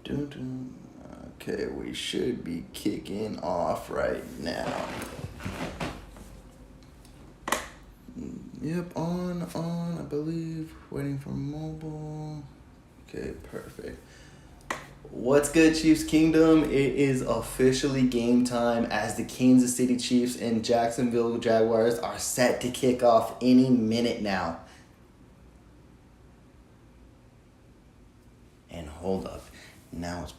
Okay, we should be kicking off right now. Yep, on, I believe. Waiting for mobile. Okay, perfect. What's good, Chiefs Kingdom? It is officially game time as the Kansas City Chiefs and Jacksonville Jaguars are set to kick off any minute now. And hold up, now it's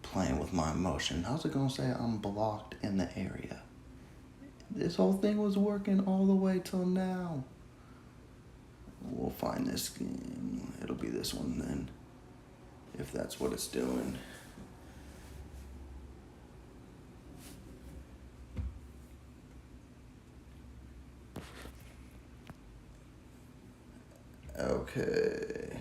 playing with my emotion. How's it gonna say I'm blocked in the area? This whole thing was working all the way till now. We'll find this game. It'll be this one then, if that's what it's doing. Okay.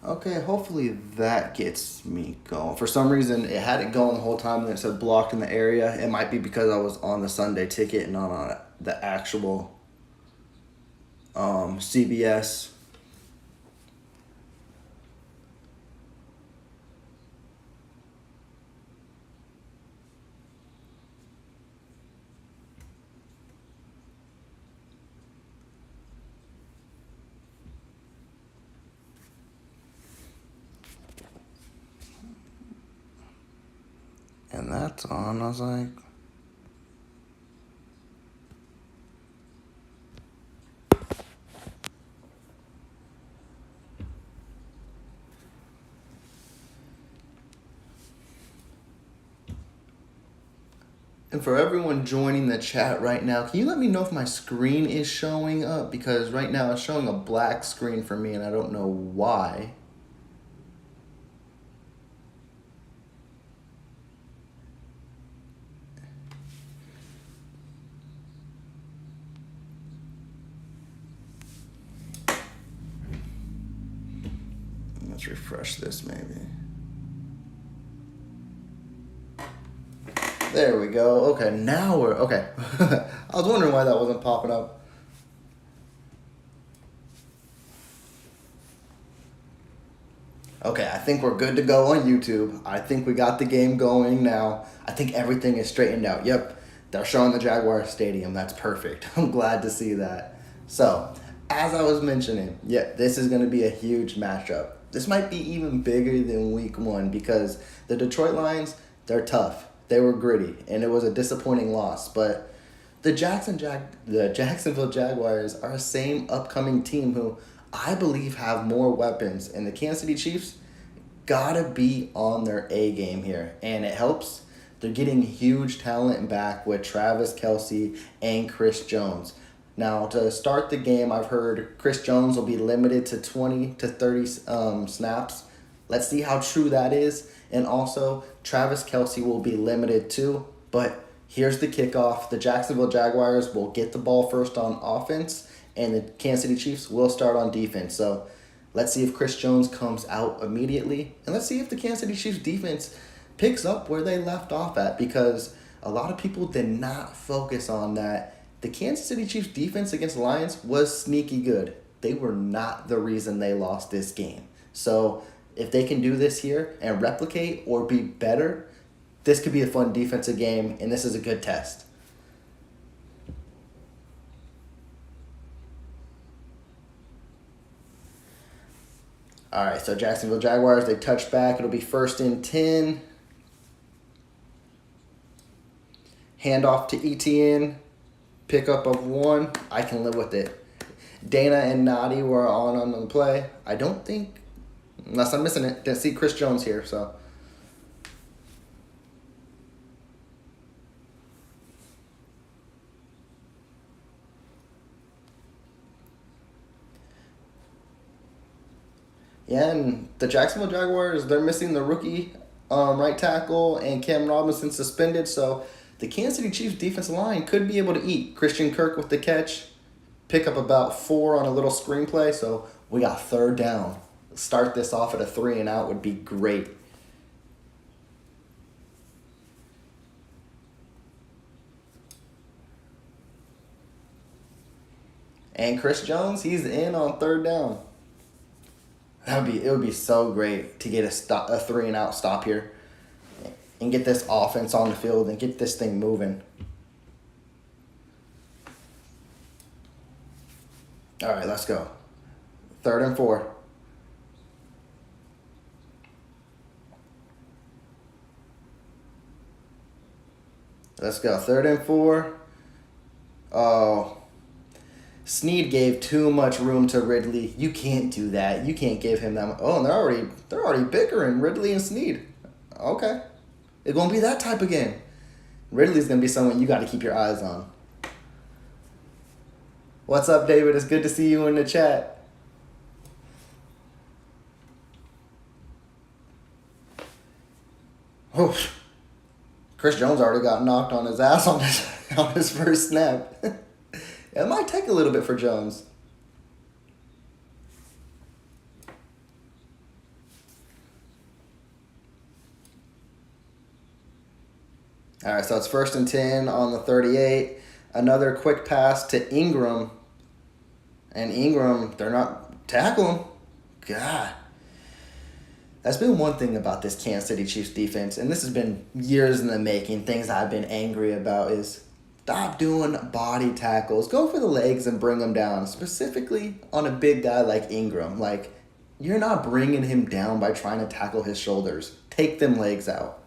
Okay, hopefully that gets me going. For some reason, it had it going the whole time and it said blocked in the area. It might be because I was on the Sunday ticket and not on the actual CBS. And that's on. I was like, and for everyone joining the chat right now, can you let me know if my screen is showing up? Because right now it's showing a black screen for me and I don't know why. Let's refresh this maybe. There we go. Okay, now we're okay. I was wondering why that wasn't popping up. Okay, I think we're good to go on YouTube. I think we got the game going now. I think everything is straightened out. Yep, they're showing the Jaguar Stadium. That's perfect. I'm glad to see that. So, as I was mentioning, yeah, this is going to be a huge matchup. This might be even bigger than week one because the Detroit Lions, they're tough. They were gritty, and it was a disappointing loss. But the Jacksonville Jaguars are the same upcoming team who I believe have more weapons. And the Kansas City Chiefs gotta be on their A game here. And it helps. They're getting huge talent back with Travis Kelce and Chris Jones. Now, to start the game, I've heard Chris Jones will be limited to 20 to 30 snaps. Let's see how true that is. And also, Travis Kelce will be limited too. But here's the kickoff. The Jacksonville Jaguars will get the ball first on offense, and the Kansas City Chiefs will start on defense. So let's see if Chris Jones comes out immediately. And let's see if the Kansas City Chiefs defense picks up where they left off at, because a lot of people did not focus on that. The Kansas City Chiefs defense against the Lions was sneaky good. They were not the reason they lost this game. So if they can do this here and replicate or be better, this could be a fun defensive game, and this is a good test. All right, so Jacksonville Jaguars, they touch back. It'll be 1st and 10. Handoff to ETN. Pickup of 1. I can live with it. Dana and Noddy were on the play. I don't think, unless I'm missing it, didn't see Chris Jones here, so. Yeah, and the Jacksonville Jaguars, they're missing the rookie right tackle and Cam Robinson suspended, so the Kansas City Chiefs defensive line could be able to eat. Christian Kirk with the catch, pick up about 4 on a little screenplay, so we got 3rd down. Start this off at a 3 and out would be great. And Chris Jones, he's in on third down. It would be so great to get a 3-and-out stop here and get this offense on the field and get this thing moving. All right, let's go. 3rd and 4. Let's go. 3rd and 4. Oh. Snead gave too much room to Ridley. You can't do that. You can't give him that much. Oh, and they're already bickering, Ridley and Snead. Okay. It's going to be that type of game. Ridley's going to be someone you got to keep your eyes on. What's up, David? It's good to see you in the chat. Oh, Chris Jones already got knocked on his ass on his first snap. It might take a little bit for Jones. All right, so it's 1st and 10 on the 38. Another quick pass to Ingram. And Ingram, they're not tackling him. God. That's been one thing about this Kansas City Chiefs defense, and this has been years in the making, things I've been angry about, is stop doing body tackles. Go for the legs and bring them down, specifically on a big guy like Ingram. Like, you're not bringing him down by trying to tackle his shoulders. Take them legs out.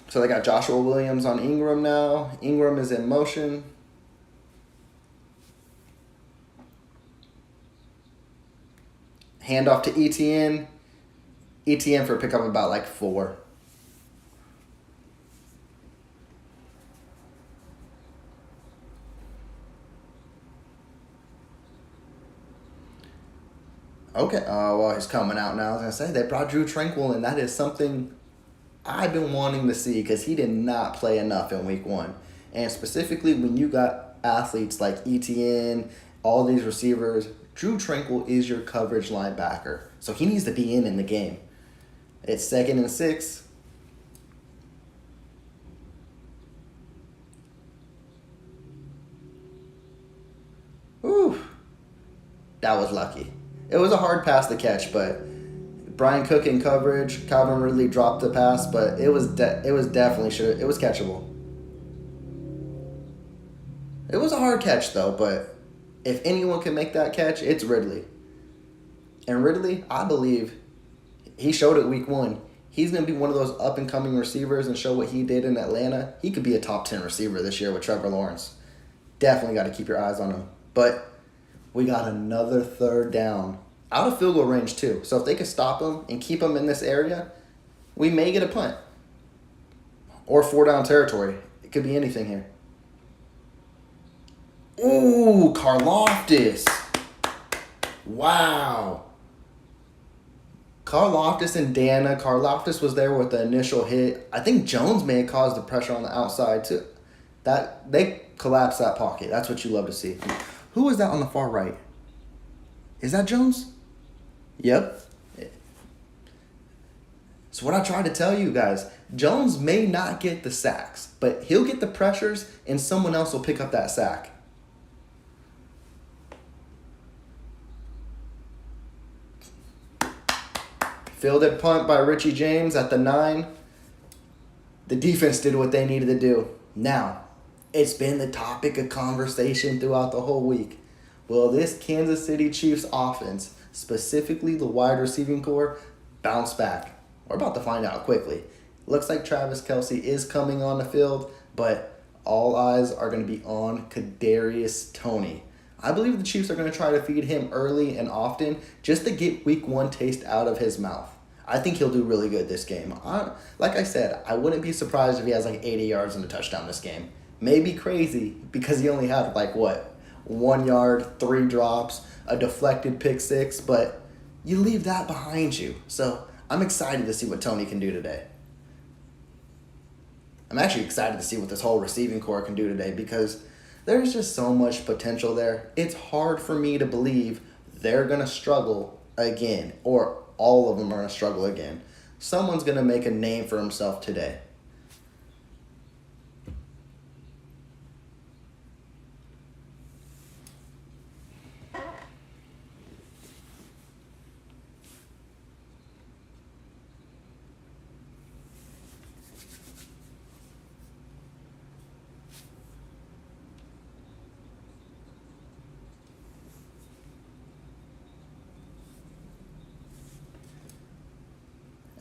So they got Joshua Williams on Ingram now. Ingram is in motion. Handoff to ETN. ETN for a pickup about like 4. Okay. Well, he's coming out now. I was going to say, they brought Drew Tranquil, and that is something I've been wanting to see because he did not play enough in week 1. And specifically when you got athletes like ETN, all these receivers, Drew Tranquil is your coverage linebacker. So he needs to be in the game. It's 2nd and 6. Whew. That was lucky. It was a hard pass to catch, but Brian Cook in coverage. Calvin Ridley dropped the pass, but it was definitely it was catchable. It was a hard catch though, but if anyone can make that catch, it's Ridley. And Ridley, I believe, he showed it week 1. He's going to be one of those up-and-coming receivers and show what he did in Atlanta. He could be a top 10 receiver this year with Trevor Lawrence. Definitely got to keep your eyes on him. But we got another 3rd down. Out of field goal range, too. So if they could stop him and keep him in this area, we may get a punt. Or 4-down territory. It could be anything here. Ooh, Karlaftis. Wow. Karlaftis and Dana. Karlaftis was there with the initial hit. I think Jones may have caused the pressure on the outside, too. They collapsed that pocket. That's what you love to see. Who is that on the far right? Is that Jones? Yep. So what I tried to tell you guys, Jones may not get the sacks, but he'll get the pressures and someone else will pick up that sack. Fielded punt by Richie James at the 9. The defense did what they needed to do. Now, it's been the topic of conversation throughout the whole week. Will this Kansas City Chiefs offense, specifically the wide receiving core, bounce back? We're about to find out quickly. Looks like Travis Kelce is coming on the field, but all eyes are going to be on Kadarius Toney. I believe the Chiefs are going to try to feed him early and often just to get week 1 taste out of his mouth. I think he'll do really good this game. Like I said, I wouldn't be surprised if he has like 80 yards and a touchdown this game. Maybe crazy because he only had 1 yard, 3 drops, a deflected pick 6, but you leave that behind you. So I'm excited to see what Toney can do today. I'm actually excited to see what this whole receiving core can do today because there's just so much potential there. It's hard for me to believe they're going to struggle again or all of them are going to struggle again. Someone's going to make a name for himself today.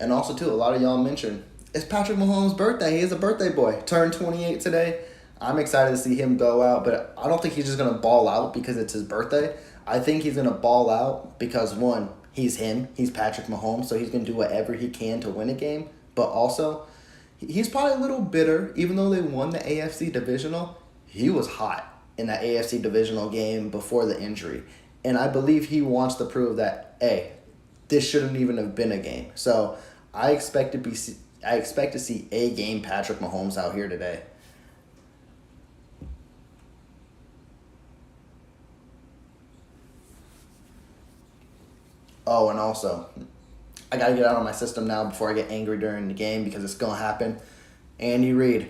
And also, too, a lot of y'all mentioned, it's Patrick Mahomes' birthday. He is a birthday boy. Turned 28 today. I'm excited to see him go out, but I don't think he's just going to ball out because it's his birthday. I think he's going to ball out because, one, he's him. He's Patrick Mahomes, so he's going to do whatever he can to win a game. But also, he's probably a little bitter. Even though they won the AFC Divisional, he was hot in that AFC Divisional game before the injury. And I believe he wants to prove that, hey, this shouldn't even have been a game. So I expect to see a game Patrick Mahomes out here today. Oh, and also, I got to get out of my system now before I get angry during the game because it's going to happen. Andy Reid,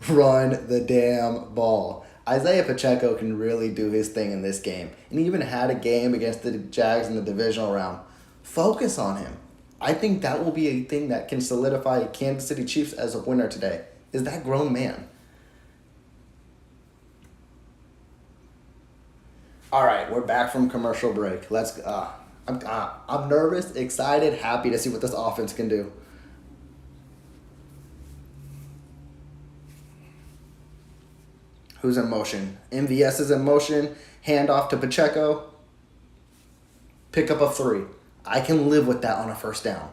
run the damn ball. Isaiah Pacheco can really do his thing in this game. And he even had a game against the Jags in the divisional round. Focus on him. I think that will be a thing that can solidify Kansas City Chiefs as a winner today. Is that grown man? All right, we're back from commercial break. I'm nervous, excited, happy to see what this offense can do. Who's in motion? MVS is in motion. Hand off to Pacheco. Pick up a 3. I can live with that on a first down.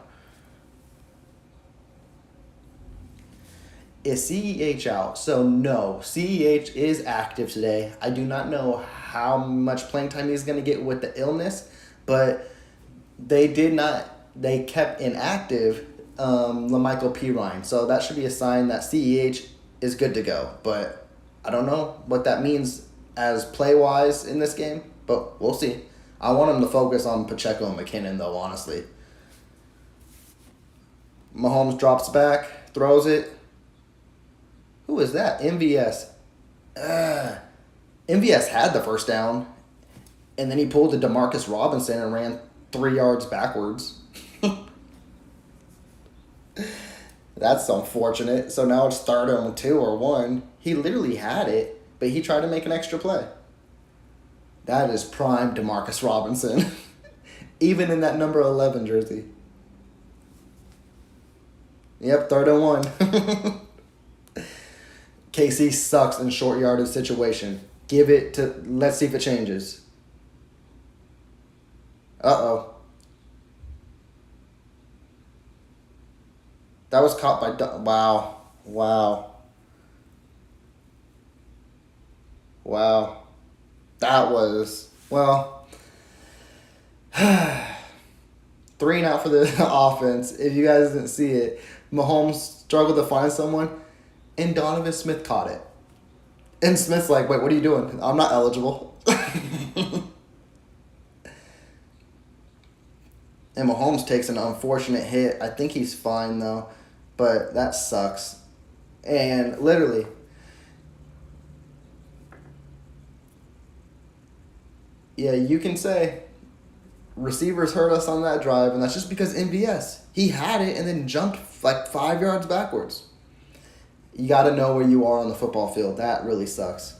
Is CEH out? So no, CEH is active today. I do not know how much playing time he's going to get with the illness, but they kept inactive LaMichael Pirine. So that should be a sign that CEH is good to go. But I don't know what that means as play-wise in this game, but we'll see. I want him to focus on Pacheco and McKinnon, though, honestly. Mahomes drops back, throws it. Who is that? MVS. MVS had the first down, and then he pulled the Demarcus Robinson and ran 3 yards backwards. That's unfortunate. So now it's 3rd and 2 or 1. He literally had it, but he tried to make an extra play. That is prime Demarcus Robinson. Even in that number 11 jersey. Yep, 3rd and 1. KC sucks in short yardage situation. Let's see if it changes. Uh-oh. That was caught by... Wow. That was... 3 and out for the offense. If you guys didn't see it, Mahomes struggled to find someone, and Donovan Smith caught it. And Smith's like, wait, what are you doing? I'm not eligible. And Mahomes takes an unfortunate hit. I think he's fine, though. But that sucks. And literally, yeah, you can say receivers hurt us on that drive, and that's just because MVS. He had it and then jumped like 5 yards backwards. You got to know where you are on the football field. That really sucks.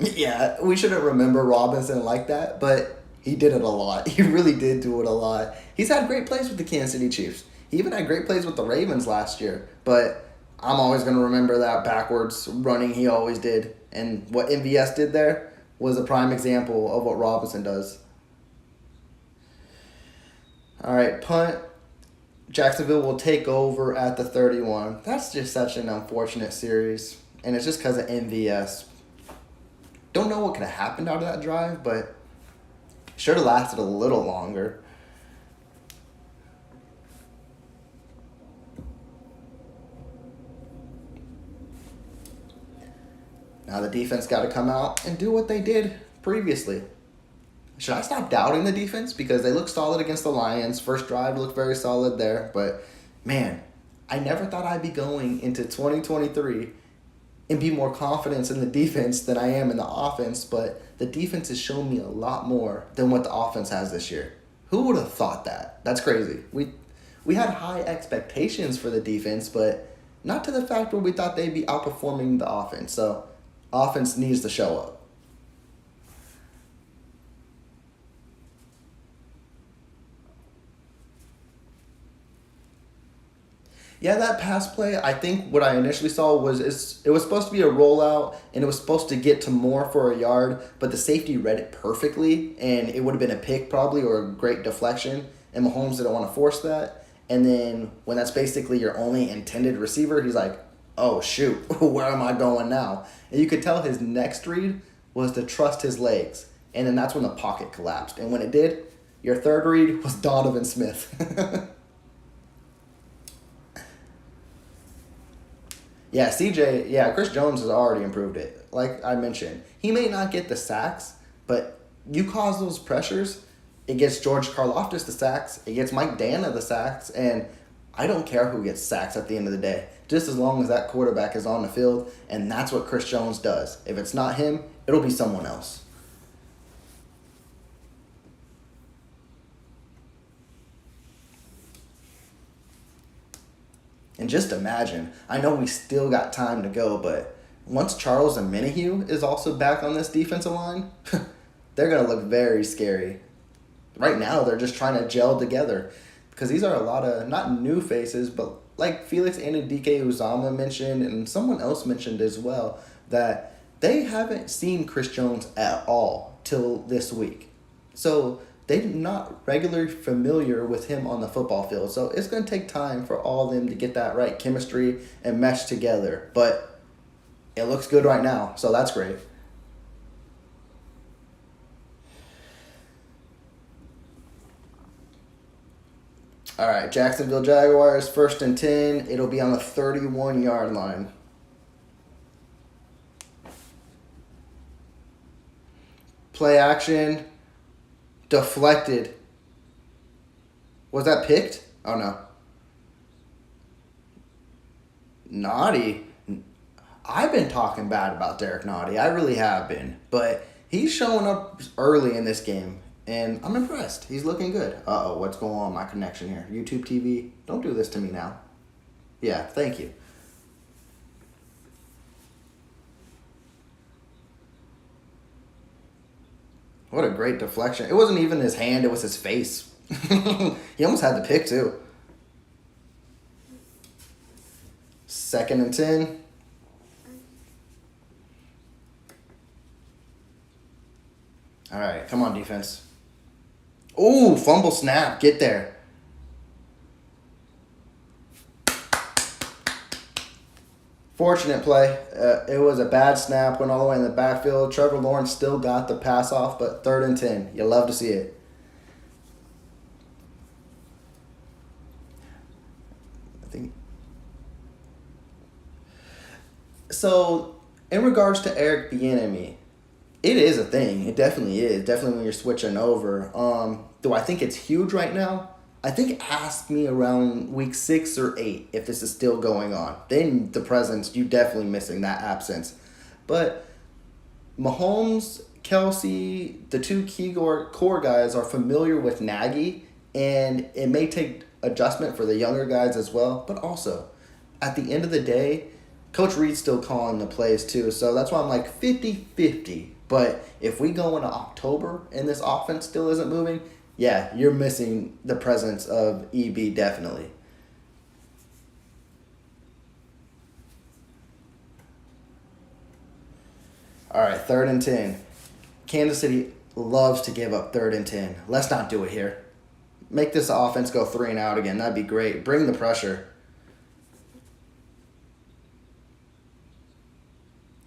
Yeah, we shouldn't remember Robinson like that, but he did it a lot. He really did do it a lot. He's had great plays with the Kansas City Chiefs. He even had great plays with the Ravens last year, but I'm always going to remember that backwards running he always did. And what MVS did there was a prime example of what Robinson does. All right, punt. Jacksonville will take over at the 31. That's just such an unfortunate series, and it's just because of MVS. Don't know what could have happened out of that drive, but should have lasted a little longer. Now the defense got to come out and do what they did previously. Should I stop doubting the defense? Because they look solid against the Lions. First drive looked very solid there. But, man, I never thought I'd be going into 2023 and be more confident in the defense than I am in the offense. But the defense has shown me a lot more than what the offense has this year. Who would have thought that? That's crazy. We had high expectations for the defense, but not to the fact where we thought they'd be outperforming the offense. So, offense needs to show up. Yeah, that pass play, I think what I initially saw was it was supposed to be a rollout and it was supposed to get to Moore for a yard, but the safety read it perfectly and it would have been a pick probably or a great deflection, and Mahomes didn't want to force that. And then when that's basically your only intended receiver, he's like, oh shoot, where am I going now? And you could tell his next read was to trust his legs. And then that's when the pocket collapsed. And when it did, your third read was Donovan Smith. Yeah, Chris Jones has already improved it. Like I mentioned, he may not get the sacks, but you cause those pressures, it gets George Karlaftis the sacks, it gets Mike Dana the sacks, and I don't care who gets sacks at the end of the day, just as long as that quarterback is on the field, and that's what Chris Jones does. If it's not him, it'll be someone else. And just imagine, I know we still got time to go, but once Charles and Minihue is also back on this defensive line, they're going to look very scary. Right now, they're just trying to gel together because these are a lot of, not new faces, but like Felix Anudike-Uzomah mentioned and someone else mentioned as well, that they haven't seen Chris Jones at all till this week. So they're not regularly familiar with him on the football field. So it's going to take time for all of them to get that right chemistry and mesh together. But it looks good right now, so that's great. All right, Jacksonville Jaguars, 1st and 10. It'll be on the 31-yard line. Play action. Deflected. Was that picked? Oh, no. Naughty. I've been talking bad about Derek Naughty. I really have been. But he's showing up early in this game, and I'm impressed. He's looking good. Uh-oh, what's going on with my connection here? YouTube TV, don't do this to me now. Yeah, thank you. What a great deflection. It wasn't even his hand, it was his face. He almost had the pick, too. 2nd and 10. All right, come on, defense. Ooh, fumble snap. Get there. Fortunate play. It was a bad snap, went all the way in the backfield. Trevor Lawrence still got the pass off, but 3rd and 10. You love to see it. I think. So, in regards to Eric Bieniemy, it is a thing. It definitely is. Definitely when you're switching over. Do I think it's huge right now? I think ask me around week 6 or 8 if this is still going on. Then the presence, you definitely missing that absence. But Mahomes, Kelsey, the two key core guys are familiar with Nagy, and it may take adjustment for the younger guys as well. But also, at the end of the day, Coach Reed's still calling the plays too. So that's why I'm like 50-50. But if we go into October and this offense still isn't moving, yeah, you're missing the presence of EB definitely. All right, 3rd and 10. Kansas City loves to give up 3rd and 10. Let's not do it here. Make this offense go 3 and out again. That'd be great. Bring the pressure.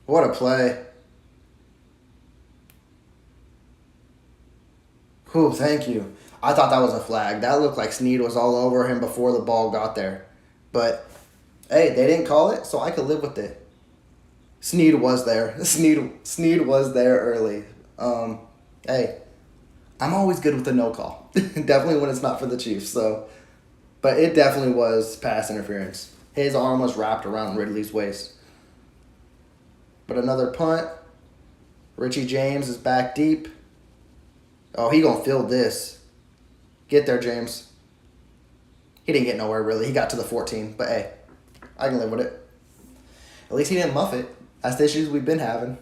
What a play. Whew, thank you. I thought that was a flag. That looked like Snead was all over him before the ball got there. But, hey, they didn't call it, so I could live with it. Snead was there. Snead was there early. Hey, I'm always good with the no call. Definitely when it's not for the Chiefs. So, but it definitely was pass interference. His arm was wrapped around Ridley's waist. But another punt. Richie James is back deep. Oh, he gonna field this. Get there, James. He didn't get nowhere really. He got to the 14, but hey, I can live with it. At least he didn't muff it. That's the issues we've been having.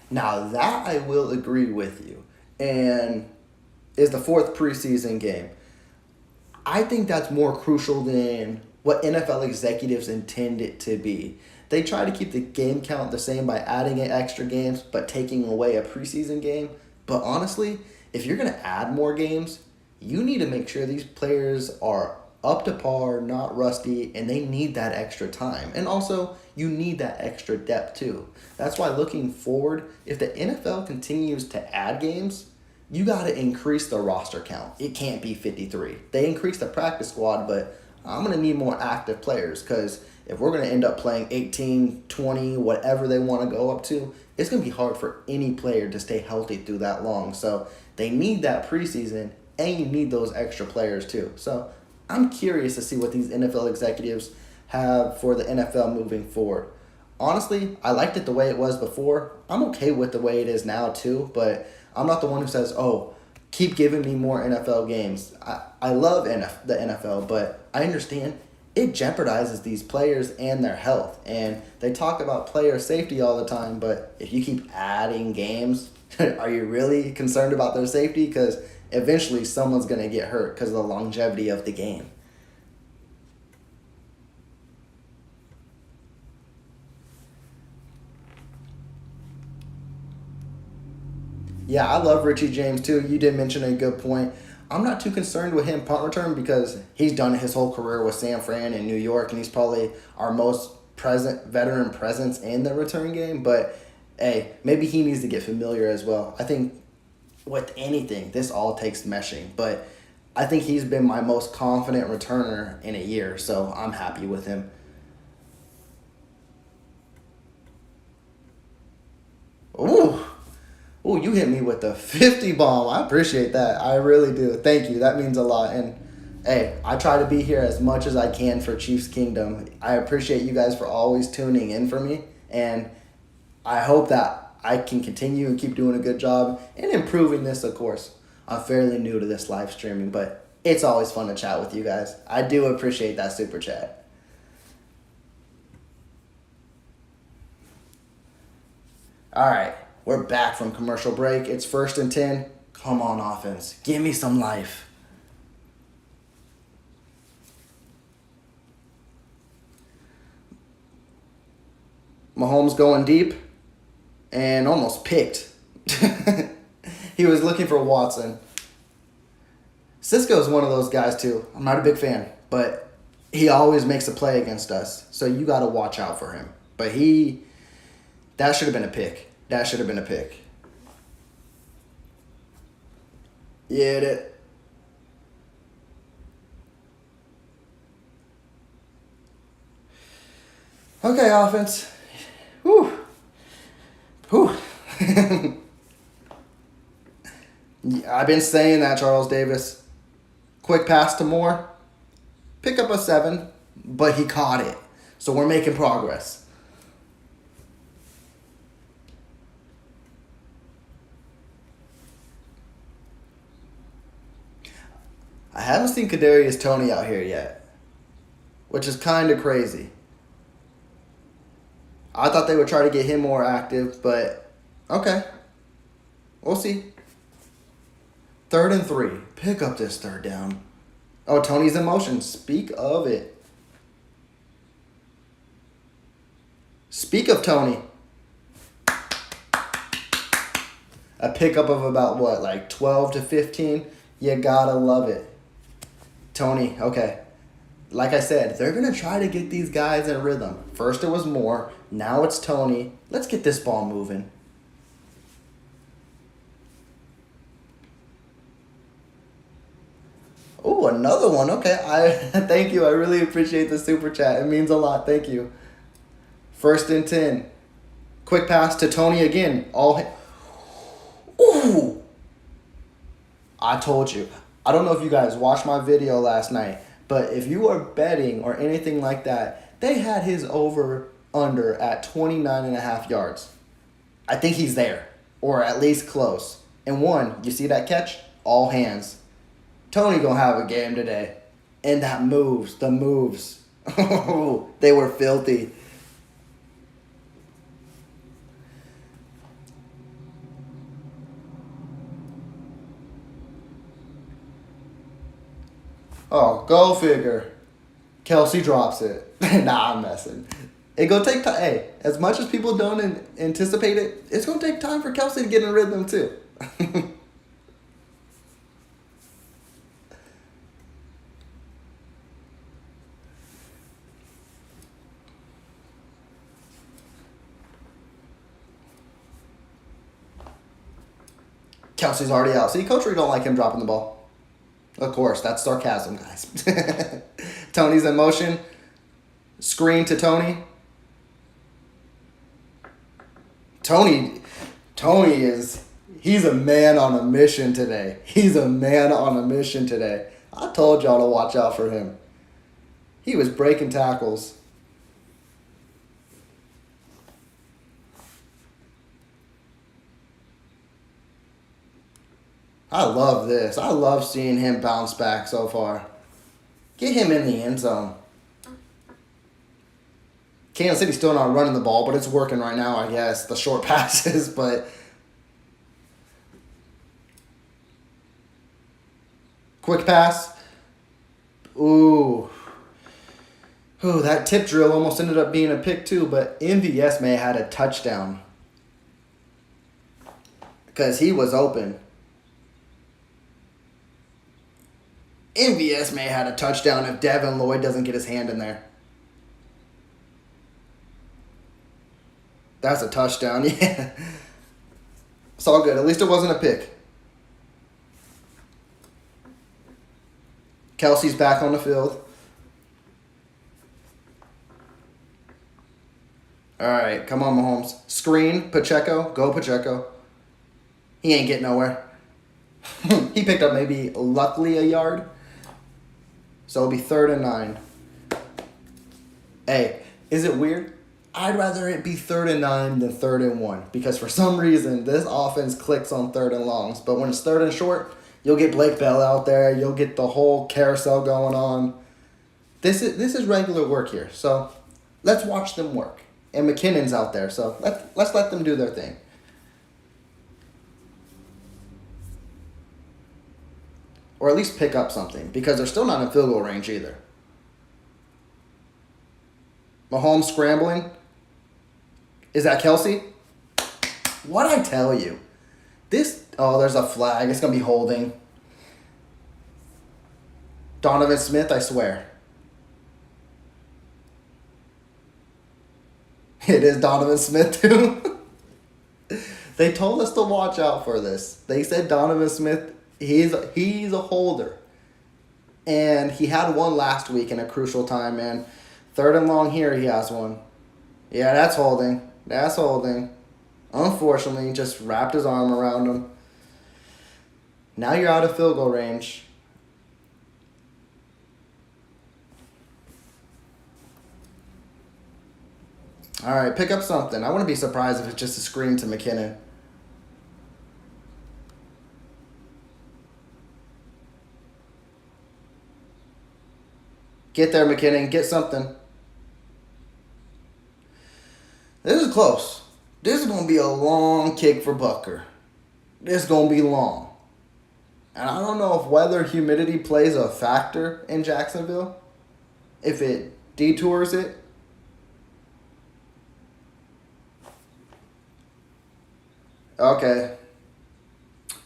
Now that I will agree with you, and is the fourth preseason game. I think that's more crucial than what NFL executives intend it to be. They try to keep the game count the same by adding in extra games, but taking away a preseason game. But honestly, if you're going to add more games, you need to make sure these players are up to par, not rusty, and they need that extra time. And also, you need that extra depth too. That's why looking forward, if the NFL continues to add games, you got to increase the roster count. It can't be 53. They increased the practice squad, but I'm going to need more active players because if we're going to end up playing 18, 20, whatever they want to go up to, it's going to be hard for any player to stay healthy through that long. So they need that preseason, and you need those extra players too. So I'm curious to see what these NFL executives have for the NFL moving forward. Honestly, I liked it the way it was before. I'm okay with the way it is now too, but I'm not the one who says, oh, keep giving me more NFL games. I love the NFL, but I understand it jeopardizes these players and their health. And they talk about player safety all the time, but if you keep adding games, are you really concerned about their safety? Because eventually someone's going to get hurt because of the longevity of the game. Yeah, I love Richie James too. You did mention a good point. I'm not too concerned with him punt return because he's done his whole career with San Fran in New York, and he's probably our most veteran presence in the return game. But hey, maybe he needs to get familiar as well. I think with anything, this all takes meshing. But I think he's been my most confident returner in a year, so I'm happy with him. Ooh. Ooh, you hit me with the 50 bomb. I appreciate that. I really do. Thank you. That means a lot. And hey, I try to be here as much as I can for Chiefs Kingdom. I appreciate you guys for always tuning in for me. And I hope that I can continue and keep doing a good job and improving this, of course. I'm fairly new to this live streaming, but it's always fun to chat with you guys. I do appreciate that super chat. All right. We're back from commercial break. It's 1st and 10. Come on, offense. Give me some life. Mahomes going deep and almost picked. He was looking for Watson. Cisco is one of those guys too. I'm not a big fan, but he always makes a play against us. So you got to watch out for him. But that should have been a pick. That should have been a pick. Yeah, Okay, offense. Whew. Whew. Yeah, I've been saying that, Charles Davis. Quick pass to Moore. Pick up a 7, but he caught it. So we're making progress. I haven't seen Kadarius Toney out here yet, which is kind of crazy. I thought they would try to get him more active, but okay. We'll see. 3rd and 3. Pick up this 3rd down. Oh, Tony's in motion. Speak of it. Speak of Tony. A pickup of about what, like 12 to 15? You gotta love it. Tony, okay. Like I said, they're going to try to get these guys in rhythm. First it was Moore. Now it's Tony. Let's get this ball moving. Oh, another one. Okay, I thank you. I really appreciate the super chat. It means a lot. Thank you. 1st and 10. Quick pass to Tony again. Ooh! I told you. I don't know if you guys watched my video last night, but if you are betting or anything like that, they had his over under at 29.5 yards. I think he's there, or at least close. And one, you see that catch? All hands. Tony gonna have a game today. And the moves. They were filthy. Oh, go figure. Kelsey drops it. Nah, I'm messing. It gonna take time. Hey, as much as people don't anticipate it, it's gonna take time for Kelsey to get in rhythm too. Kelsey's already out. See, Coach Reed don't like him dropping the ball. Of course, that's sarcasm, guys. Tony's in motion. Screen to Tony. Tony he's a man on a mission today. He's a man on a mission today. I told y'all to watch out for him. He was breaking tackles. I love this. I love seeing him bounce back so far. Get him in the end zone. Kansas City's still not running the ball, but it's working right now, I guess. The short passes, but... Quick pass. Ooh. Ooh, that tip drill almost ended up being a pick too, but MVS may have had a touchdown. Because he was open. MVS may have had a touchdown if Devin Lloyd doesn't get his hand in there. That's a touchdown, yeah. It's all good. At least it wasn't a pick. Kelsey's back on the field. All right, come on, Mahomes. Screen, Pacheco. Go, Pacheco. He ain't getting nowhere. He picked up maybe, luckily, a yard. So it'll be 3rd and 9. Hey, is it weird? I'd rather it be 3rd and 9 than 3rd and 1. Because for some reason, this offense clicks on 3rd and longs. But when it's 3rd and short, you'll get Blake Bell out there. You'll get the whole carousel going on. This is regular work here. So let's watch them work. And McKinnon's out there. So let's let them do their thing. Or at least pick up something. Because they're still not in field goal range either. Mahomes scrambling. Is that Kelsey? What'd I tell you? There's a flag. It's going to be holding. Donovan Smith, I swear. It is Donovan Smith, too. They told us to watch out for this. They said Donovan Smith, he's a holder. And he had one last week in a crucial time, man. 3rd and long here, he has one. Yeah, that's holding. That's holding. Unfortunately, he just wrapped his arm around him. Now you're out of field goal range. All right, pick up something. I wouldn't be surprised if it's just a screen to McKinnon. Get there, McKinnon. Get something. This is close. This is going to be a long kick for Butker. This is going to be long. And I don't know if weather, humidity plays a factor in Jacksonville. If it detours it. Okay.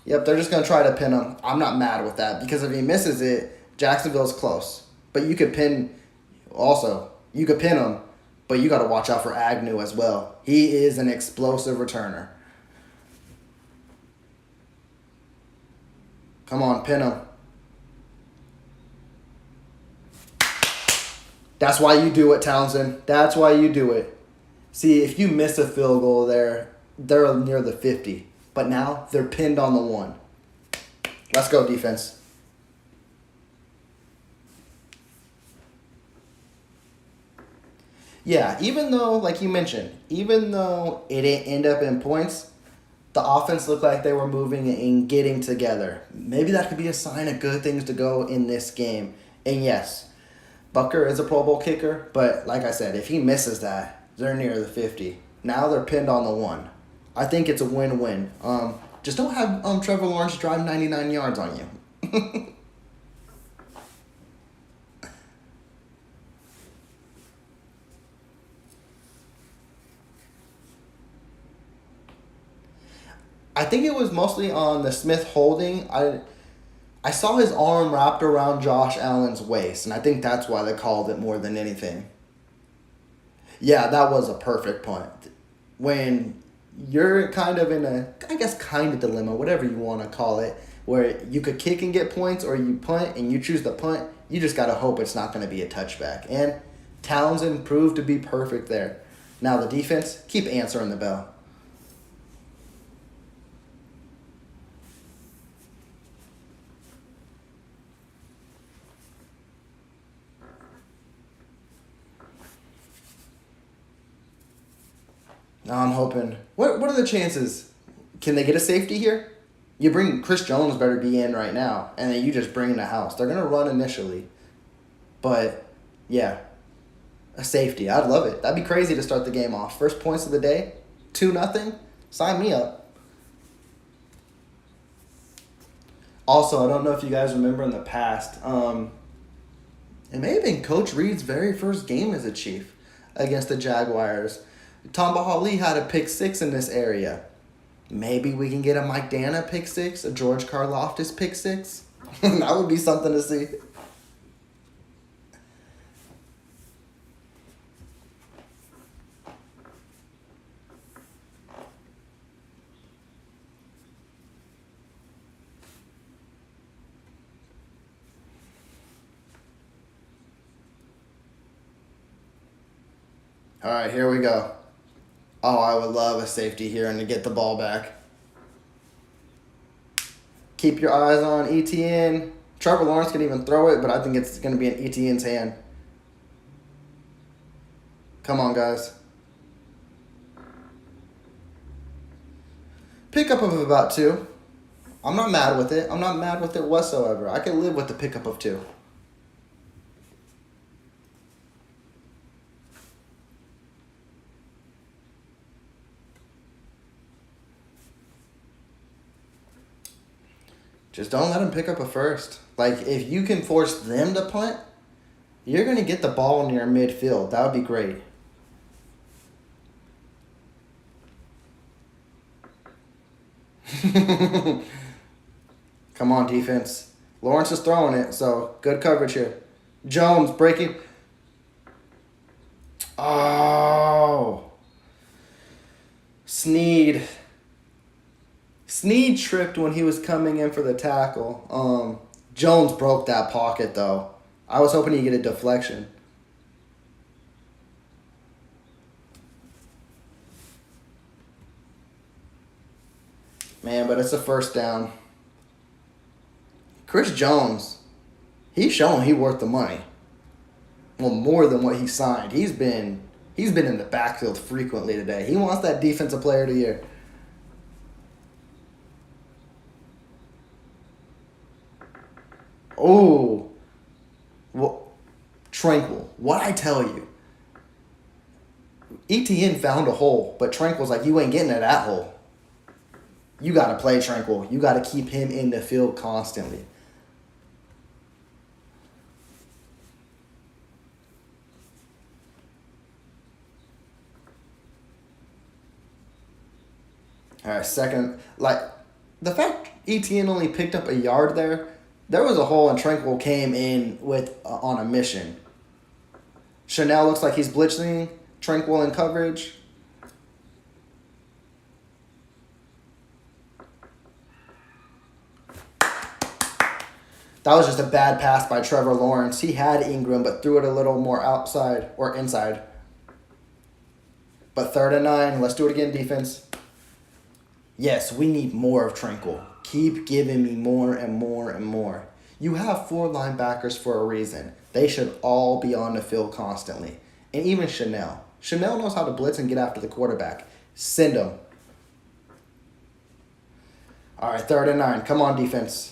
Yep, they're just going to try to pin him. I'm not mad with that because if he misses it, Jacksonville's close. But you could pin him, but you got to watch out for Agnew as well. He is an explosive returner. Come on, pin him. That's why you do it, Townsend. That's why you do it. See, if you miss a field goal there, they're near the 50. But now they're pinned on the 1. Let's go, defense. Yeah, even though, like you mentioned, even though it didn't end up in points, the offense looked like they were moving and getting together. Maybe that could be a sign of good things to go in this game. And yes, Bucker is a Pro Bowl kicker, but like I said, if he misses that, they're near the 50. Now they're pinned on the 1. I think it's a win-win. Just don't have Trevor Lawrence drive 99 yards on you. I think it was mostly on the Smith holding. I saw his arm wrapped around Josh Allen's waist, and I think that's why they called it more than anything. Yeah, that was a perfect punt. When you're kind of in a, I guess, kind of dilemma, whatever you want to call it, where you could kick and get points or you punt and you choose the punt, you just got to hope it's not going to be a touchback. And Townsend proved to be perfect there. Now the defense, keep answering the bell. Now I'm hoping. What are the chances? Can they get a safety here? You bring Chris Jones better be in right now, and then you just bring in the house. They're gonna run initially, but yeah, a safety. I'd love it. That'd be crazy to start the game off. First points of the day, 2-0. Sign me up. Also, I don't know if you guys remember in the past. It may have been Coach Reed's very first game as a Chief against the Jaguars. Tom Bahali had a pick 6 in this area. Maybe we can get a Mike Dana pick 6, a George Karlaftis pick 6. That would be something to see. All right, here we go. Oh, I would love a safety here and to get the ball back. Keep your eyes on ETN. Trevor Lawrence can even throw it, but I think it's going to be in ETN's hand. Come on, guys. Pickup of about 2. I'm not mad with it. I'm not mad with it whatsoever. I can live with the pickup of 2. Just don't let them pick up a first. Like, if you can force them to punt, you're going to get the ball near midfield. That would be great. Come on, defense. Lawrence is throwing it, so good coverage here. Jones breaking. Oh. Sneed tripped when he was coming in for the tackle. Jones broke that pocket, though. I was hoping he'd get a deflection. Man, but it's a first down. Chris Jones, he's showing he's worth the money. Well, more than what he signed. He's been in the backfield frequently today. He wants that defensive player of the year. Oh, well, Tranquil. What I tell you? ETN found a hole, but Tranquil's like, you ain't getting to that hole. You got to play Tranquil. You got to keep him in the field constantly. All right, second. Like, the fact ETN only picked up a yard there was a hole and Tranquil came in with on a mission. Chanel looks like he's blitzing. Tranquil in coverage. That was just a bad pass by Trevor Lawrence. He had Ingram, but threw it a little more outside or inside. But 3rd and 9. Let's do it again, defense. Yes, we need more of Tranquil. Keep giving me more and more and more. You have 4 linebackers for a reason. They should all be on the field constantly. And even Chanel. Chanel knows how to blitz and get after the quarterback. Send him. All right, 3rd and 9. Come on, defense.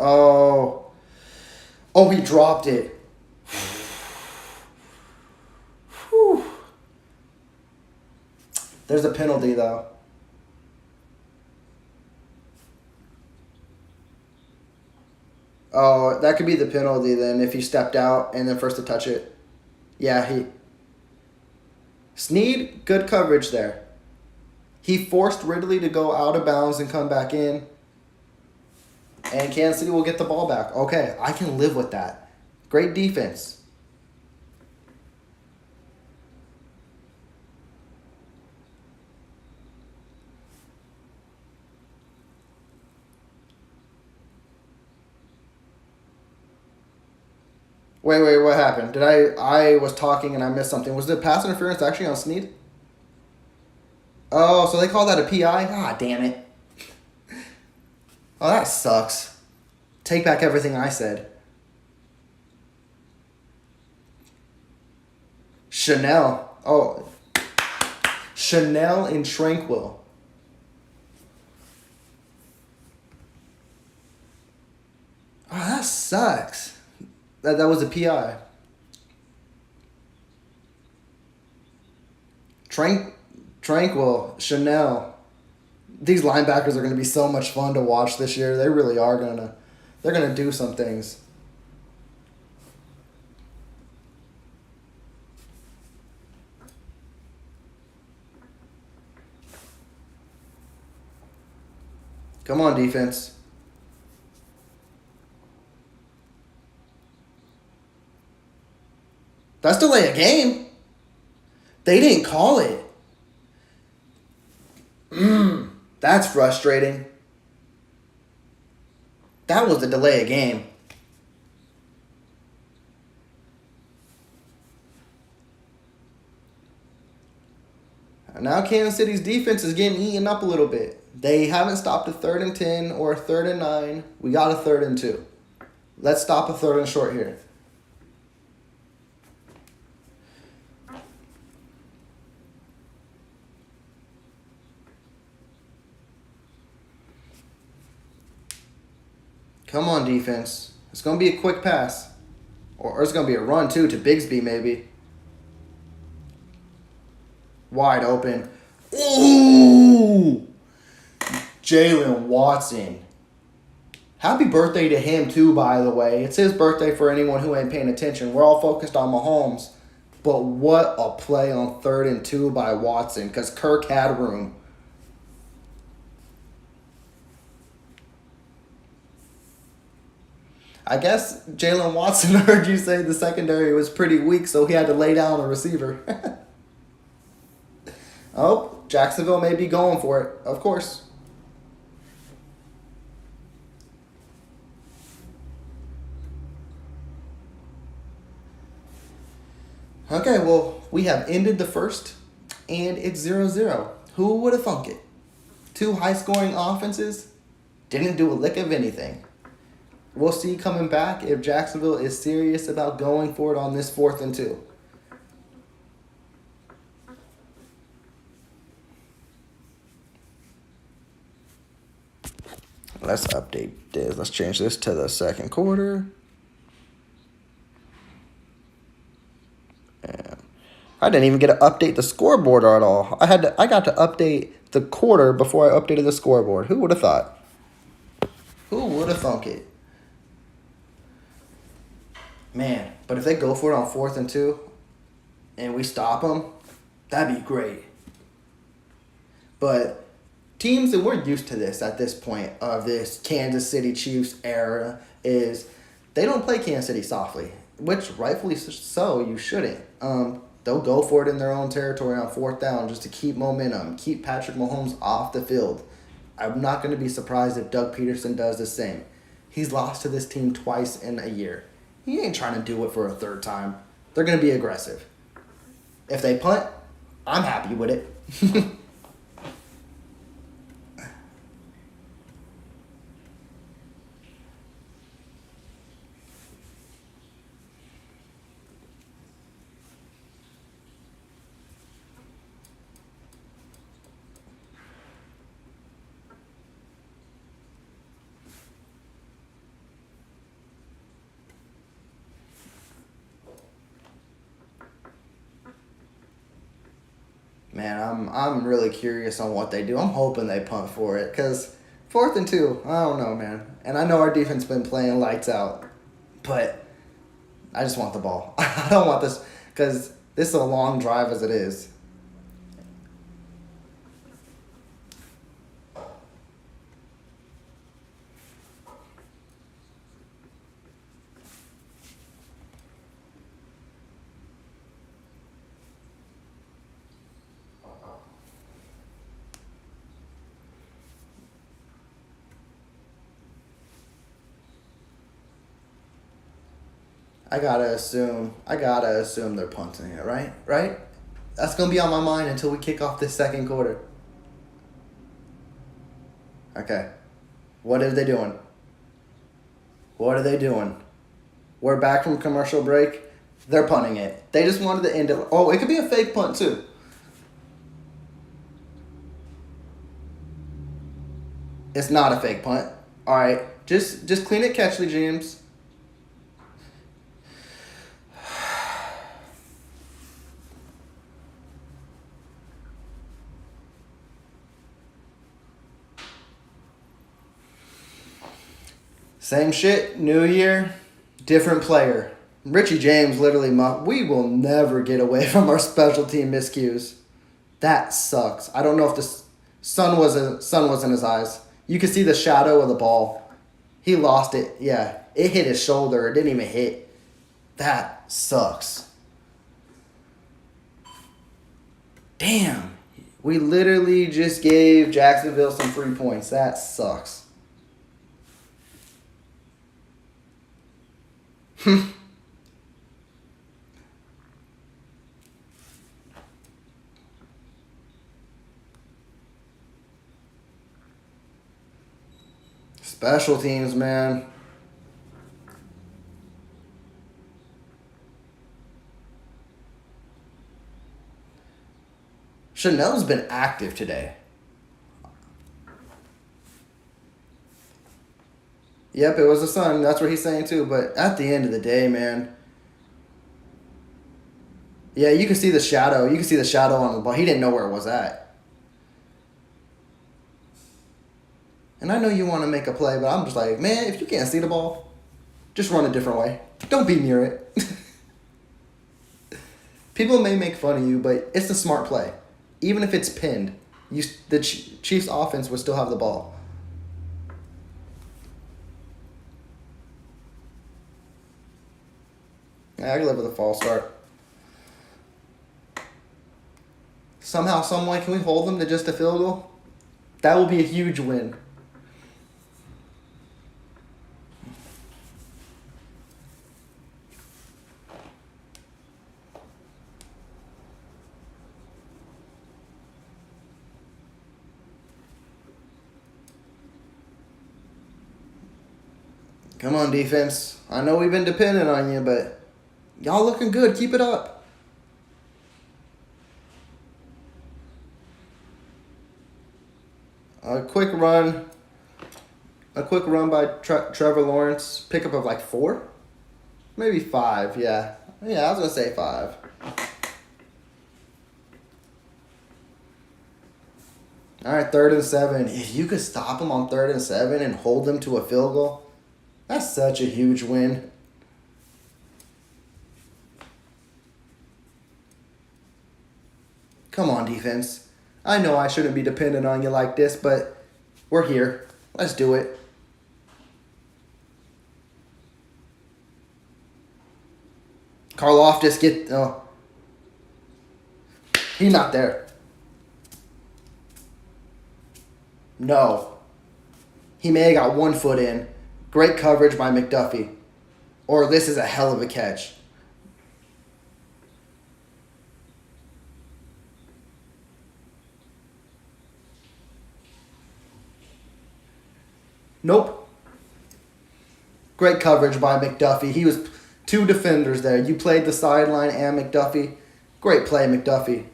Oh, he dropped it. Whew. There's a penalty, though. Oh, that could be the penalty then if he stepped out and then first to touch it. Yeah, Snead, good coverage there. He forced Ridley to go out of bounds and come back in. And Kansas City will get the ball back. Okay, I can live with that. Great defense. Wait, what happened? Did I was talking and I missed something. Was the pass interference actually on Snead? Oh, so they call that a PI? Ah, damn it. Oh, that sucks. Take back everything I said. Chanel. Oh. Chanel and Tranquil. Oh, that sucks. That was a PI. Tranquil, Chanel. These linebackers are going to be so much fun to watch this year. They really are they're going to do some things. Come on, defense. That's delay a game. They didn't call it. That's frustrating. That was the delay of game. Now Kansas City's defense is getting eaten up a little bit. They haven't stopped a 3rd and 10 or a 3rd and 9. We got a 3rd and 2. Let's stop a 3rd and short here. Come on, defense. It's going to be a quick pass. Or it's going to be a run, too, to Bigsby, maybe. Wide open. Ooh! Jalen Watson. Happy birthday to him, too, by the way. It's his birthday for anyone who ain't paying attention. We're all focused on Mahomes. But what a play on 3rd and 2 by Watson, because Kirk had room. I guess Jalen Watson heard you say the secondary was pretty weak, so he had to lay down a receiver. Oh, Jacksonville may be going for it, of course. Okay, well, we have ended the first, and it's 0-0. Who would have thunk it? 2 high-scoring offenses didn't do a lick of anything. We'll see coming back if Jacksonville is serious about going for it on this 4th and 2. Let's update this. Let's change this to the 2nd quarter. And I didn't even get to update the scoreboard at all. I got to update the quarter before I updated the scoreboard. Who would have thought? Who would have thunk it? Man, but if they go for it on 4th and 2 and we stop them, that'd be great. But teams, and we're used to this at this point of this Kansas City Chiefs era, is they don't play Kansas City softly, which rightfully so you shouldn't. They'll go for it in their own territory on fourth down just to keep momentum, keep Patrick Mahomes off the field. I'm not going to be surprised if Doug Peterson does the same. He's lost to this team twice in a year. He ain't trying to do it for a third time. They're going to be aggressive. If they punt, I'm happy with it. Man, I'm really curious on what they do. I'm hoping they punt for it because 4th and 2, I don't know, man. And I know our defense been playing lights out, but I just want the ball. I don't want this because this is a long drive as it is. I gotta assume they're punting it, right? Right? That's gonna be on my mind until we kick off this second quarter. Okay. What are they doing? What are they doing? We're back from commercial break. They're punting it. They just wanted to end it. Oh, it could be a fake punt too. It's not a fake punt. All right. Just clean it, Catchley James. Same shit, new year, different player. Richie James literally, we will never get away from our special team miscues. That sucks. I don't know if the sun was in his eyes. You could see the shadow of the ball. He lost it. Yeah, it hit his shoulder. It didn't even hit. That sucks. Damn. We literally just gave Jacksonville some free points. That sucks. Special teams, man. Chanel's been active today. Yep, it was the sun. That's what he's saying too. But at the end of the day, man. Yeah, you can see the shadow. You can see the shadow on the ball. He didn't know where it was at. And I know you want to make a play, but I'm just like, man, if you can't see the ball, just run a different way. Don't be near it. People may make fun of you, but it's a smart play. Even if it's pinned, the Chiefs' offense would still have the ball. Yeah, I can live with a false start. Somehow, some way, can we hold them to just a field goal? That will be a huge win. Come on, defense. I know we've been dependent on you, but y'all looking good. Keep it up. A quick run by Trevor Lawrence. Pickup of like 4? Maybe 5, yeah. Yeah, I was going to say 5. All right, 3rd and 7. If you could stop them on 3rd and 7 and hold them to a field goal, that's such a huge win. Come on, defense. I know I shouldn't be dependent on you like this, but we're here. Let's do it. Karlaftis get... Oh. He's not there. No. He may have got 1 foot in. Great coverage by McDuffie. Or this is a hell of a catch. Nope. Great coverage by McDuffie. He was 2 defenders there. You played the sideline and McDuffie. Great play, McDuffie.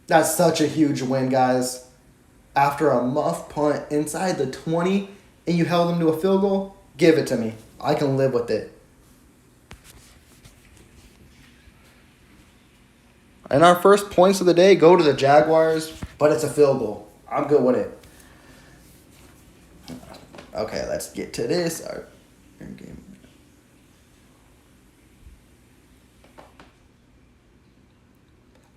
That's such a huge win, guys. After a muff punt inside the 20 and you held them to a field goal, give it to me. I can live with it. And our first points of the day go to the Jaguars, but it's a field goal. I'm good with it. Okay, let's get to this.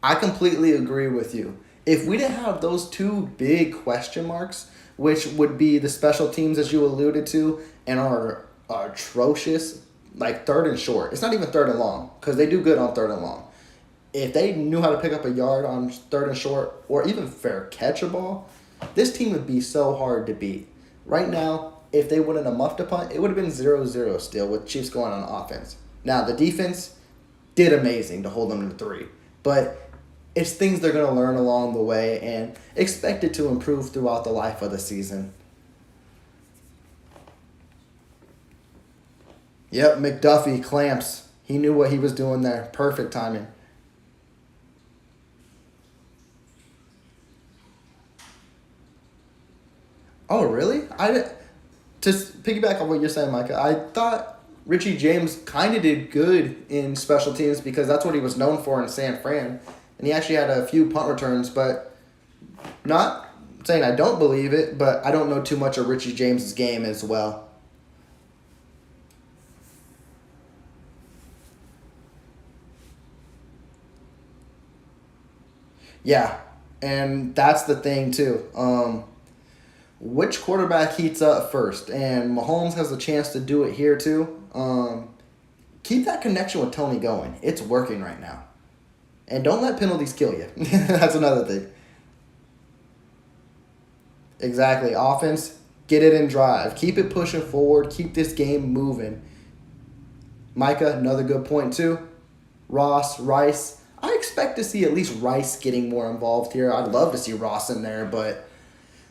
I completely agree with you. If we didn't have those 2 big question marks, which would be the special teams, as you alluded to, and our atrocious, like 3rd and short. It's not even 3rd and long, because they do good on 3rd and long. If they knew how to pick up a yard on 3rd and short, or even fair catch a ball, this team would be so hard to beat. Right now, if they wouldn't have muffed a punt, it would have been 0-0 still with Chiefs going on offense. Now, the defense did amazing to hold them to 3. But it's things they're going to learn along the way and expect it to improve throughout the life of the season. Yep, McDuffie clamps. He knew what he was doing there. Perfect timing. Oh, really? To piggyback on what you're saying, Micah, I thought Richie James kind of did good in special teams because that's what he was known for in San Fran. And he actually had a few punt returns, but not saying I don't believe it, but I don't know too much of Richie James' game as well. Yeah, and that's the thing too. Which quarterback heats up first? And Mahomes has a chance to do it here too. Keep that connection with Tony going. It's working right now. And don't let penalties kill you. That's another thing. Exactly. Offense, get it in drive. Keep it pushing forward. Keep this game moving. Micah, another good point too. Ross, Rice. I expect to see at least Rice getting more involved here. I'd love to see Ross in there, but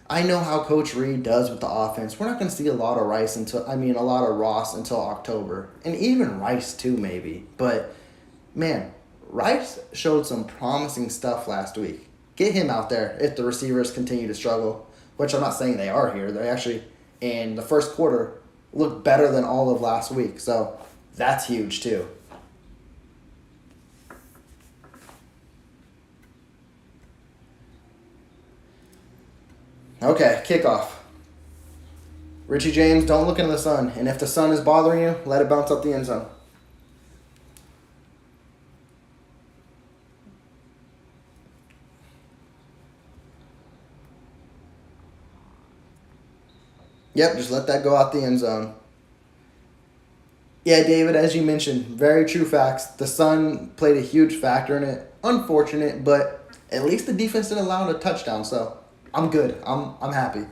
I know how Coach Reed does with the offense. We're not going to see a lot of Ross until October. And even Rice too, maybe. But, man, Rice showed some promising stuff last week. Get him out there if the receivers continue to struggle, which I'm not saying they are here. They actually, in the first quarter, looked better than all of last week. So that's huge too. Okay, kickoff. Richie James, don't look into the sun. And if the sun is bothering you, let it bounce up the end zone. Yep, just let that go out the end zone. Yeah, David, as you mentioned, very true facts. The sun played a huge factor in it. Unfortunate, but at least the defense didn't allow a touchdown, so I'm good. I'm happy.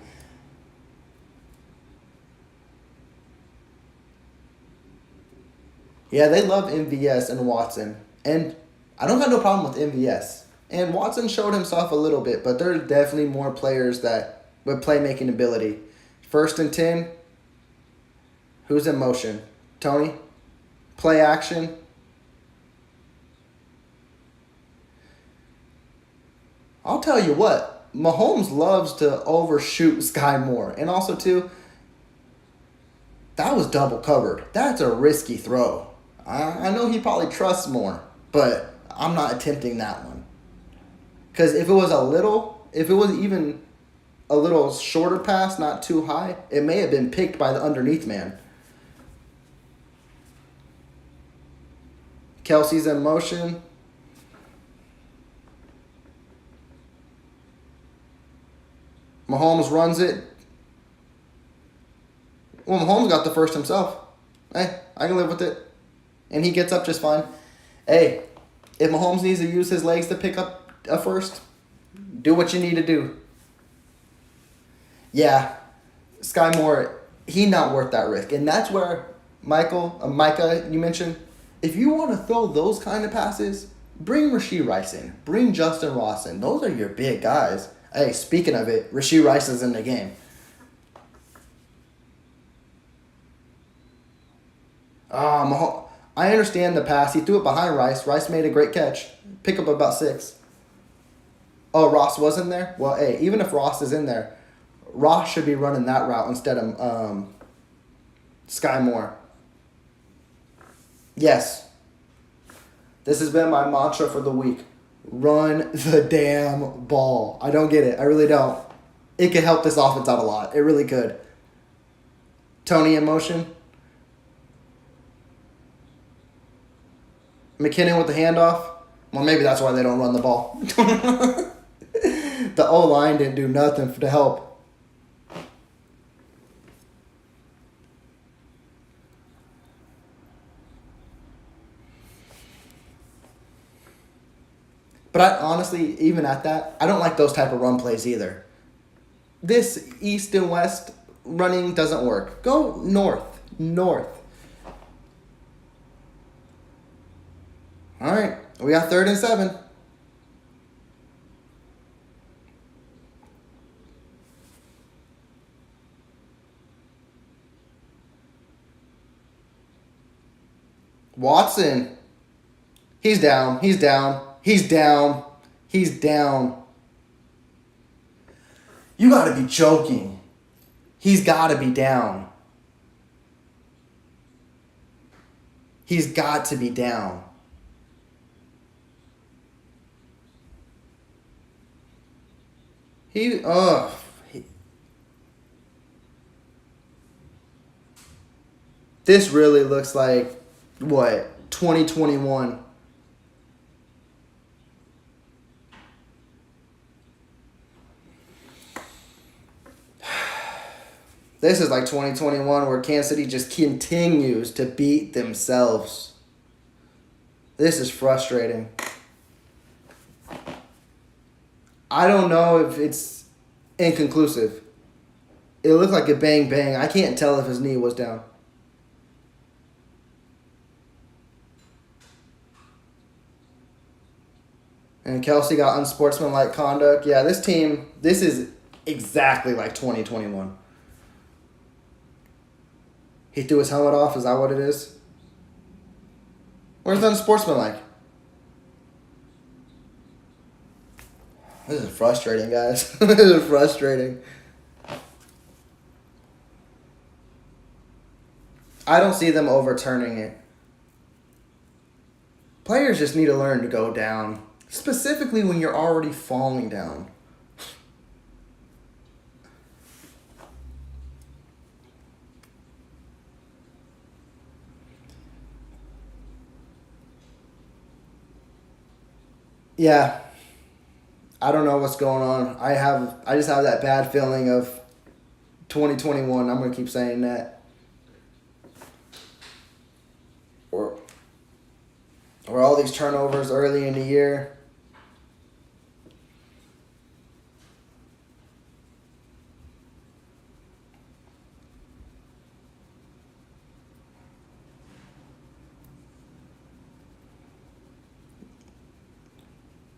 Yeah, they love MVS and Watson. And I don't have no problem with MVS. And Watson showed himself a little bit, but there's definitely more players that with playmaking ability. 1st and 10. Who's in motion? Tony? Play action. I'll tell you what. Mahomes loves to overshoot Sky Moore. And also, too, that was double covered. That's a risky throw. I know he probably trusts more, but I'm not attempting that one. Because if it was even a little shorter pass, not too high, it may have been picked by the underneath man. Kelsey's in motion. Mahomes runs it. Well, Mahomes got the first himself. Hey, I can live with it. And he gets up just fine. Hey, if Mahomes needs to use his legs to pick up a first, do what you need to do. Yeah, Sky Moore, he not worth that risk. And that's where Micah, you mentioned, if you want to throw those kind of passes, bring Rashee Rice in. Bring Justin Ross in. Those are your big guys. Hey, speaking of it, Rashee Rice is in the game. I understand the pass. He threw it behind Rice. Rice made a great catch. Pick up about 6. Oh, Ross was in there? Well, hey, even if Ross is in there, Ross should be running that route instead of Sky Moore. Yes. This has been my mantra for the week. Run the damn ball. I don't get it. I really don't. It could help this offense out a lot. It really could. Tony in motion. McKinnon with the handoff. Well, maybe that's why they don't run the ball. The O-line didn't do nothing to help. But I honestly, even at that, I don't like those type of run plays either. This east and west running doesn't work. Go north. All right, we got 3rd and 7. Watson. He's down. You got to be joking. He's got to be down. He's got to be down. This really looks like, 2021. This is like 2021 where Kansas City just continues to beat themselves. This is frustrating. I don't know if it's inconclusive. It looked like a bang. I can't tell if his knee was down. And Kelsey got unsportsmanlike conduct. Yeah, this is exactly like 2021. He threw his helmet off. Is that what it is? Where's the unsportsmanlike? This is frustrating, guys. This is frustrating. I don't see them overturning it. Players just need to learn to go down, specifically when you're already falling down. Yeah. I don't know what's going on. I just have that bad feeling of 2021. I'm going to keep saying that. Or all these turnovers early in the year.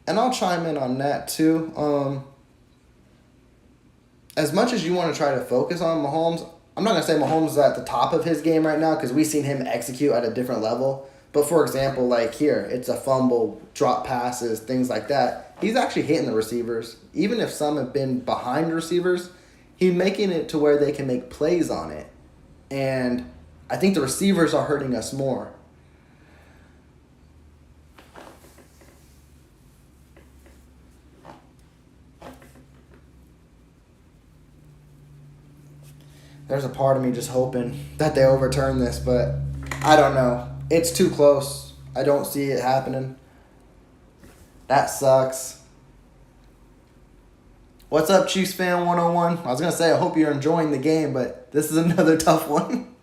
And I'll chime in on that too. As much as you want to try to focus on Mahomes, I'm not going to say Mahomes is at the top of his game right now because we've seen him execute at a different level. But for example, like here, it's a fumble, drop passes, things like that. He's actually hitting the receivers. Even if some have been behind receivers, he's making it to where they can make plays on it. And I think the receivers are hurting us more. There's a part of me just hoping that they overturn this, but I don't know. It's too close. I don't see it happening. That sucks. What's up, Chiefs fan 101? I was going to say, I hope you're enjoying the game, but this is another tough one.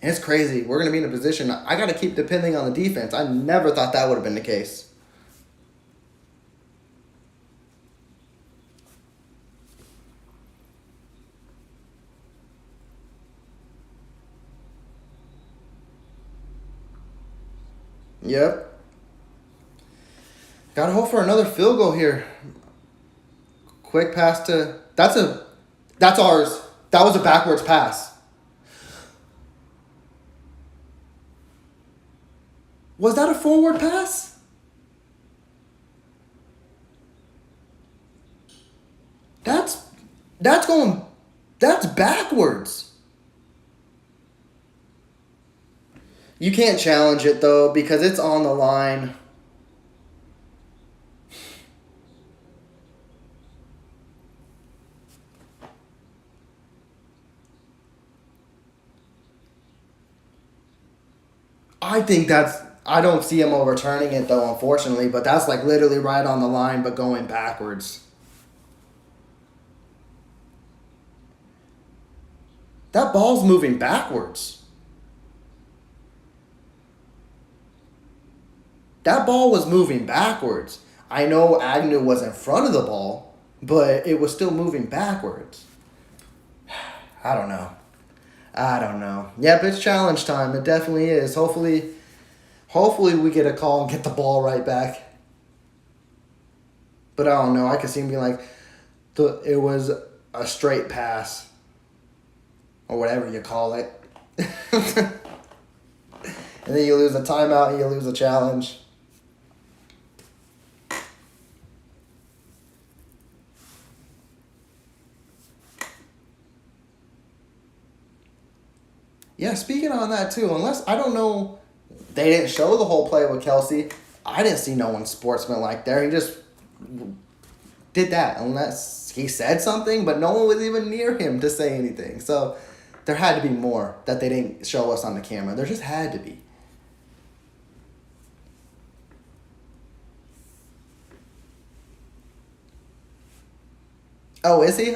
It's crazy. We're going to be in a position. I got to keep depending on the defense. I never thought that would have been the case. Yep. Got to hope for another field goal here. Quick pass to... That's ours. That was a backwards pass. Was that a forward pass? That's backwards. You can't challenge it though because it's on the line. I don't see him overturning it though, unfortunately, but that's like literally right on the line but going backwards. That ball's moving backwards. That ball was moving backwards. I know Agnew was in front of the ball, but it was still moving backwards. I don't know. Yep, it's challenge time. It definitely is. Hopefully we get a call and get the ball right back. But I don't know. I can see him being like, it was a straight pass. Or whatever you call it. And then you lose a timeout and you lose a challenge. Yeah, speaking on that too, unless, I don't know, they didn't show the whole play with Kelsey. I didn't see no one sportsmanlike there. He just did that unless he said something, but no one was even near him to say anything. So there had to be more that they didn't show us on the camera. There just had to be. Oh, is he?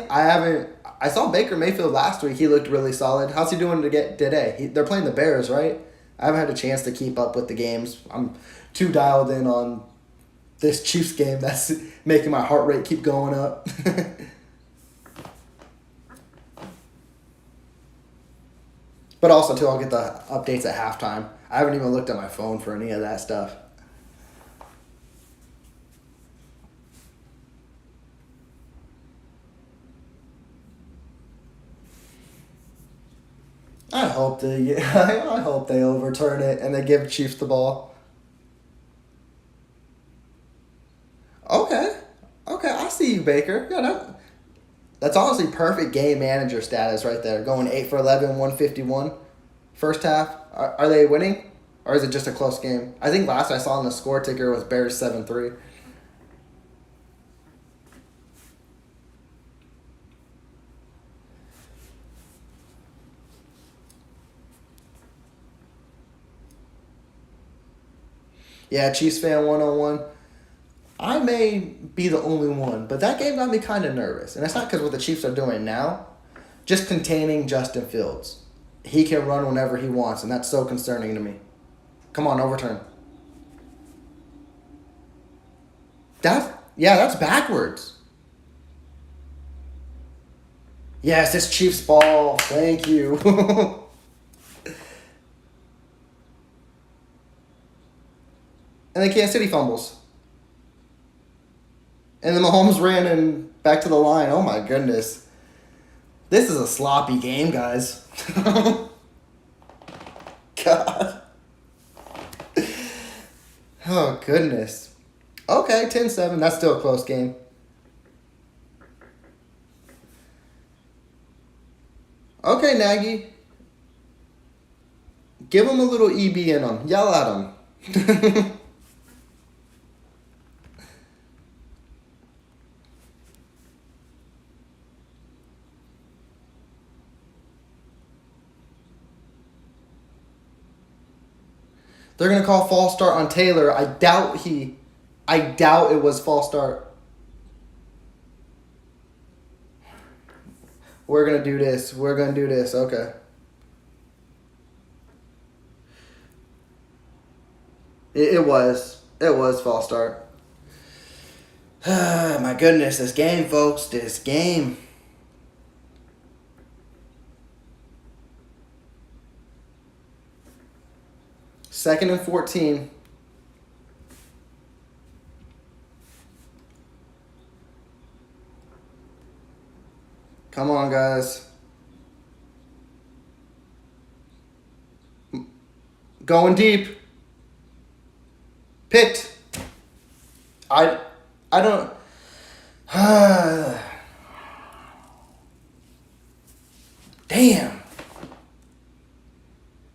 I saw Baker Mayfield last week. He looked really solid. How's he doing today? They're playing the Bears, right? I haven't had a chance to keep up with the games. I'm too dialed in on this Chiefs game that's making my heart rate keep going up. But also, too, I'll get the updates at halftime. I haven't even looked at my phone for any of that stuff. I hope they overturn it and they give Chiefs the ball. Okay, I see you, Baker. Yeah, that's honestly perfect game manager status right there. Going 8 for 11, 151, first half. Are they winning, or is it just a close game? I think last I saw on the score ticker was Bears 7-3. Yeah, Chiefs fan 101. I may be the only one, but that game got me kind of nervous. And it's not because what the Chiefs are doing now, just containing Justin Fields. He can run whenever he wants, and that's so concerning to me. Come on, overturn. That's backwards. Yes, it's Chiefs ball. Thank you. And then Kansas City fumbles. And then Mahomes ran and back to the line. Oh my goodness. This is a sloppy game, guys. God. Oh, goodness. Okay, 10-7. That's still a close game. Okay, Nagy. Give him a little EB in him. Yell at him. They're going to call false start on Taylor. I doubt it was false start. We're going to do this. We're going to do this. Okay. It was false start. My goodness, this game, folks. This game. Second and 14. Come on, guys. Going deep. Picked. I don't. Damn.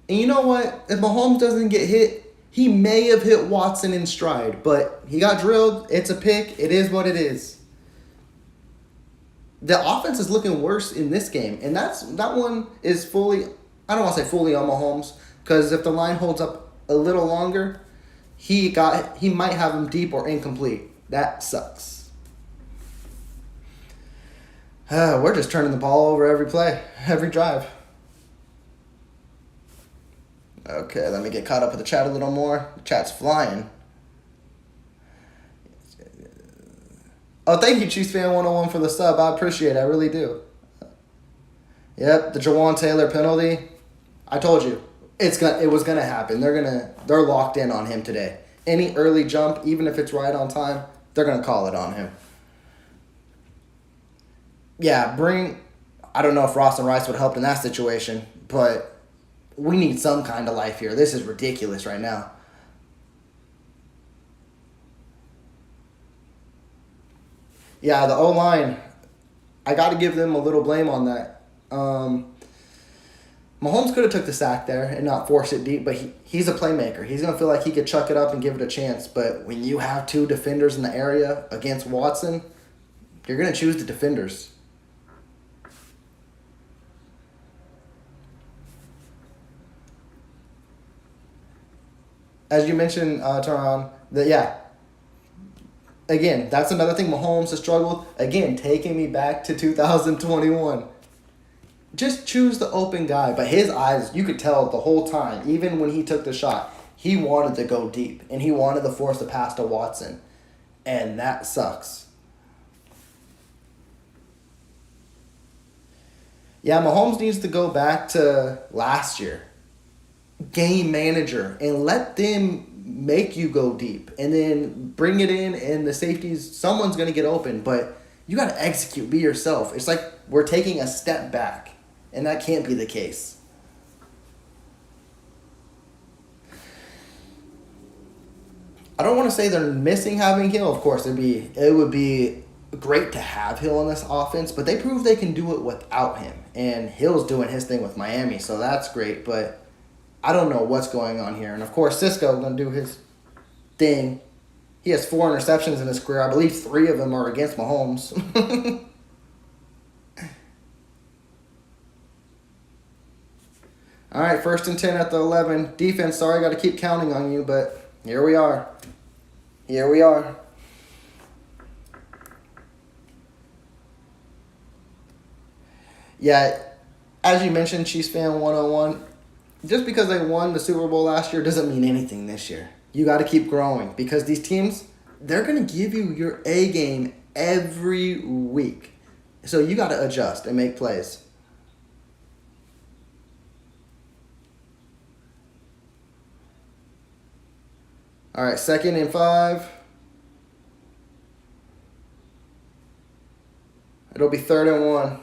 And you know what? If Mahomes doesn't get hit, he may have hit Watson in stride, but he got drilled. It's a pick. It is what it is. The offense is looking worse in this game, and that one is fully. I don't want to say fully on Mahomes, because if the line holds up a little longer, he might have him deep or incomplete. That sucks. We're just turning the ball over every play, every drive. Okay, let me get caught up with the chat a little more. The chat's flying. Oh, thank you, Chiefs Fan 101 for the sub. I appreciate it. I really do. Yep, the Jawan Taylor penalty. I told you, it was gonna happen. They're locked in on him today. Any early jump, even if it's right on time, they're gonna call it on him. Yeah, I don't know if Ross and Rice would have helped in that situation, but we need some kind of life here. This is ridiculous right now. Yeah, the O-line, I got to give them a little blame on that. Mahomes could have took the sack there and not forced it deep, but he's a playmaker. He's going to feel like he could chuck it up and give it a chance. But when you have two defenders in the area against Watson, you're going to choose the defenders. As you mentioned, Taron, again, that's another thing Mahomes has struggled. Again, taking me back to 2021. Just choose the open guy. But his eyes, you could tell the whole time, even when he took the shot, he wanted to go deep. And he wanted to force the pass to Watson. And that sucks. Yeah, Mahomes needs to go back to last year. Game manager. And let them make you go deep. And then bring it in, and the safeties, someone's going to get open. But you got to execute. Be yourself. It's like we're taking a step back. And that can't be the case. I don't want to say they're missing having Hill. Of course, it would be great to have Hill in this offense, but they prove they can do it without him. And Hill's doing his thing with Miami, so that's great. But I don't know what's going on here. And of course, Cisco going to do his thing. He has 4 interceptions in his career. I believe 3 of them are against Mahomes. All right, 1st and 10 at the 11. Defense, sorry, got to keep counting on you, but here we are. Here we are. Yeah, as you mentioned, Chiefs Fan 101, just because they won the Super Bowl last year doesn't mean anything this year. You got to keep growing because these teams, they're going to give you your A game every week. So you got to adjust and make plays. All right, 2nd and 5. It'll be 3rd and 1.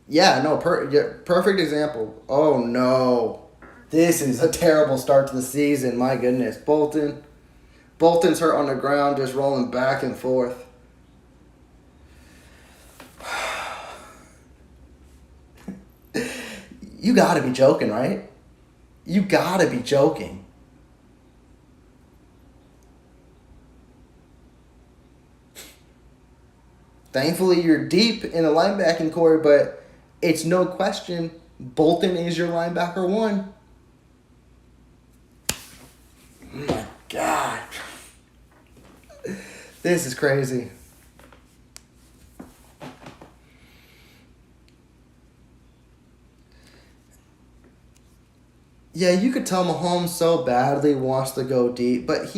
Yeah, no, perfect example. Oh, no. This is a terrible start to the season. My goodness. Bolton's hurt on the ground, just rolling back and forth. You got to be joking, right? You got to be joking. Thankfully, you're deep in the linebacking core, but It's no question. Bolton is your linebacker one. Oh my God. This is crazy. Yeah, you could tell Mahomes so badly wants to go deep, but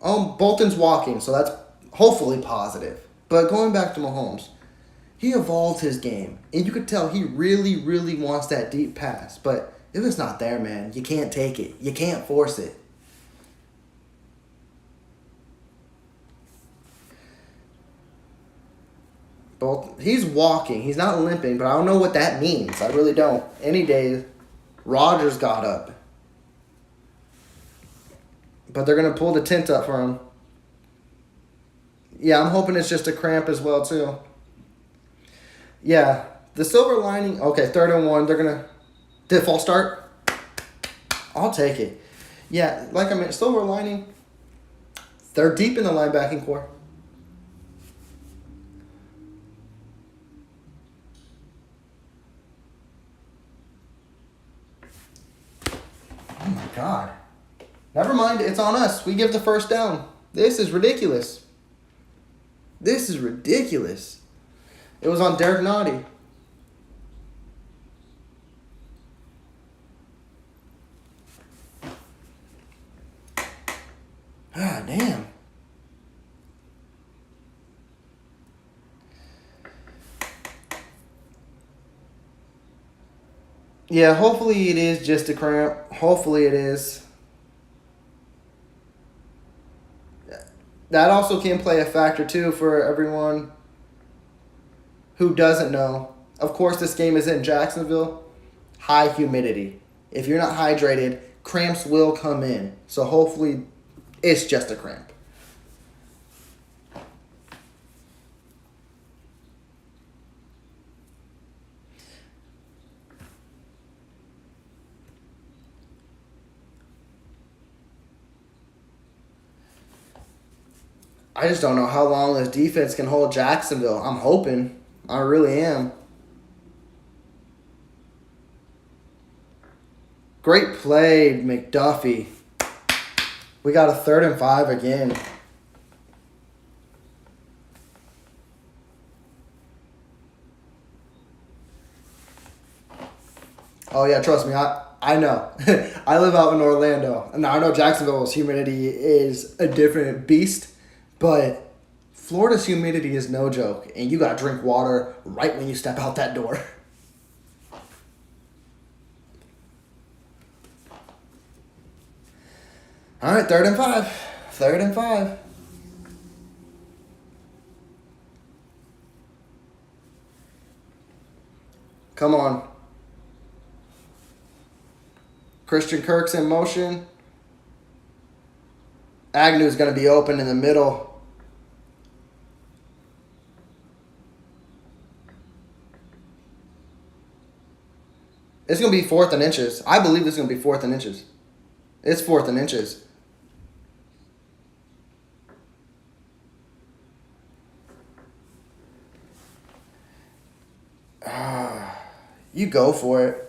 Bolton's walking, so that's hopefully positive. But going back to Mahomes, he evolved his game, and you could tell he really, really wants that deep pass. But if it's not there, man, you can't take it. You can't force it. He's walking. He's not limping, but I don't know what that means. I really don't. Any day, Rodgers got up. But they're going to pull the tent up for him. Yeah, I'm hoping it's just a cramp as well, too. Yeah, the silver lining. Okay, 3rd and 1. They're going to. Did false start? I'll take it. Yeah, like I meant, silver lining. They're deep in the linebacking core. Oh my God. Never mind, it's on us. We give the first down. This is ridiculous. This is ridiculous. It was on Derek Nottie. Ah, damn. Yeah, hopefully it is just a cramp. Hopefully it is. That also can play a factor, too, for everyone who doesn't know. Of course, this game is in Jacksonville. High humidity. If you're not hydrated, cramps will come in. So hopefully it's just a cramp. I just don't know how long this defense can hold Jacksonville. I'm hoping. I really am. Great play, McDuffie. We got a 3rd and 5 again. Oh, yeah, trust me. I know. I live out in Orlando. Now, I know Jacksonville's humidity is a different beast. But Florida's humidity is no joke, and you got to drink water right when you step out that door. All right, 3rd and 5. 3rd and 5. Come on. Christian Kirk's in motion. Agnew's going to be open in the middle. It's going to be 4th and inches. I believe it's going to be 4th and inches. It's 4th and inches. You go for it.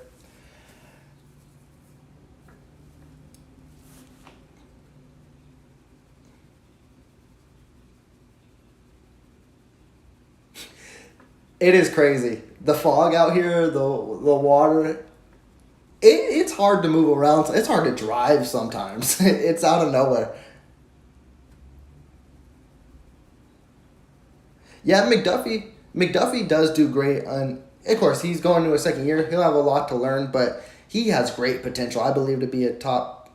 It is crazy. The fog out here, the water. It's hard to move around. It's hard to drive sometimes. It's out of nowhere. Yeah, McDuffie does do great. And of course, he's going to his 2nd year. He'll have a lot to learn, but he has great potential. I believe to be a top.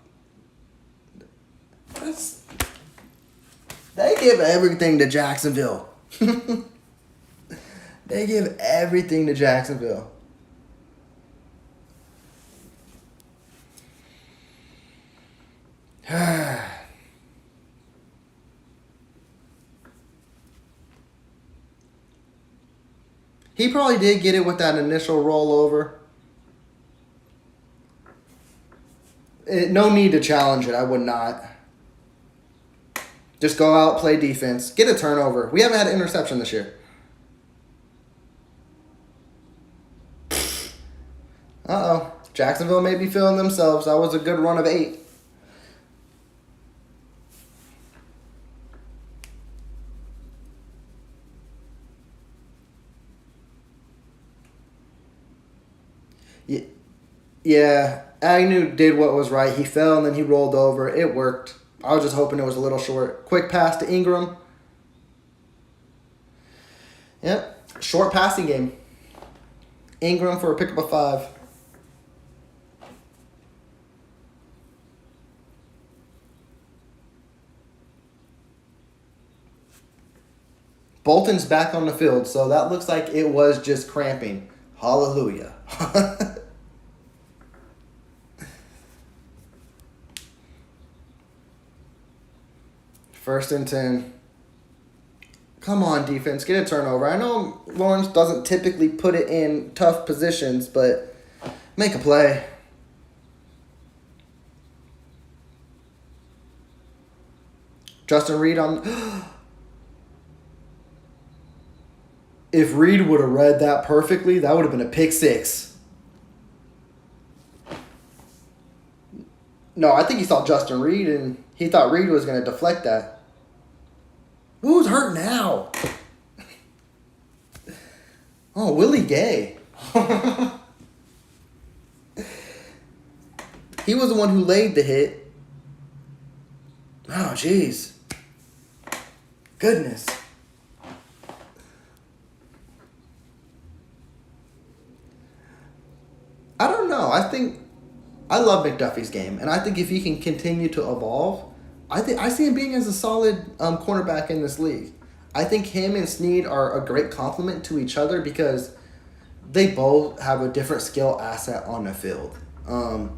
They give everything to Jacksonville. They give everything to Jacksonville. He probably did get it with that initial rollover. No need to challenge it. I would not. Just go out, play defense, get a turnover. We haven't had an interception this year. Jacksonville may be feeling themselves. That was a good run of 8. Yeah, Agnew did what was right. He fell and then he rolled over. It worked. I was just hoping it was a little short. Quick pass to Ingram. Yep, short passing game. Ingram for a pickup of 5. Bolton's back on the field, so that looks like it was just cramping. Hallelujah. First and 10. Come on, defense. Get a turnover. I know Lawrence doesn't typically put it in tough positions, but make a play. Justin Reed on... If Reed would have read that perfectly, that would have been a pick 6. No, I think he saw Justin Reed, and he thought Reed was going to deflect that. Who's hurt now? Oh, Willie Gay. He was the one who laid the hit. Oh, jeez. Goodness. I don't know. I love McDuffie's game, and I think if he can continue to evolve, I see him being as a solid cornerback in this league. I think him and Snead are a great complement to each other because they both have a different skill asset on the field. And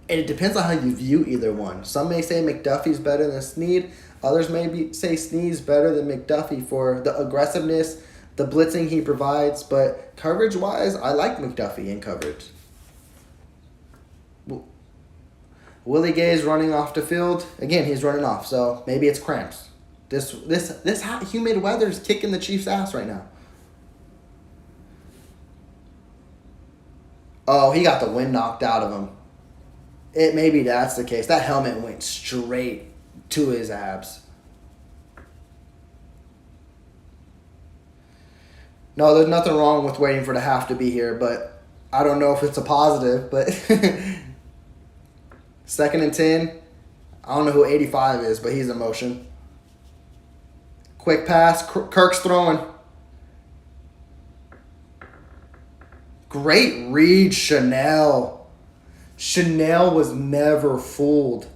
it depends on how you view either one. Some may say McDuffie's better than Snead. Others may say Snead's better than McDuffie for the aggressiveness, the blitzing he provides. But coverage-wise, I like McDuffie in coverage. Willie Gay is running off the field. Again, he's running off, so maybe it's cramps. This hot, humid weather is kicking the Chiefs' ass right now. Oh, he got the wind knocked out of him. Maybe that's the case. That helmet went straight to his abs. No, there's nothing wrong with waiting for the half to be here, but I don't know if it's a positive, but... 2nd and 10. I don't know who 85 is, but he's in motion. Quick pass. Kirk's throwing. Great read, Chanel. Chanel was never fooled.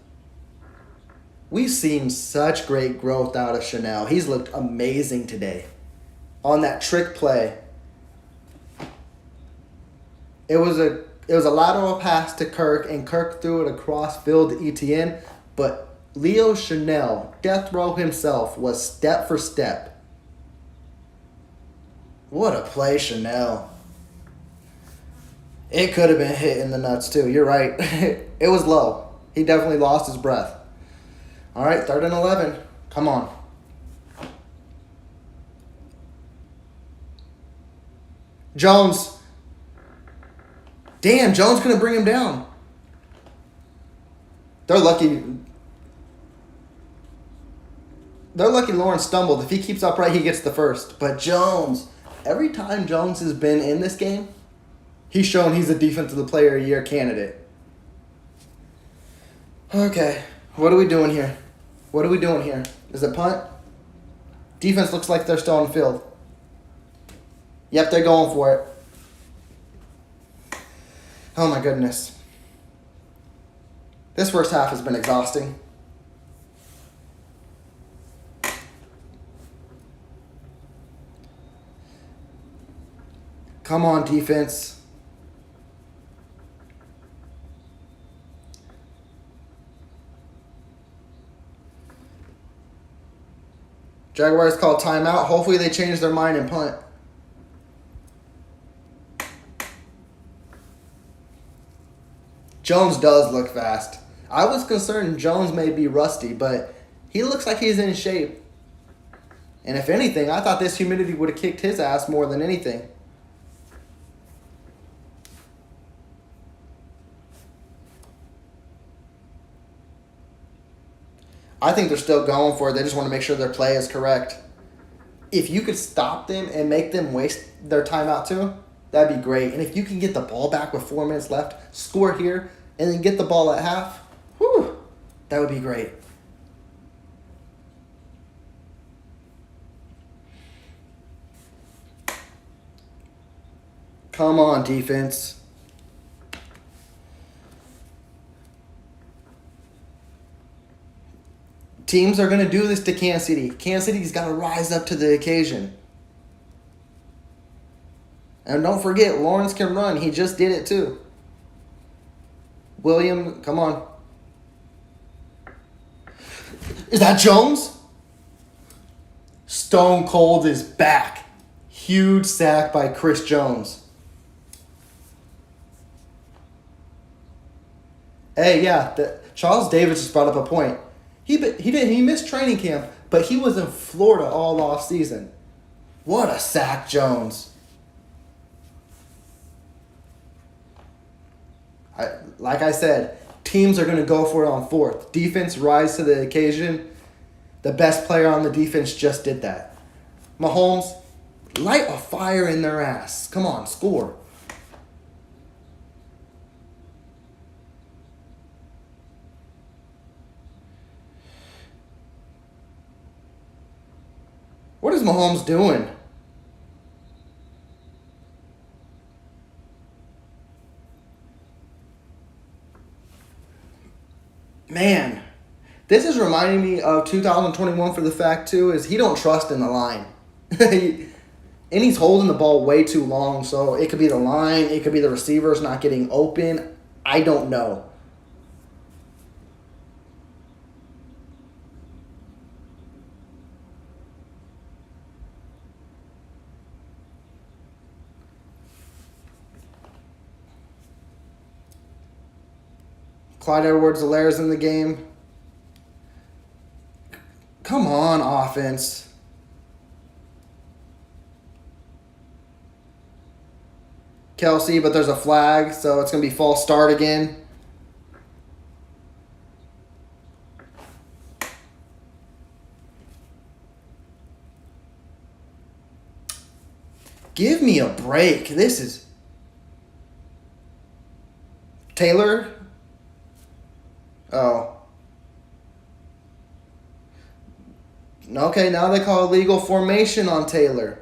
We've seen such great growth out of Chanel. He's looked amazing today. On that trick play. It was a lateral pass to Kirk, and Kirk threw it across field to Etienne, but Leo Chanel, death row himself, was step for step. What a play, Chanel. It could have been hit in the nuts, too. You're right. It was low. He definitely lost his breath. All right, 3rd and 11. Come on. Jones. Damn, Jones couldn't bring him down. They're lucky Lawrence stumbled. If he keeps upright, he gets the first. But Jones, every time Jones has been in this game, he's shown he's a Defensive Player of the Year candidate. Okay, what are we doing here? Is it punt? Defense looks like they're still on the field. Yep, they're going for it. Oh my goodness. This first half has been exhausting. Come on, defense. Jaguars call timeout. Hopefully they change their mind and punt. Jones does look fast. I was concerned Jones may be rusty, but he looks like he's in shape. And if anything, I thought this humidity would have kicked his ass more than anything. I think they're still going for it. They just want to make sure their play is correct. If you could stop them and make them waste their timeout too, that'd be great. And if you can get the ball back with 4 minutes left, score here, and then get the ball at half, whew, that would be great. Come on, defense. Teams are going to do this to Kansas City. Kansas City's got to rise up to the occasion. And don't forget, Lawrence can run. He just did it too. William, come on. Is that Jones? Stone Cold is back. Huge sack by Chris Jones. Hey, yeah, Charles Davis just brought up a point. He missed training camp, but he was in Florida all off season. What a sack, Jones. Like I said, teams are going to go for it on fourth. Defense rise to the occasion. The best player on the defense just did that. Mahomes, light a fire in their ass. Come on, score. What is Mahomes doing? Man, this is reminding me of 2021 for the fact, too, is he don't trust in the line. And he's holding the ball way too long, so it could be the line, it could be the receivers not getting open. I don't know. Clyde Edwards-Helaire's in the game. Come on, offense. Kelsey, but there's a flag, so it's going to be false start again. Give me a break. This is... Taylor... Oh. Okay, now they call illegal formation on Taylor.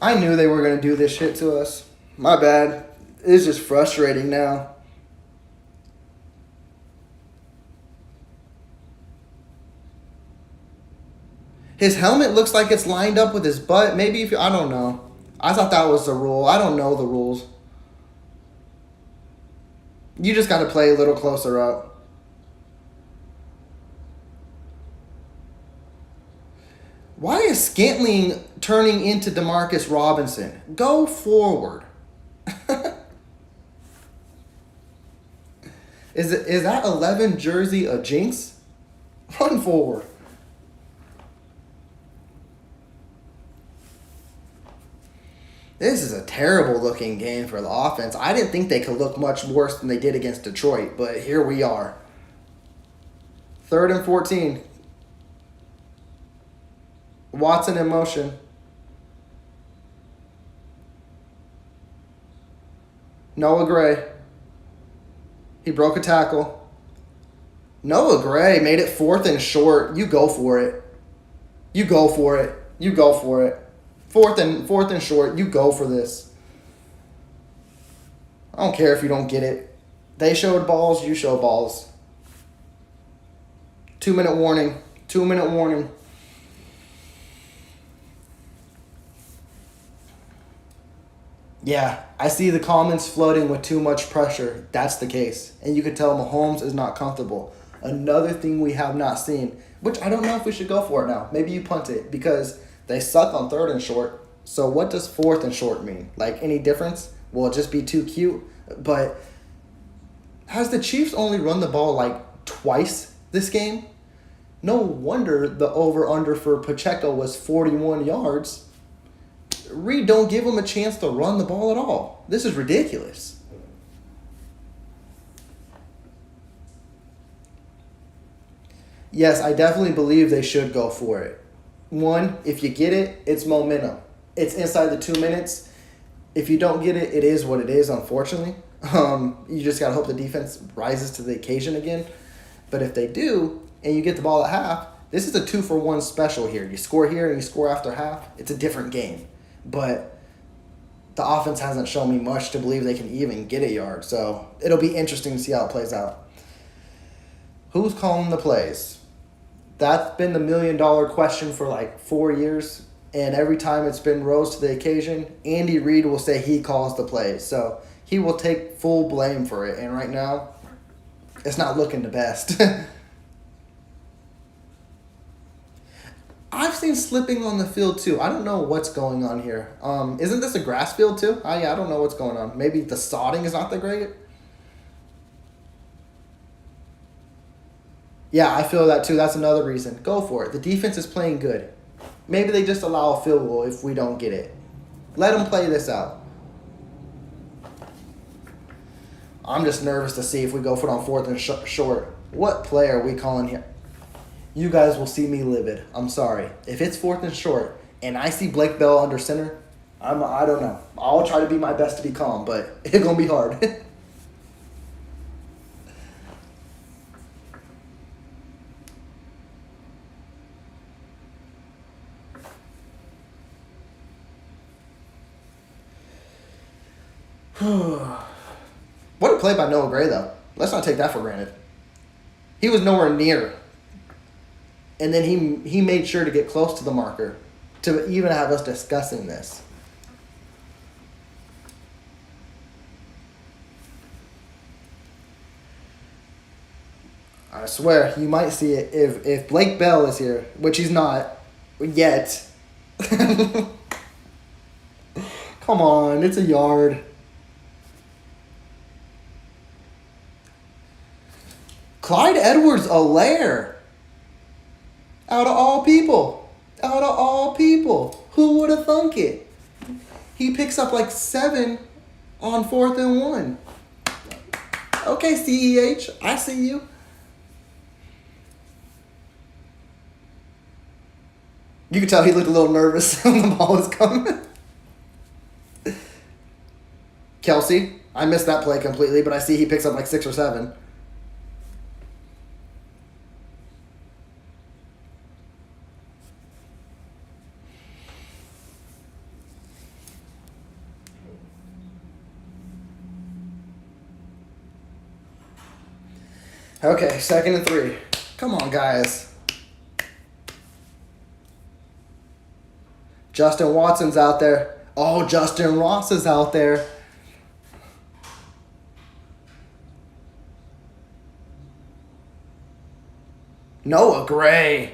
I knew they were going to do this shit to us. My bad. It's just frustrating now. His helmet looks like it's lined up with his butt. Maybe if I don't know. I thought that was the rule. I don't know the rules. You just got to play a little closer up. Why is Scantling turning into Demarcus Robinson? Go forward. Is that 11 jersey a jinx? Run forward. This is a terrible looking game for the offense. I didn't think they could look much worse than they did against Detroit, but here we are. 3rd and 14. Watson in motion. Noah Gray. He broke a tackle. Noah Gray made it 4th and short. You go for it. You go for it. You go for it. 4th and short. You go for this. I don't care if you don't get it. They showed balls. You show balls. 2-minute warning. 2-minute warning. Yeah, I see the comments floating with too much pressure. That's the case. And you can tell Mahomes is not comfortable. Another thing we have not seen, which I don't know if we should go for it now. Maybe you punt it because they suck on 3rd and short. So what does 4th and short mean? Like, any difference? Will it just be too cute? But has the Chiefs only run the ball like twice this game? No wonder the over-under for Pacheco was 41 yards. Reed don't give him a chance to run the ball at all. This is ridiculous. Yes, I definitely believe they should go for it. One, if you get it, it's momentum. It's inside the 2 minutes. If you don't get it, it is what it is, unfortunately. You just got to hope the defense rises to the occasion again. But if they do, and you get the ball at half, this is a 2-for-1 special here. You score here and you score after half, it's a different game. But the offense hasn't shown me much to believe they can even get a yard. So it'll be interesting to see how it plays out. Who's calling the plays? That's been the $1 million question for like 4 years. And every time it's been rose to the occasion, Andy Reid will say he calls the plays. So he will take full blame for it. And right now, it's not looking the best. I've seen slipping on the field too. I don't know what's going on here. Isn't this a grass field too? I don't know what's going on. Maybe the sodding is not that great. Yeah, I feel that too. That's another reason. Go for it. The defense is playing good. Maybe they just allow a field goal if we don't get it. Let them play this out. I'm just nervous to see if we go for it on 4th and short. What play are we calling here? You guys will see me livid. I'm sorry. If it's 4th and short and I see Blake Bell under center, I don't know. I'll try to be my best to be calm, but it's going to be hard. What a play by Noah Gray, though. Let's not take that for granted. He was nowhere near. And then he made sure to get close to the marker to even have us discussing this. I swear, you might see it if Blake Bell is here, which he's not yet. Come on, it's a yard. Clyde Edwards-Helaire. Out of all people. Out of all people. Who would have thunk it? He picks up like 7 on 4th and 1. Okay, CEH, I see you. You can tell he looked a little nervous when the ball was coming. Kelsey, I missed that play completely, but I see he picks up like 6 or 7. Okay, 2nd and 3. Come on, guys. Justin Watson's out there. Oh, Justin Ross is out there. Noah Gray.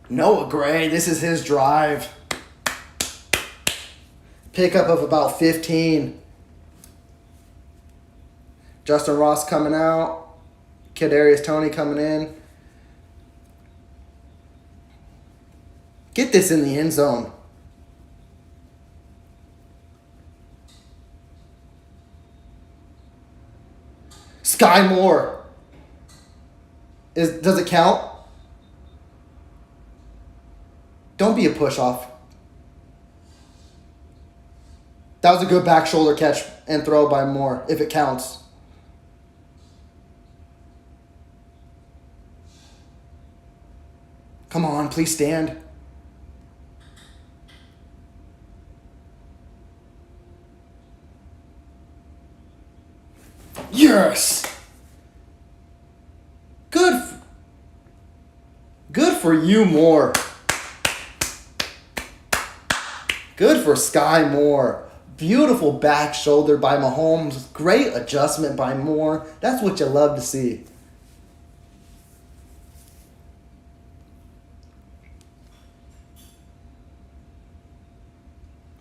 Noah Gray, this is his drive. Pickup of about 15. Justin Ross coming out. Kadarius Toney coming in. Get this in the end zone. Sky Moore. Does it count? Don't be a push-off. That was a good back shoulder catch and throw by Moore, if it counts. Come on, please stand. Yes! Good for you, Moore. Good for Sky Moore. Beautiful back shoulder by Mahomes. Great adjustment by Moore. That's what you love to see.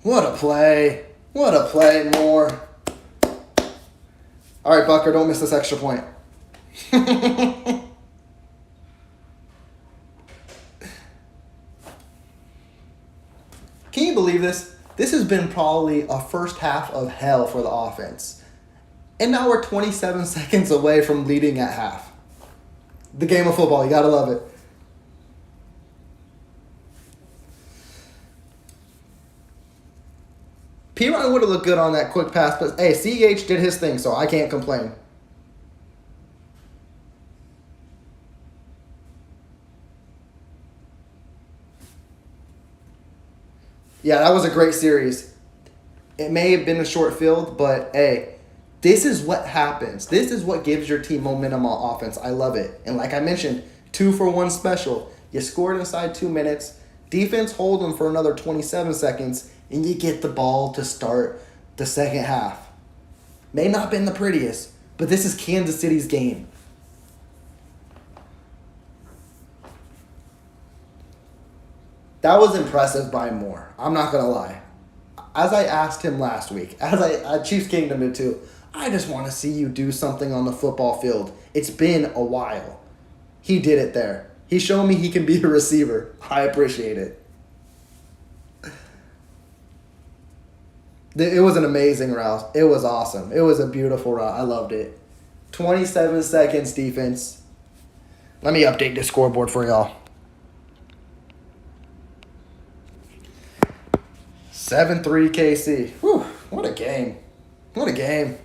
What a play. What a play, Moore. All right, Bucker, don't miss this extra point. Can you believe this? This has been probably a first half of hell for the offense. And now we're 27 seconds away from leading at half. The game of football. You got to love it. P-Ryan would have looked good on that quick pass, but hey, CEH did his thing, so I can't complain. Yeah, that was a great series. It may have been a short field, but hey, this is what happens. This is what gives your team momentum on offense. I love it. And like I mentioned, 2-for-1 special. You scored inside 2 minutes. Defense hold them for another 27 seconds, and you get the ball to start the second half. May not have been the prettiest, but this is Kansas City's game. That was impressive by Moore. I'm not going to lie. As I asked him last week, Chiefs Kingdom did too, I just want to see you do something on the football field. It's been a while. He did it there. He showed me he can be a receiver. I appreciate it. It was an amazing route. It was awesome. It was a beautiful route. I loved it. 27 seconds defense. Let me update the scoreboard for y'all. 7-3 KC. Whew, what a game. What a game.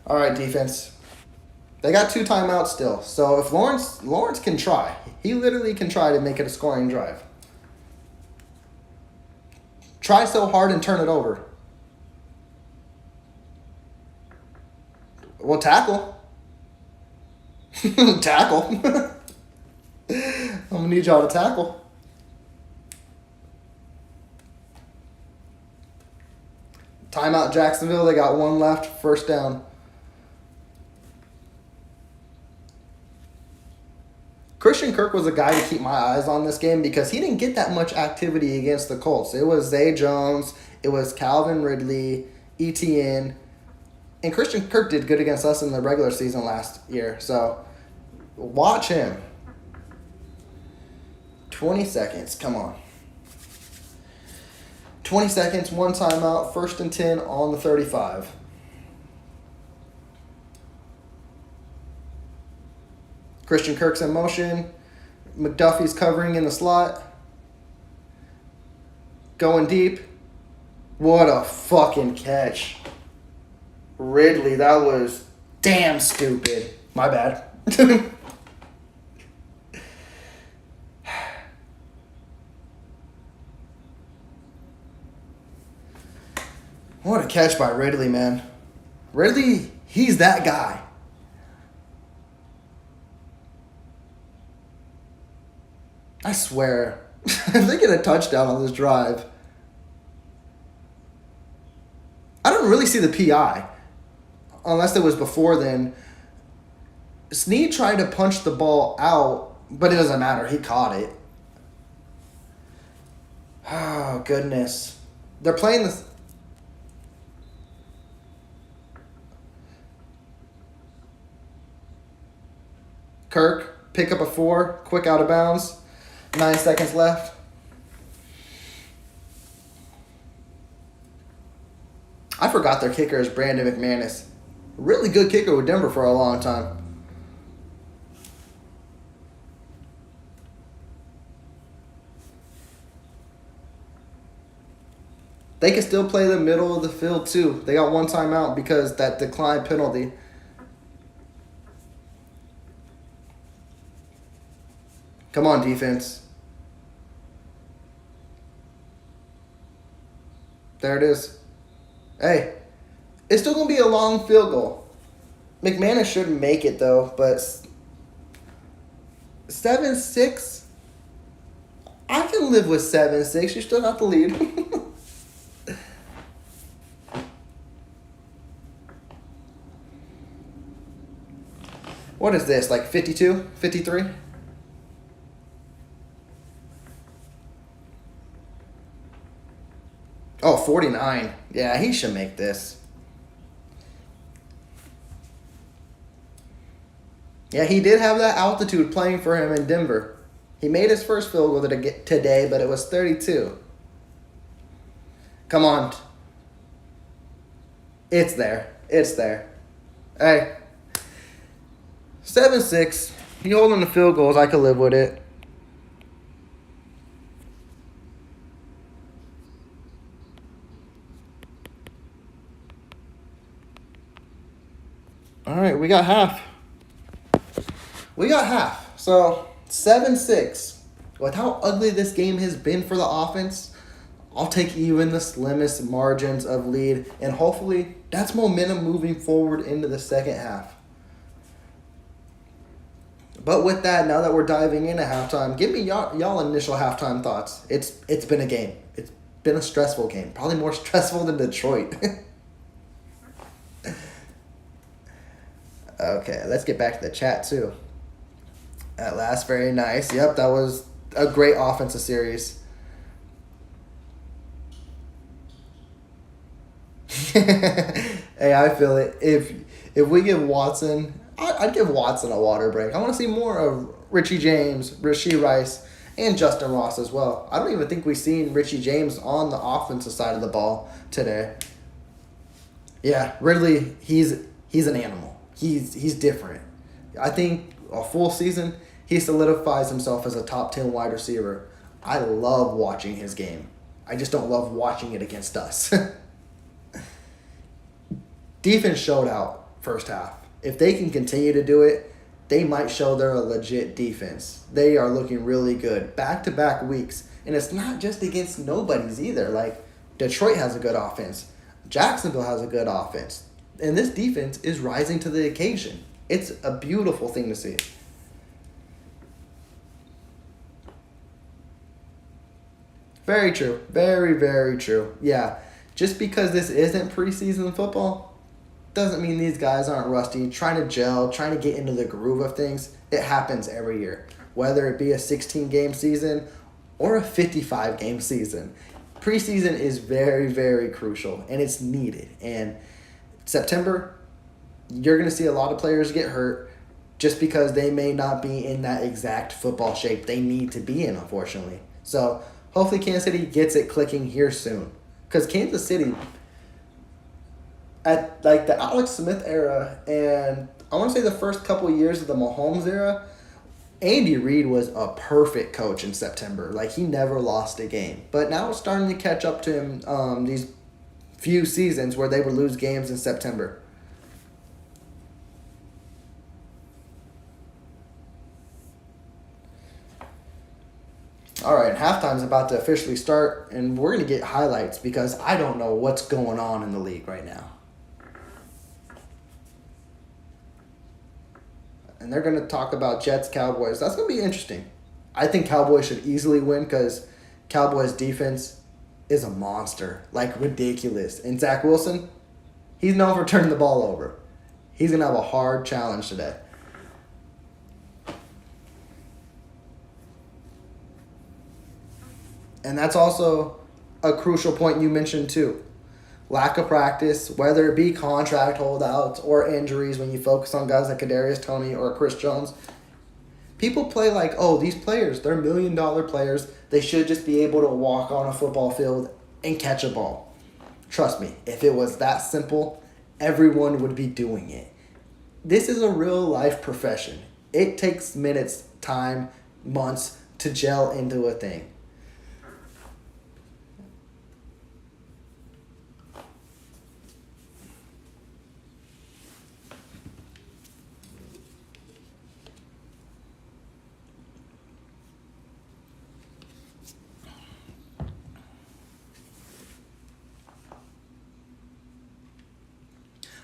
All right, defense. They got 2 timeouts still. So if Lawrence can try, he literally can try to make it a scoring drive. Try so hard and turn it over. Well, tackle. Tackle. I'm going to need y'all to tackle. Timeout Jacksonville. They got 1 left. First down. Christian Kirk was a guy to keep my eyes on this game because he didn't get that much activity against the Colts. It was Zay Jones. It was Calvin Ridley, ETN. And Christian Kirk did good against us in the regular season last year. So watch him. 20 seconds. Come on. 20 seconds, 1 timeout, 1st and 10 on the 35. Christian Kirk's in motion. McDuffie's covering in the slot. Going deep. What a fucking catch. Ridley, that was damn stupid. My bad. What a catch by Ridley, man. Ridley, he's that guy. I swear, if they get a touchdown on this drive, I don't really see the PI, unless it was before then. Snead tried to punch the ball out, but it doesn't matter. He caught it. Oh, goodness. They're playing this. Kirk, pick up a 4, quick out of bounds. 9 seconds left. I forgot their kicker is Brandon McManus. Really good kicker with Denver for a long time. They can still play the middle of the field too. They got 1 timeout because that decline penalty. Come on, defense. There it is. Hey, it's still going to be a long field goal. McManus should make it, though, but 7-6? I can live with 7-6. You still got the lead. What is this, like 52? 53? Oh, 49. Yeah, he should make this. Yeah, he did have that altitude playing for him in Denver. He made his first field goal today, but it was 32. Come on. It's there. It's there. Hey, 7-6. You holding the field goals, I could live with it. All right, we got half. So 7-6. With how ugly this game has been for the offense, I'll take even the slimmest margins of lead, and hopefully that's momentum moving forward into the second half. But with that, now that we're diving into halftime, give me y'all initial halftime thoughts. It's been a game. It's been a stressful game. Probably more stressful than Detroit. Okay, let's get back to the chat too. At last, very nice. Yep, that was a great offensive series. Hey, I feel it. If we give Watson, I'd give Watson a water break. I want to see more of Richie James, Rashee Rice, and Justin Ross as well. I don't even think we've seen Richie James on the offensive side of the ball today. Yeah, Ridley, he's an animal. He's different. I think a full season, he solidifies himself as a top 10 wide receiver. I love watching his game. I just don't love watching it against us. Defense showed out first half. If they can continue to do it, they might show they're a legit defense. They are looking really good. Back-to-back weeks. And it's not just against nobodies either. Like, Detroit has a good offense. Jacksonville has a good offense. And this defense is rising to the occasion. It's a beautiful thing to see. Very true. Very, very true. Yeah. Just because this isn't preseason football doesn't mean these guys aren't rusty, trying to gel, trying to get into the groove of things. It happens every year. Whether it be a 16-game season or a 55-game season. Preseason is very, very crucial, and it's needed. And September, you're going to see a lot of players get hurt just because they may not be in that exact football shape they need to be in, unfortunately. So hopefully Kansas City gets it clicking here soon. Because Kansas City, at like the Alex Smith era and I want to say the first couple of years of the Mahomes era, Andy Reid was a perfect coach in September. Like, he never lost a game. But now it's starting to catch up to him these few seasons where they would lose games in September. All right, halftime's about to officially start, and we're going to get highlights because I don't know what's going on in the league right now. And they're going to talk about Jets, Cowboys. That's going to be interesting. I think Cowboys should easily win because Cowboys' defense is a monster. Like, ridiculous. And Zach Wilson, he's known for turning the ball over. He's going to have a hard challenge today. And that's also a crucial point you mentioned too. Lack of practice, whether it be contract holdouts or injuries when you focus on guys like Kadarius Toney or Chris Jones. People play like, oh, these players, they're $1 million players. They should just be able to walk on a football field and catch a ball. Trust me, if it was that simple, everyone would be doing it. This is a real life profession. It takes minutes, time, months to gel into a thing.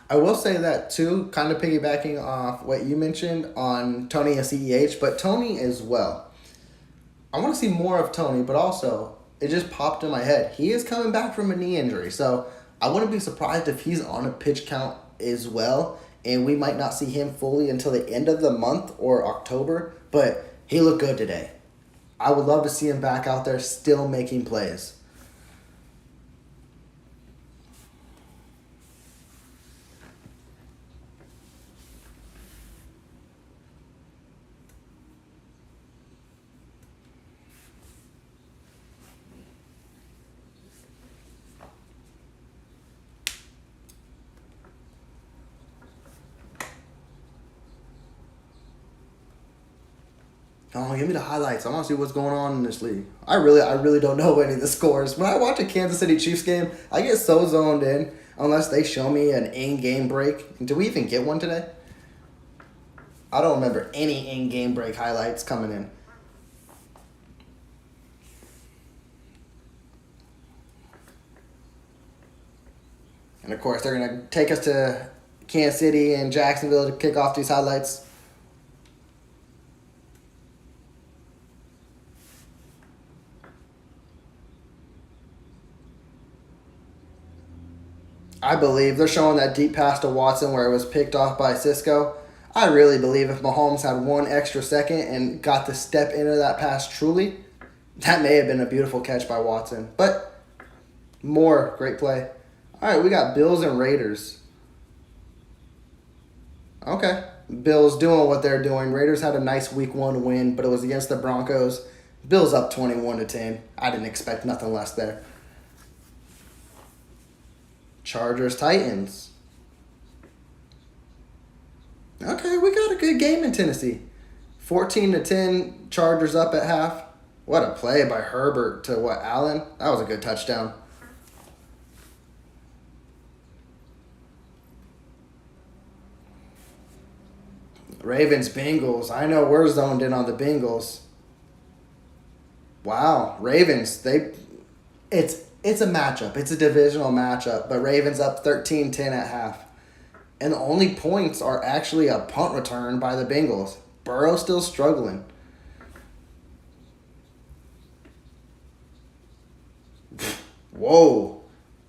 I will say that too, kind of piggybacking off what you mentioned on Tony and CEH, but Tony as well. I want to see more of Tony, but also it just popped in my head. He is coming back from a knee injury, so I wouldn't be surprised if he's on a pitch count as well, and we might not see him fully until the end of the month or October, but he looked good today. I would love to see him back out there still making plays. Oh, give me the highlights. I want to see what's going on in this league. I really don't know any of the scores. When I watch a Kansas City Chiefs game, I get so zoned in unless they show me an in-game break. Do we even get one today? I don't remember any in-game break highlights coming in. And of course, they're going to take us to Kansas City and Jacksonville to kick off these highlights. I believe they're showing that deep pass to Watson where it was picked off by Cisco. I really believe if Mahomes had one extra second and got to step into that pass truly, that may have been a beautiful catch by Watson. But more great play. All right, we got Bills and Raiders. Okay. Bills doing what they're doing. Raiders had a nice week 1 win, but it was against the Broncos. Bills up 21-10. I didn't expect nothing less there. Chargers, Titans. Okay, we got a good game in Tennessee. 14-10, Chargers up at half. What a play by Herbert to Allen? That was a good touchdown. Ravens, Bengals. I know we're zoned in on the Bengals. Wow, Ravens, it's a matchup. It's a divisional matchup, but Ravens up 13-10 at half. And the only points are actually a punt return by the Bengals. Burrow still struggling. Whoa.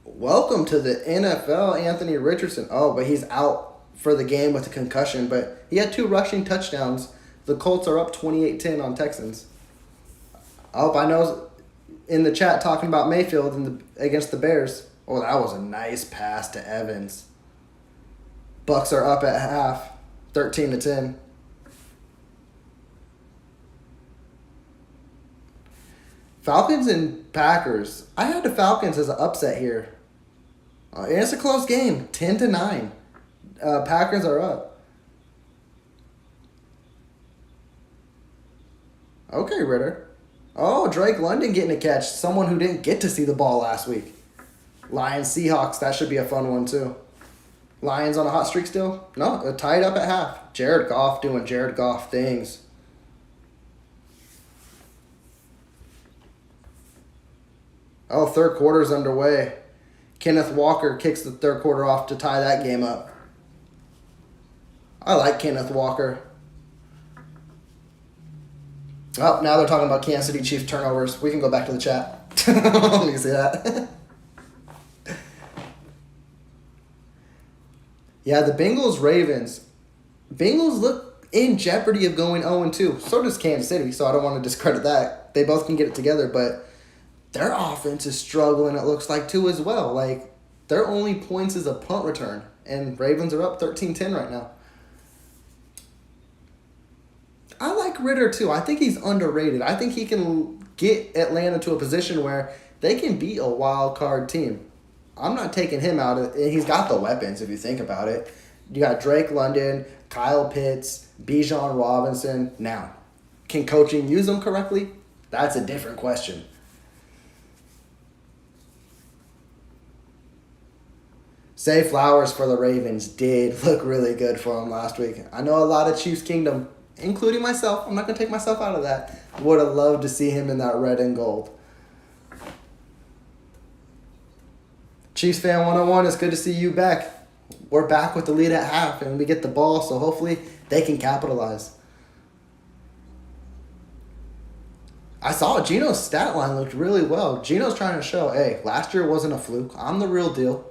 Welcome to the NFL, Anthony Richardson. Oh, but he's out for the game with a concussion, but he had 2 rushing touchdowns. The Colts are up 28-10 on Texans. Oh, I know in the chat talking about Mayfield against the Bears. Oh, that was a nice pass to Evans. Bucks are up at half, 13-10. Falcons and Packers. I had the Falcons as an upset here. It's a close game, 10-9. Packers are up. Okay, Ritter. Oh, Drake London getting a catch. Someone who didn't get to see the ball last week. Lions, Seahawks. That should be a fun one, too. Lions on a hot streak still? No, tied up at half. Jared Goff doing Jared Goff things. Oh, third quarter's underway. Kenneth Walker kicks the third quarter off to tie that game up. I like Kenneth Walker. Oh, now they're talking about Kansas City Chiefs turnovers. We can go back to the chat. Let me see that. Yeah, the Bengals-Ravens. Bengals look in jeopardy of going 0-2. So does Kansas City, so I don't want to discredit that. They both can get it together, but their offense is struggling, it looks like, too, as well. Like, their only points is a punt return, and Ravens are up 13-10 right now. I like Ritter, too. I think he's underrated. I think he can get Atlanta to a position where they can beat a wild card team. I'm not taking him out. He's got the weapons, if you think about it. You got Drake London, Kyle Pitts, Bijan Robinson. Now, can coaching use them correctly? That's a different question. Zay Flowers for the Ravens did look really good for him last week. I know a lot of Chiefs Kingdom, including myself. I'm not going to take myself out of that. Would have loved to see him in that red and gold. Chiefs Fan 101, it's good to see you back. We're back with the lead at half, and we get the ball, so hopefully they can capitalize. I saw Gino's stat line looked really well. Gino's trying to show, hey, last year wasn't a fluke. I'm the real deal.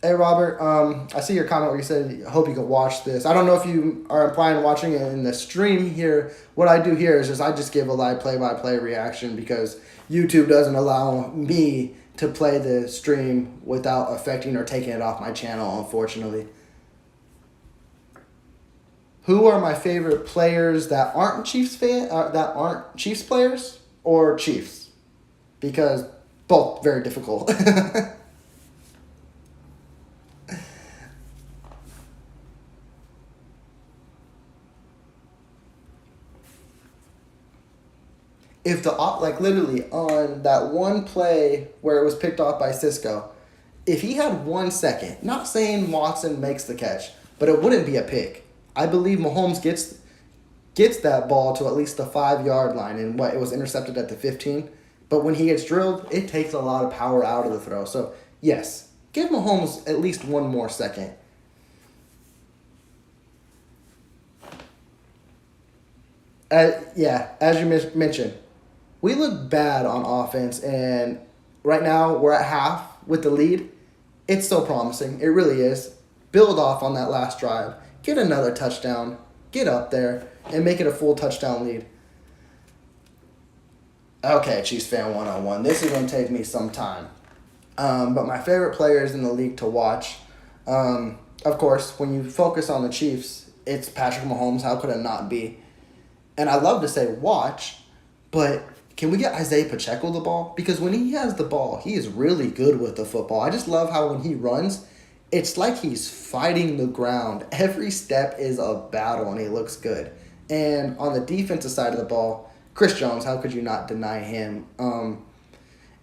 Hey, Robert, I see your comment where you said, I hope you can watch this. I don't know if you are implying watching it in the stream here. What I do here is I just give a live play-by-play reaction because YouTube doesn't allow me to play the stream without affecting or taking it off my channel, unfortunately. Who are my favorite players that aren't that aren't Chiefs players or Chiefs? Because both very difficult. If like literally on that one play where it was picked off by Cisco, if he had 1 second, not saying Watson makes the catch, but it wouldn't be a pick. I believe Mahomes gets that ball to at least the 5-yard line, and it was intercepted at the 15. But when he gets drilled, it takes a lot of power out of the throw. So yes, give Mahomes at least 1 more second. Yeah, as you mentioned, we look bad on offense, and right now we're at half with the lead. It's so promising. It really is. Build off on that last drive. Get another touchdown. Get up there and make it a full touchdown lead. Okay, Chiefs fan 101. This is going to take me some time. But my favorite players in the league to watch, of course, when you focus on the Chiefs, it's Patrick Mahomes. How could it not be? And I love to say watch, but can we get Isaiah Pacheco the ball? Because when he has the ball, he is really good with the football. I just love how when he runs, it's like he's fighting the ground. Every step is a battle, and he looks good. And on the defensive side of the ball, Chris Jones, how could you not deny him?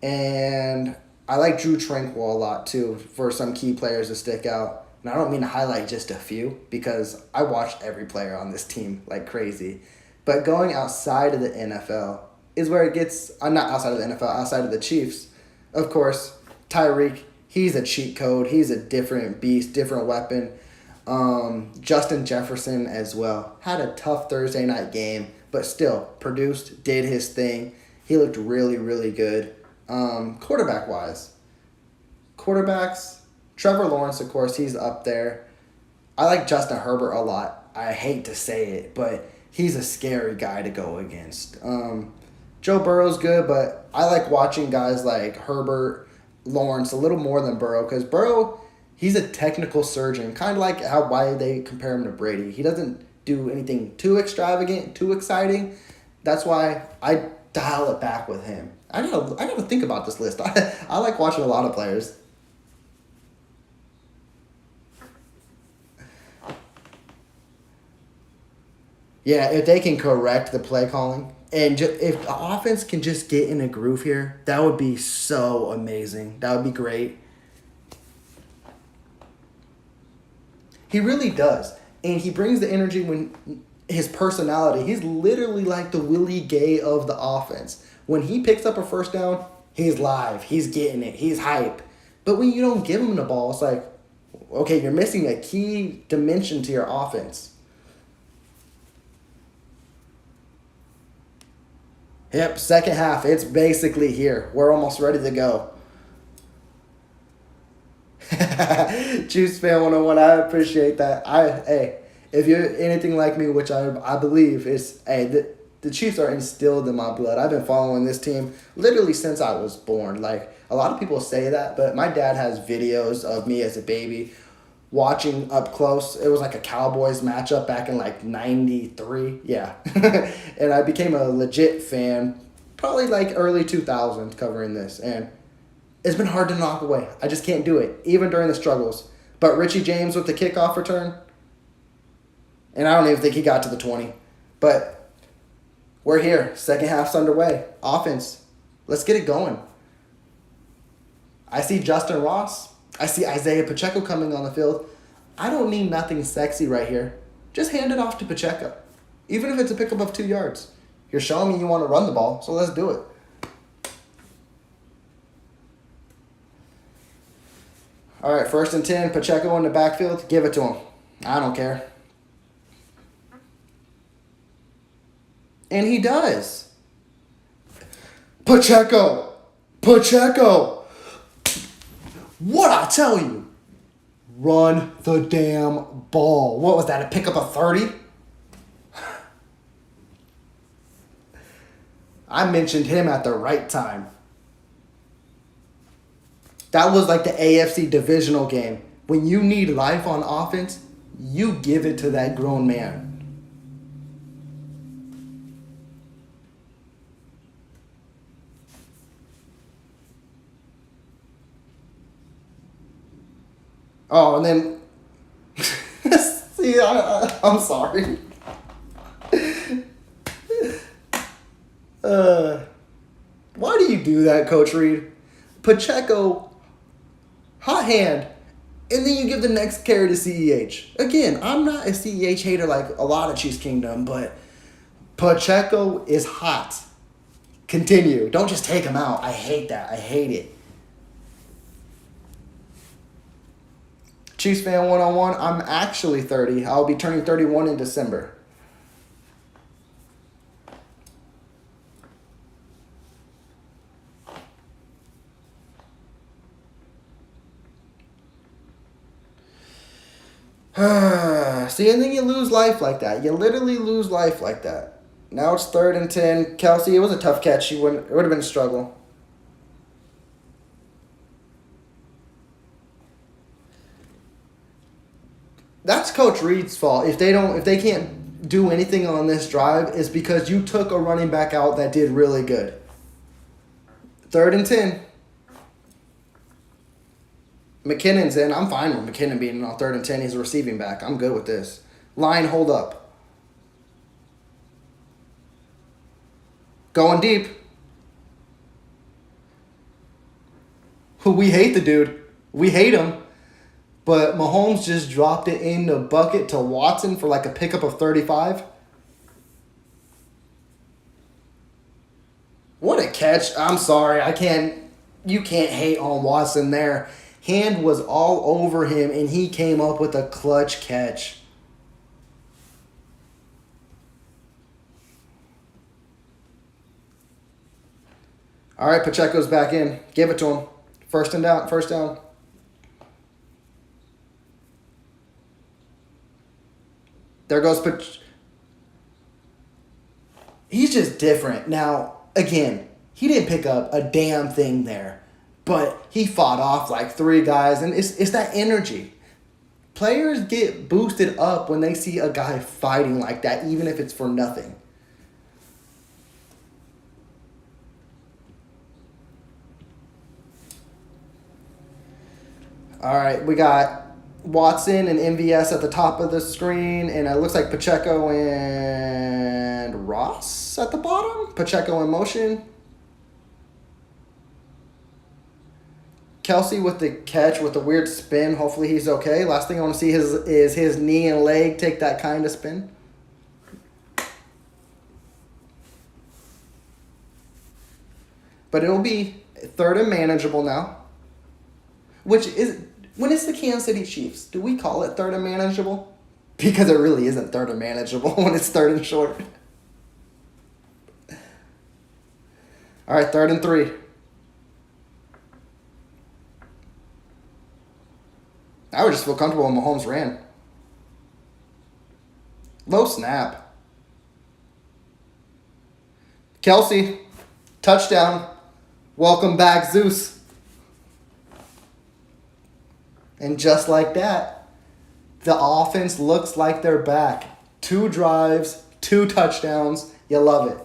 And I like Drew Tranquil a lot, too, for some key players to stick out. And I don't mean to highlight just a few, because I watched every player on this team like crazy. But going outside of the NFL is where it gets, not outside of the NFL, outside of the Chiefs. Of course, Tyreek, he's a cheat code. He's a different beast, different weapon. Justin Jefferson as well. Had a tough Thursday night game, but still produced, did his thing. He looked really, really good. Quarterback-wise, Trevor Lawrence, of course, he's up there. I like Justin Herbert a lot. I hate to say it, but he's a scary guy to go against. Joe Burrow's good, but I like watching guys like Herbert, Lawrence a little more than Burrow, because Burrow, he's a technical surgeon, kind of like why they compare him to Brady. He doesn't do anything too extravagant, too exciting. That's why I dial it back with him. I gotta think about this list. I like watching a lot of players. Yeah, if they can correct the play calling, and if the offense can just get in a groove here, that would be so amazing. That would be great. He really does. And he brings the energy when his personality. He's literally like the Willie Gay of the offense. When he picks up a first down, he's live. He's getting it. He's hype. But when you don't give him the ball, it's like, okay, you're missing a key dimension to your offense. Yep, second half. It's basically here. We're almost ready to go. Chiefs fan 101, I appreciate that. If you're anything like me, which I believe is, the Chiefs are instilled in my blood. I've been following this team literally since I was born. Like, a lot of people say that, but my dad has videos of me as a baby watching up close. It was like a Cowboys matchup back in like 93. Yeah. And I became a legit fan probably like early 2000s covering this. And it's been hard to knock away. I just can't do it, even during the struggles. But Richie James with the kickoff return, and I don't even think he got to the 20. But we're here. Second half's underway. Offense. Let's get it going. I see Justin Ross. I see Isaiah Pacheco coming on the field. I don't need nothing sexy right here. Just hand it off to Pacheco. Even if it's a pickup of 2 yards. You're showing me you want to run the ball, so let's do it. All right, 1st and 10, Pacheco in the backfield. Give it to him. I don't care. And he does. Pacheco. What I tell you? Run the damn ball. What was that, a pickup of 30? I mentioned him at the right time. That was like the AFC Divisional game. When you need life on offense, you give it to that grown man. Oh, and then see, I'm sorry. Why do you do that, Coach Reed? Pacheco, hot hand, and then you give the next carry to CEH. Again, I'm not a CEH hater like a lot of Chiefs Kingdom, but Pacheco is hot. Continue. Don't just take him out. I hate that. I hate it. Chiefs fan 101. I'm actually 30. I'll be turning 31 in December. See, and then you lose life like that. You literally lose life like that. Now it's 3rd and 10. Kelsey, it was a tough catch. It would have been a struggle. That's Coach Reed's fault. If they can't do anything on this drive, is because you took a running back out that did really good. 3rd and 10. McKinnon's in. I'm fine with McKinnon being on 3rd and 10. He's a receiving back. I'm good with this. Line, hold up. Going deep. We hate the dude. We hate him. But Mahomes just dropped it in the bucket to Watson for like a pickup of 35. What a catch. I'm sorry. You can't hate on Watson there. Hand was all over him, and he came up with a clutch catch. All right, Pacheco's back in. Give it to him. First down. There goes Pacheco. He's just different. Now, again, he didn't pick up a damn thing there. But he fought off like 3 guys, and it's that energy. Players get boosted up when they see a guy fighting like that, even if it's for nothing. All right, we got Watson and MVS at the top of the screen, and it looks like Pacheco and Ross at the bottom. Pacheco in motion. Kelsey with the catch with the weird spin. Hopefully he's okay. Last thing I want to see is his knee and leg take that kind of spin. But it'll be 3rd and manageable now. Which is, when it's the Kansas City Chiefs, do we call it 3rd and manageable? Because it really isn't 3rd and manageable when it's 3rd and short. All right, 3rd and 3. I would just feel comfortable when Mahomes ran. Low snap. Kelsey, touchdown. Welcome back, Zeus. And just like that, the offense looks like they're back. 2 drives, 2 touchdowns. You love it.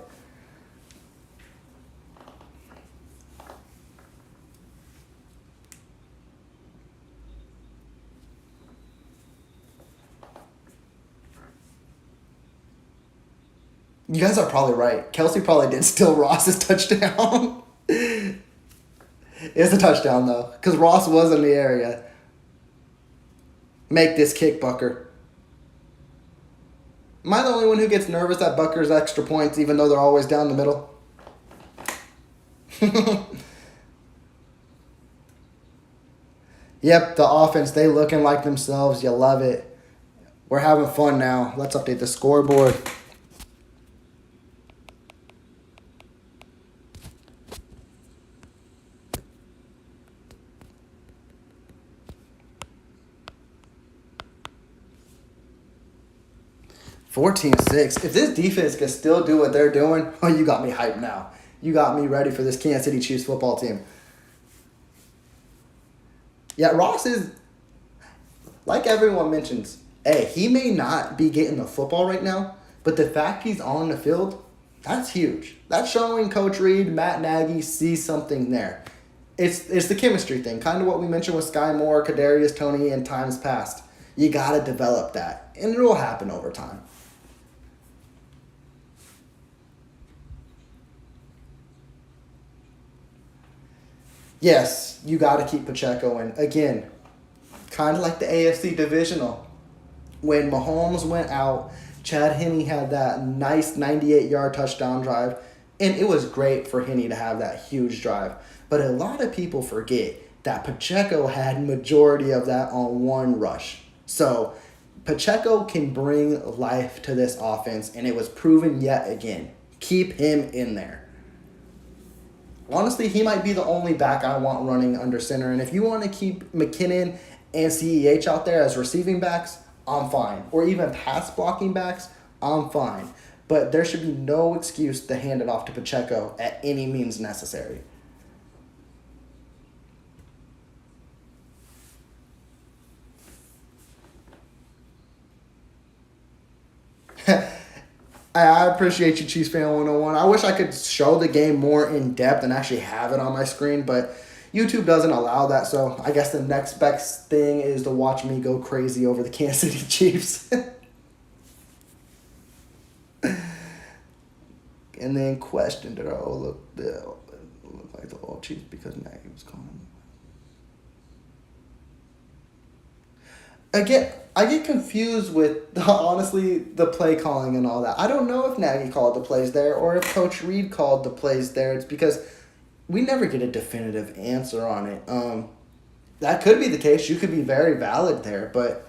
You guys are probably right. Kelsey probably did steal Ross's touchdown. It's a touchdown, though, because Ross was in the area. Make this kick, Bucker. Am I the only one who gets nervous at Bucker's extra points, even though they're always down the middle? Yep, the offense, they looking like themselves. You love it. We're having fun now. Let's update the scoreboard. (14-6). If this defense can still do what they're doing, oh, you got me hyped now. You got me ready for this Kansas City Chiefs football team. Yeah, Ross is, like everyone mentions, hey, he may not be getting the football right now, but the fact he's on the field, that's huge. That's showing Coach Reed, Matt Nagy see something there. it's the chemistry thing, kind of what we mentioned with Sky Moore, Kadarius Toney in times past. You got to develop that, and it will happen over time. Yes, you got to keep Pacheco in. Again, kind of like the AFC Divisional. When Mahomes went out, Chad Henne had that nice 98-yard touchdown drive, and it was great for Henne to have that huge drive. But a lot of people forget that Pacheco had majority of that on one rush. So Pacheco can bring life to this offense, and it was proven yet again. Keep him in there. Honestly, he might be the only back I want running under center. And if you want to keep McKinnon and CEH out there as receiving backs, I'm fine. Or even pass blocking backs, I'm fine. But there should be no excuse to hand it off to Pacheco at any means necessary. I appreciate you, Chiefs Fan 101. I wish I could show the game more in depth and actually have it on my screen, but YouTube doesn't allow that, so I guess the next best thing is to watch me go crazy over the Kansas City Chiefs. And then question, did I look like the all Chiefs because Nagy was calling them? Again, I get confused with, honestly, the play calling and all that. I don't know if Nagy called the plays there or if Coach Reed called the plays there. It's because we never get a definitive answer on it. That could be the case. You could be very valid there, but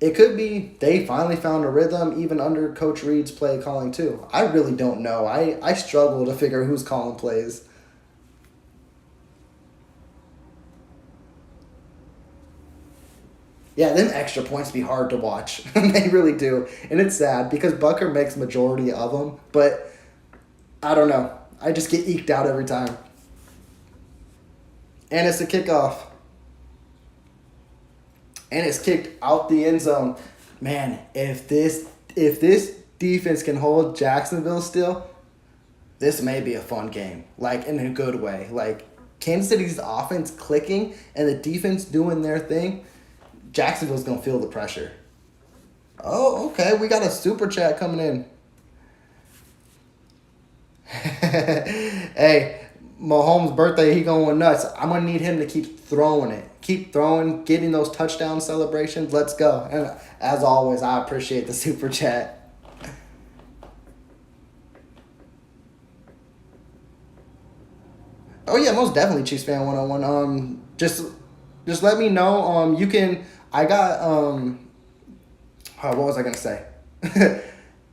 it could be they finally found a rhythm even under Coach Reed's play calling too. I really don't know. I struggle to figure who's calling plays. Yeah, them extra points be hard to watch. They really do. And it's sad because Bucker makes majority of them, but I don't know. I just get eked out every time. And it's a kickoff. And it's kicked out the end zone. Man, if this defense can hold Jacksonville still, this may be a fun game. Like, in a good way. Like, Kansas City's offense clicking and the defense doing their thing, Jacksonville's going to feel the pressure. Oh, okay. We got a super chat coming in. Hey, Mahomes' birthday, he going nuts. I'm going to need him to keep throwing it. Keep throwing, getting those touchdown celebrations. Let's go. And as always, I appreciate the super chat. Oh, yeah, most definitely Chiefs Fan 101. Just let me know. You can... I got, what was I going to say?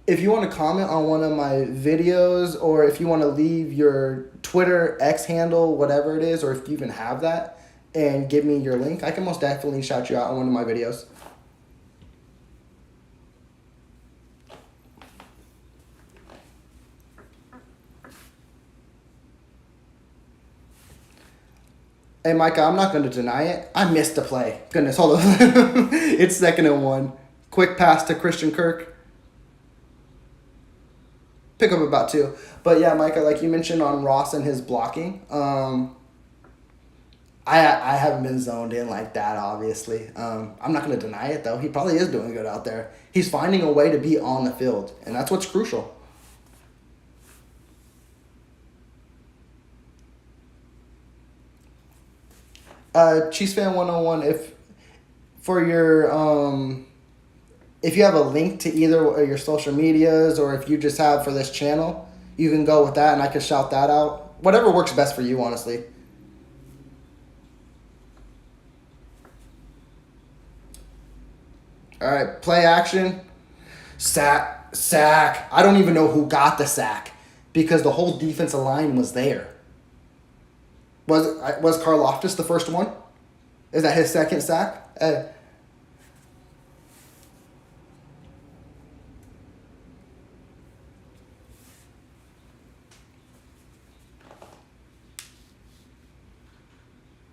If you want to comment on one of my videos or if you want to leave your Twitter X handle, whatever it is, or if you even have that, and give me your link, I can most definitely shout you out on one of my videos. Hey, Micah, I'm not going to deny it. I missed the play. Goodness, hold on. It's 2nd and 1. Quick pass to Christian Kirk. Pick up about 2. But yeah, Micah, like you mentioned on Ross and his blocking, I haven't been zoned in like that, obviously. I'm not going to deny it, though. He probably is doing good out there. He's finding a way to be on the field, and that's what's crucial. Chiefs Fan 101, if you have a link to either your social medias or if you just have for this channel, you can go with that and I can shout that out. Whatever works best for you, honestly. All right, play action. Sack. I don't even know who got the sack because the whole defensive line was there. Was Karlaftis the first one? Is that his second sack?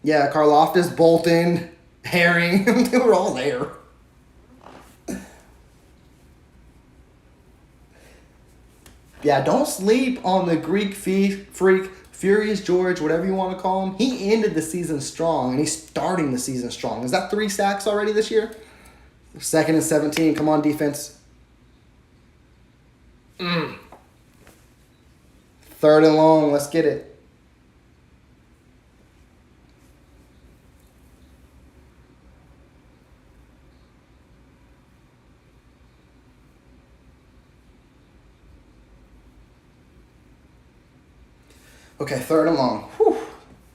Yeah, Karlaftis, Bolton, Herring, they were all there. Yeah, don't sleep on the Greek freak Furious George, whatever you want to call him, he ended the season strong, and he's starting the season strong. Is that 3 sacks already this year? 2nd and 17. Come on, defense. 3rd and long. Let's get it. Okay, 3rd and long. Whew.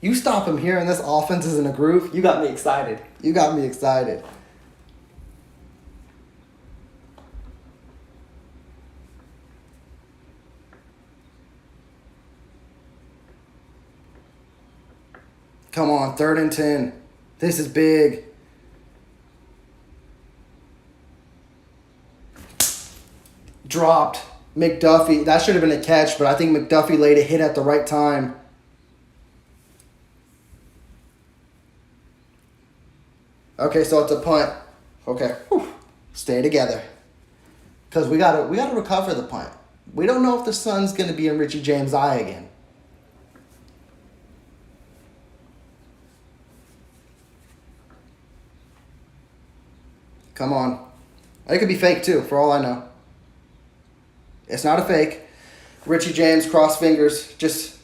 You stop him here, and this offense is in a groove. You got me excited. You got me excited. Come on, 3rd and 10. This is big. Dropped. McDuffie. That should have been a catch, but I think McDuffie laid a hit at the right time. Okay, so it's a punt. Okay. Whew. Stay together. Because we gotta recover the punt. We don't know if the sun's gonna be in Richie James' eye again. Come on. It could be fake too, for all I know. It's not a fake. Richie James, cross fingers. Just.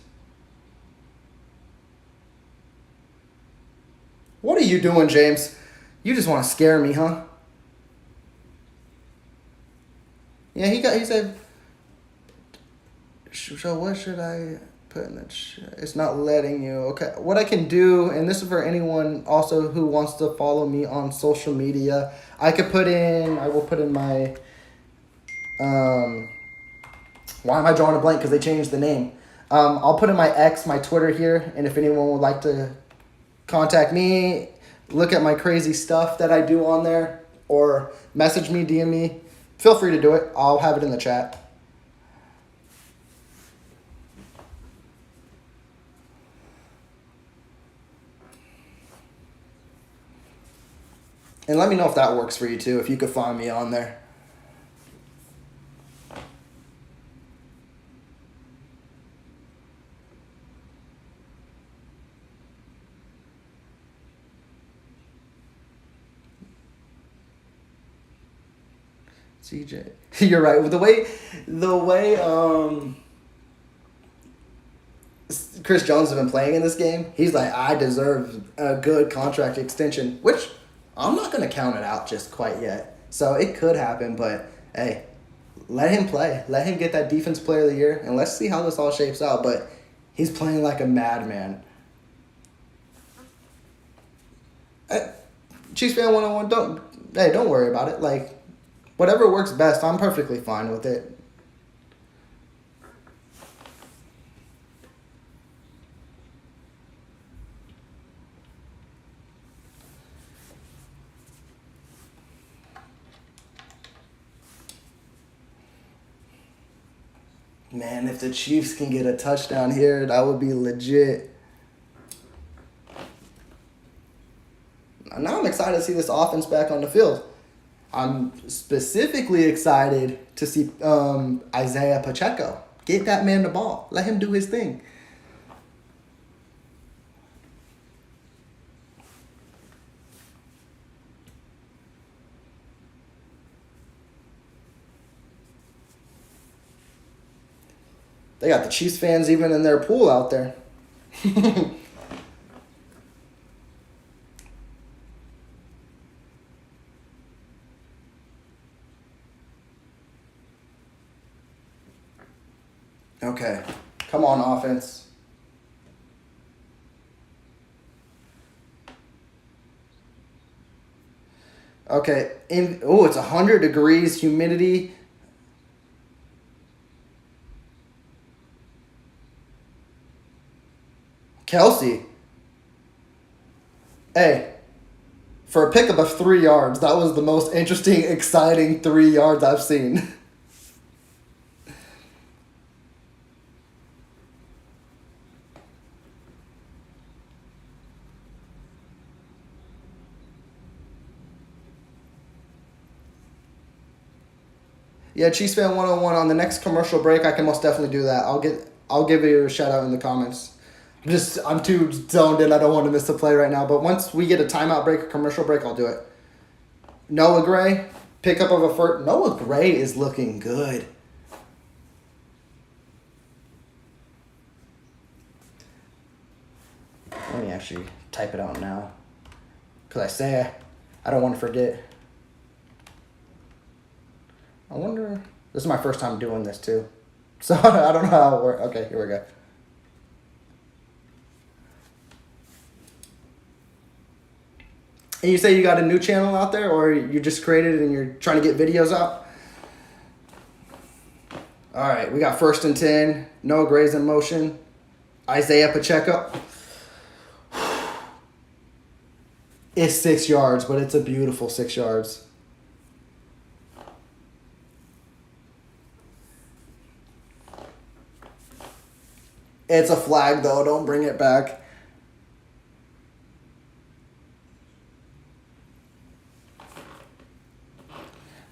What are you doing, James? You just want to scare me, huh? Yeah, he said. So what should I put in the chat? It's not letting you. Okay, what I can do, and this is for anyone also who wants to follow me on social media. I will put in my. Why am I drawing a blank? Because they changed the name. I'll put in my X, my Twitter here, and if anyone would like to contact me, look at my crazy stuff that I do on there, or message me, DM me, feel free to do it. I'll have it in the chat. And let me know if that works for you too, if you could find me on there. CJ, you're right. The way Chris Jones has been playing in this game, he's like, I deserve a good contract extension, which I'm not going to count it out just quite yet. So it could happen, but hey, let him play. Let him get that Defense Player of the Year, and let's see how this all shapes out. But he's playing like a madman. Chiefs fan 101, don't worry about it. Like, whatever works best, I'm perfectly fine with it. Man, if the Chiefs can get a touchdown here, that would be legit. Now I'm excited to see this offense back on the field. I'm specifically excited to see Isaiah Pacheco. Get that man the ball. Let him do his thing. They got the Chiefs fans even in their pool out there. Okay. Come on, offense. Okay. It's 100 degrees, humidity. Kelsey. Hey, for a pickup of 3 yards, that was the most interesting, exciting 3 yards I've seen. Yeah, Chiefs fan 101 on the next commercial break, I can most definitely do that. I'll get I'll give you a shout out in the comments. I'm too zoned in. I don't want to miss a play right now. But once we get a timeout break, a commercial break, I'll do it. Noah Gray, pickup of a first. Noah Gray is looking good. Let me actually type it out now. Because I don't want to forget. I wonder. This is my first time doing this too. So I don't know how it works. Okay, here we go. And you say you got a new channel out there, or you just created it and you're trying to get videos out? All right, we got 1st and 10. Noah Gray's in motion. Isaiah Pacheco. It's 6 yards, but it's a beautiful 6 yards. It's a flag, though. Don't bring it back.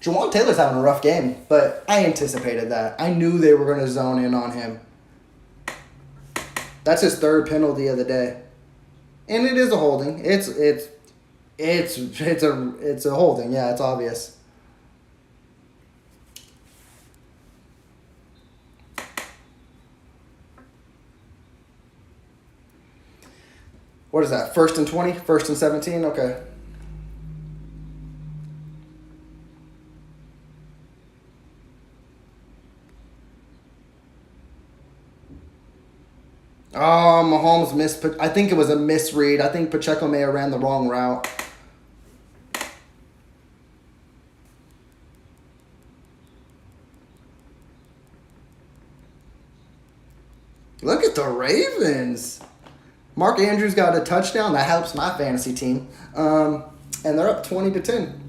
Jawan Taylor's having a rough game, but I anticipated that. I knew they were going to zone in on him. That's his 3rd penalty of the day. And it is a holding. It's a holding. Yeah, it's obvious. What is that? 1st and 20? 1st and 17? Okay. Oh, Mahomes missed. I think it was a misread. I think Pacheco may have ran the wrong route. Look at the Ravens. Mark Andrews got a touchdown. That helps my fantasy team. And they're up 20-10.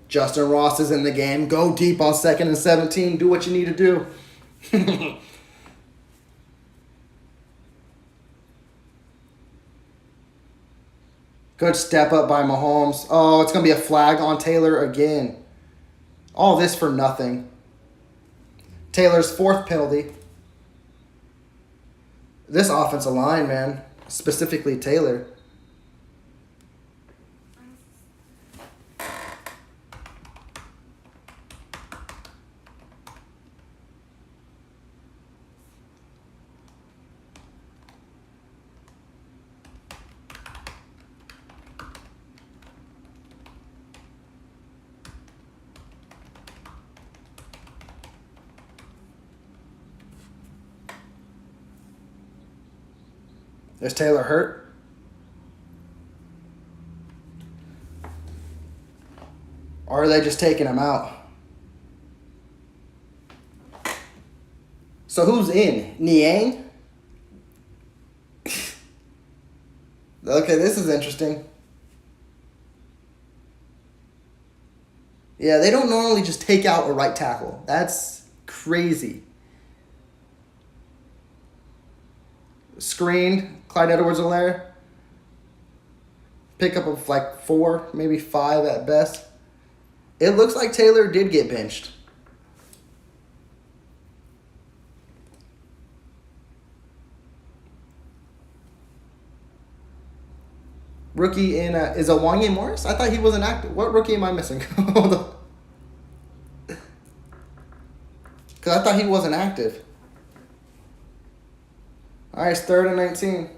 Justin Ross is in the game. Go deep on 2nd and 17. Do what you need to do. Good step up by Mahomes. Oh, it's going to be a flag on Taylor again. All this for nothing. Taylor's 4th penalty. This offensive line, man, specifically Taylor. Is Taylor hurt? Or are they just taking him out? So who's in? Niang? Okay, this is interesting. Yeah, they don't normally just take out a right tackle. That's crazy. Screened. Clyde Edwards-Helaire. Pickup of like 4, maybe 5 at best. It looks like Taylor did get benched. Rookie in is Wanye Morris? I thought he wasn't active. What rookie am I missing? Hold on. Because I thought he wasn't active. All right, it's 3rd and 19.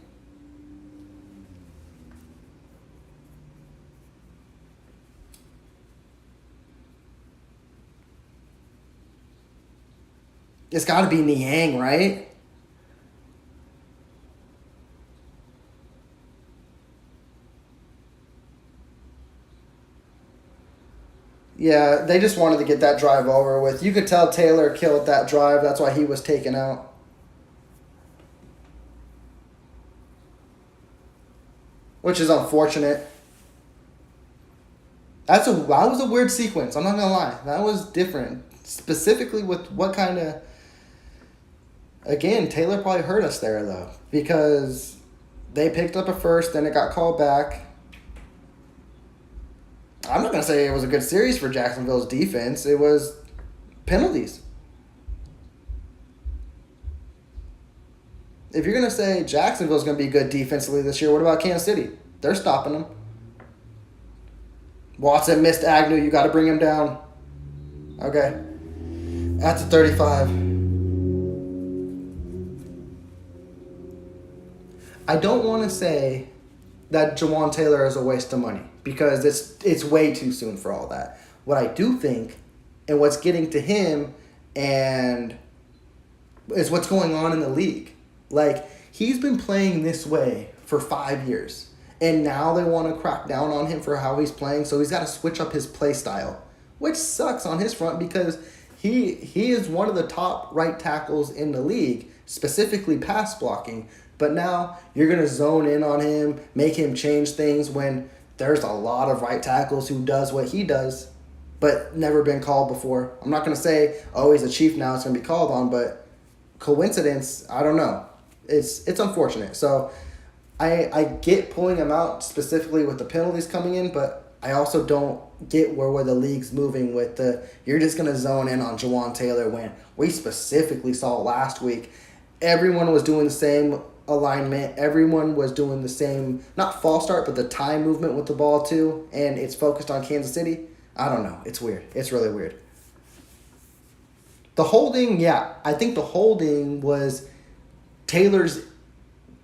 It's got to be Niang, right? Yeah, they just wanted to get that drive over with. You could tell Taylor killed that drive. That's why he was taken out. Which is unfortunate. That was a weird sequence. I'm not going to lie. That was different. Specifically with what kind of... Again, Taylor probably hurt us there, though. Because they picked up a first, then it got called back. I'm not going to say it was a good series for Jacksonville's defense. It was penalties. If you're going to say Jacksonville's going to be good defensively this year, what about Kansas City? They're stopping them. Watson missed Agnew. You got to bring him down. Okay. That's a 35. I don't want to say that Jawan Taylor is a waste of money because it's way too soon for all that. What I do think, and what's getting to him, and is what's going on in the league. Like, he's been playing this way for 5 years, and now they want to crack down on him for how he's playing, so he's got to switch up his play style, which sucks on his front because he is one of the top right tackles in the league, specifically pass blocking. But now you're going to zone in on him, make him change things when there's a lot of right tackles who does what he does, but never been called before. I'm not going to say, oh, he's a Chief now, it's going to be called on, but coincidence, I don't know. It's unfortunate. So I get pulling him out specifically with the penalties coming in, but I also don't get where the league's moving with you're just going to zone in on Jawan Taylor when we specifically saw last week everyone was doing the same alignment. Everyone was doing the same, not false start, but the time movement with the ball too, and it's focused on Kansas City. I don't know. It's weird. It's really weird. The holding, yeah, I think the holding was Taylor's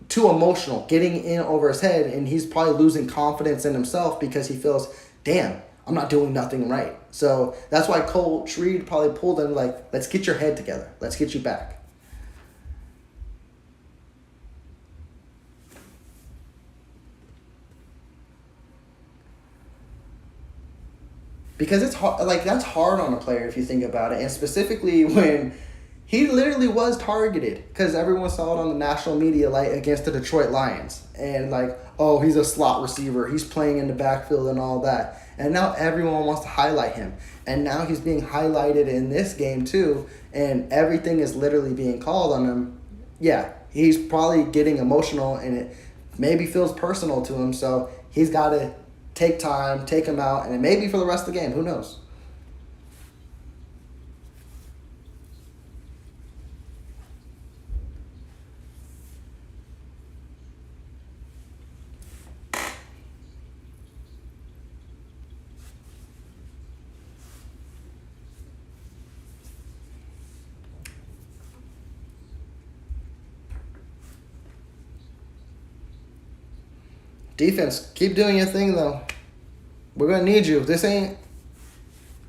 too emotional, getting in over his head, and he's probably losing confidence in himself because he feels, damn, I'm not doing nothing right. So that's why Coach Reed probably pulled him like, let's get your head together. Let's get you back. Because it's hard, like that's hard on a player if you think about it, and specifically when he literally was targeted because everyone saw it on the national media like against the Detroit Lions and like, oh, he's a slot receiver, he's playing in the backfield and all that, and now everyone wants to highlight him, and now he's being highlighted in this game too, and everything is literally being called on him. Yeah, he's probably getting emotional and it maybe feels personal to him, so he's got to take time, take him out, and it may be for the rest of the game. Who knows? Defense, keep doing your thing though. We're gonna need you. This ain't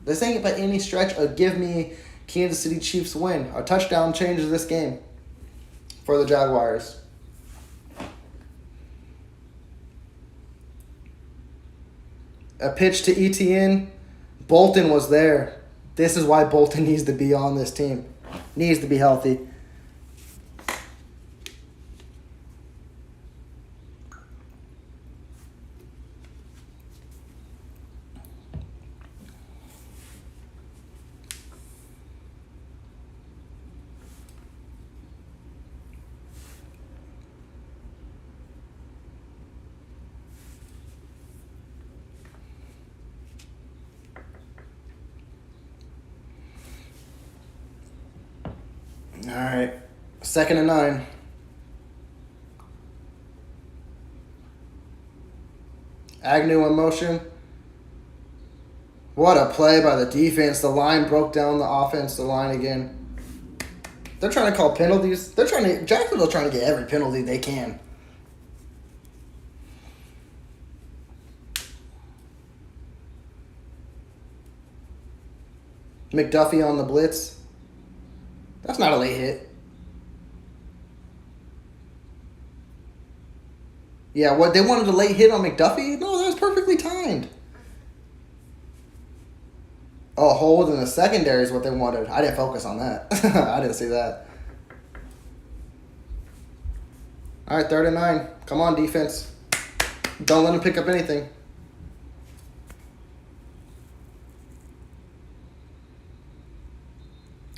by any stretch a give me Kansas City Chiefs win. A touchdown changes this game for the Jaguars. A pitch to ETN. Bolton was there. This is why Bolton needs to be on this team. Needs to be healthy. All right. 2nd and 9. Agnew in motion. What a play by the defense. The line broke down the offense, the line again. They're trying to call penalties. Jacksonville's trying to get every penalty they can. McDuffie on the blitz. That's not a late hit. Yeah, what they wanted a late hit on McDuffie? No, that was perfectly timed. Oh, hold in the secondary is what they wanted. I didn't focus on that. I didn't see that. All right, 3rd and 9. Come on, defense. Don't let him pick up anything.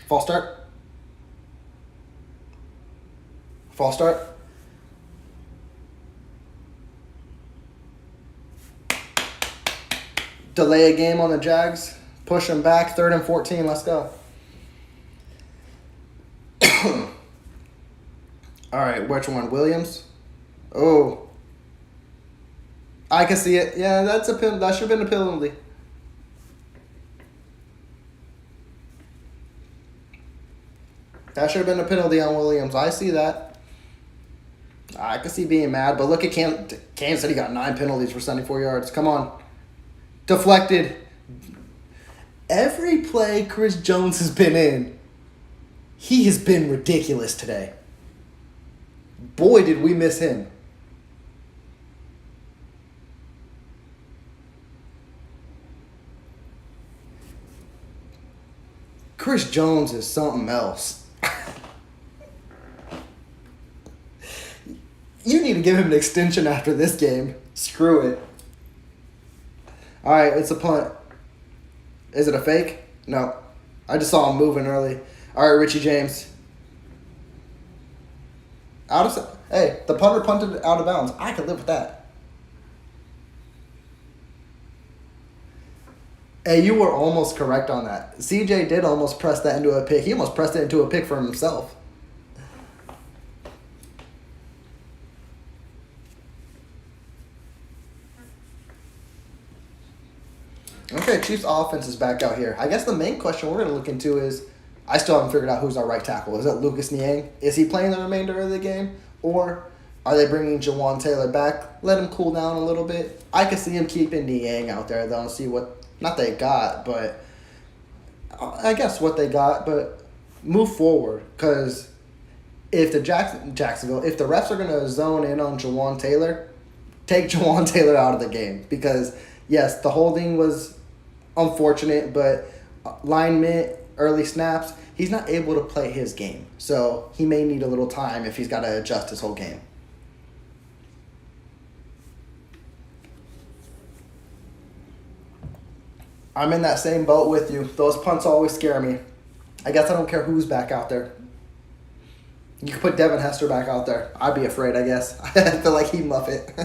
False start. False start. delay a game on the Jags. Push them back. 3rd and 14. Let's go. All right, which one? Williams? Oh. I can see it. Yeah, that should have been a penalty. That should have been a penalty on Williams. I see that. I can see being mad, but look at Kansas City got 9 penalties for 74 yards. Come on. Deflected. Every play Chris Jones has been in, he has been ridiculous today. Boy, did we miss him. Chris Jones is something else. You need to give him an extension after this game. Screw it. All right, it's a punt. Is it a fake? No. I just saw him moving early. All right, Richie James. Hey, the punter punted out of bounds. I could live with that. Hey, you were almost correct on that. CJ did almost press that into a pick. He almost pressed it into a pick for himself. Okay, Chiefs offense is back out here. I guess the main question we're going to look into is, I still haven't figured out who's our right tackle. Is it Lucas Niang? Is he playing the remainder of the game? Or are they bringing Jawan Taylor back? Let him cool down a little bit. I could see him keeping Niang out there, though, and see what, not they got, but I guess what they got, but move forward. Because if the Jacksonville, if the refs are going to zone in on Jawan Taylor, take Jawan Taylor out of the game. Because, yes, the holding was unfortunate, but lineman, early snaps, he's not able to play his game. So he may need a little time if he's got to adjust his whole game. I'm in that same boat with you. Those punts always scare me. I guess I don't care who's back out there. You could put Devin Hester back out there. I'd be afraid, I guess. I feel like he'd muff it.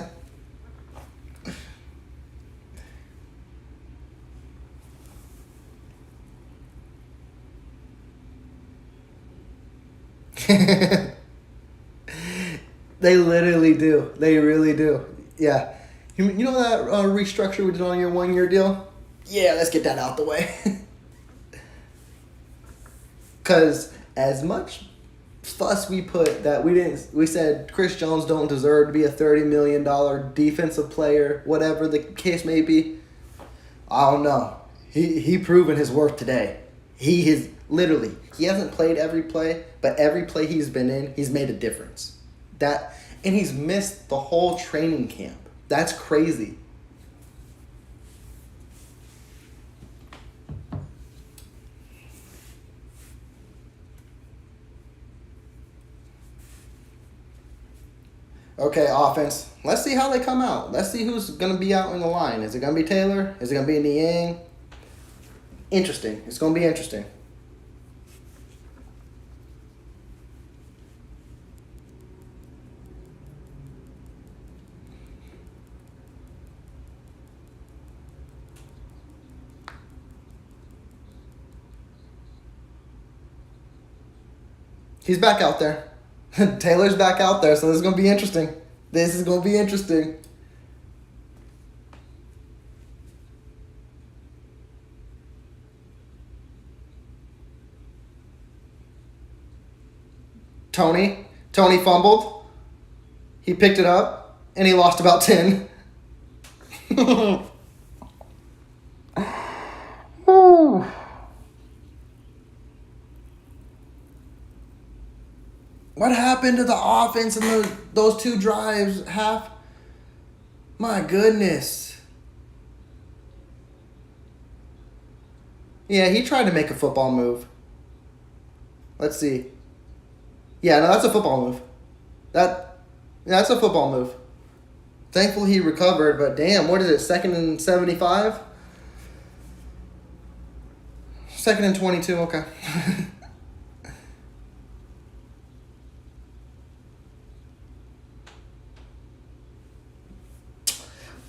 They literally do. They really do. Yeah. You know that restructure we did on your 1-year deal? Yeah, let's get that out the way. Because as much fuss we put that we said Chris Jones don't deserve to be a $30 million defensive player, whatever the case may be. I don't know. He proven his worth today. He hasn't played every play, but every play he's been in, he's made a difference. And he's missed the whole training camp. That's crazy. Okay, offense. Let's see how they come out. Let's see who's going to be out in the line. Is it going to be Taylor? Is it going to be Niang? Interesting. It's going to be interesting. He's back out there. Taylor's back out there, so this is going to be interesting. This is going to be interesting. Tony fumbled. He picked it up, and he lost about 10. What happened to the offense in those 2 drives? My goodness. Yeah, he tried to make a football move. Let's see. Yeah, no, that's a football move. That's a football move. Thankfully he recovered, but damn, what is it, 2nd and 75? 2nd and 22, okay.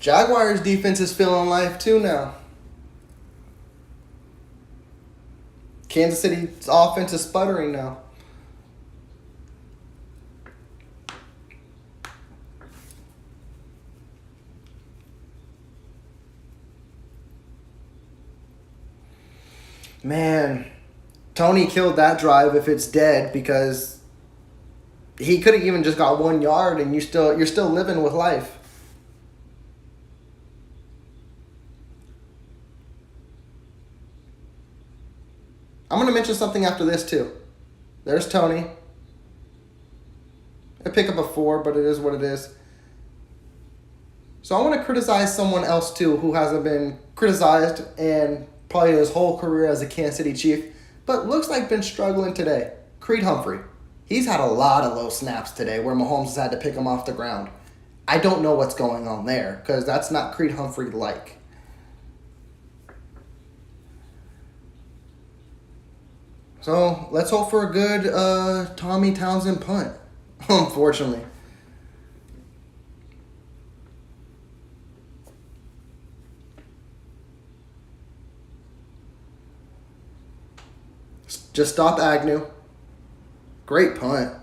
Jaguars defense is feeling life too now. Kansas City's offense is sputtering now. Man, Tony killed that drive if it's dead, because he could have even just got 1 yard and you're still living with life. I'm going to mention something after this too. There's Tony. I pick up a 4, but it is what it is. So I want to criticize someone else too who hasn't been criticized and probably his whole career as a Kansas City Chief, but looks like been struggling today. Creed Humphrey. He's had a lot of low snaps today where Mahomes has had to pick him off the ground. I don't know what's going on there, because that's not Creed Humphrey-like. So let's hope for a good Tommy Townsend punt, unfortunately. Just stop Agnew. Great punt.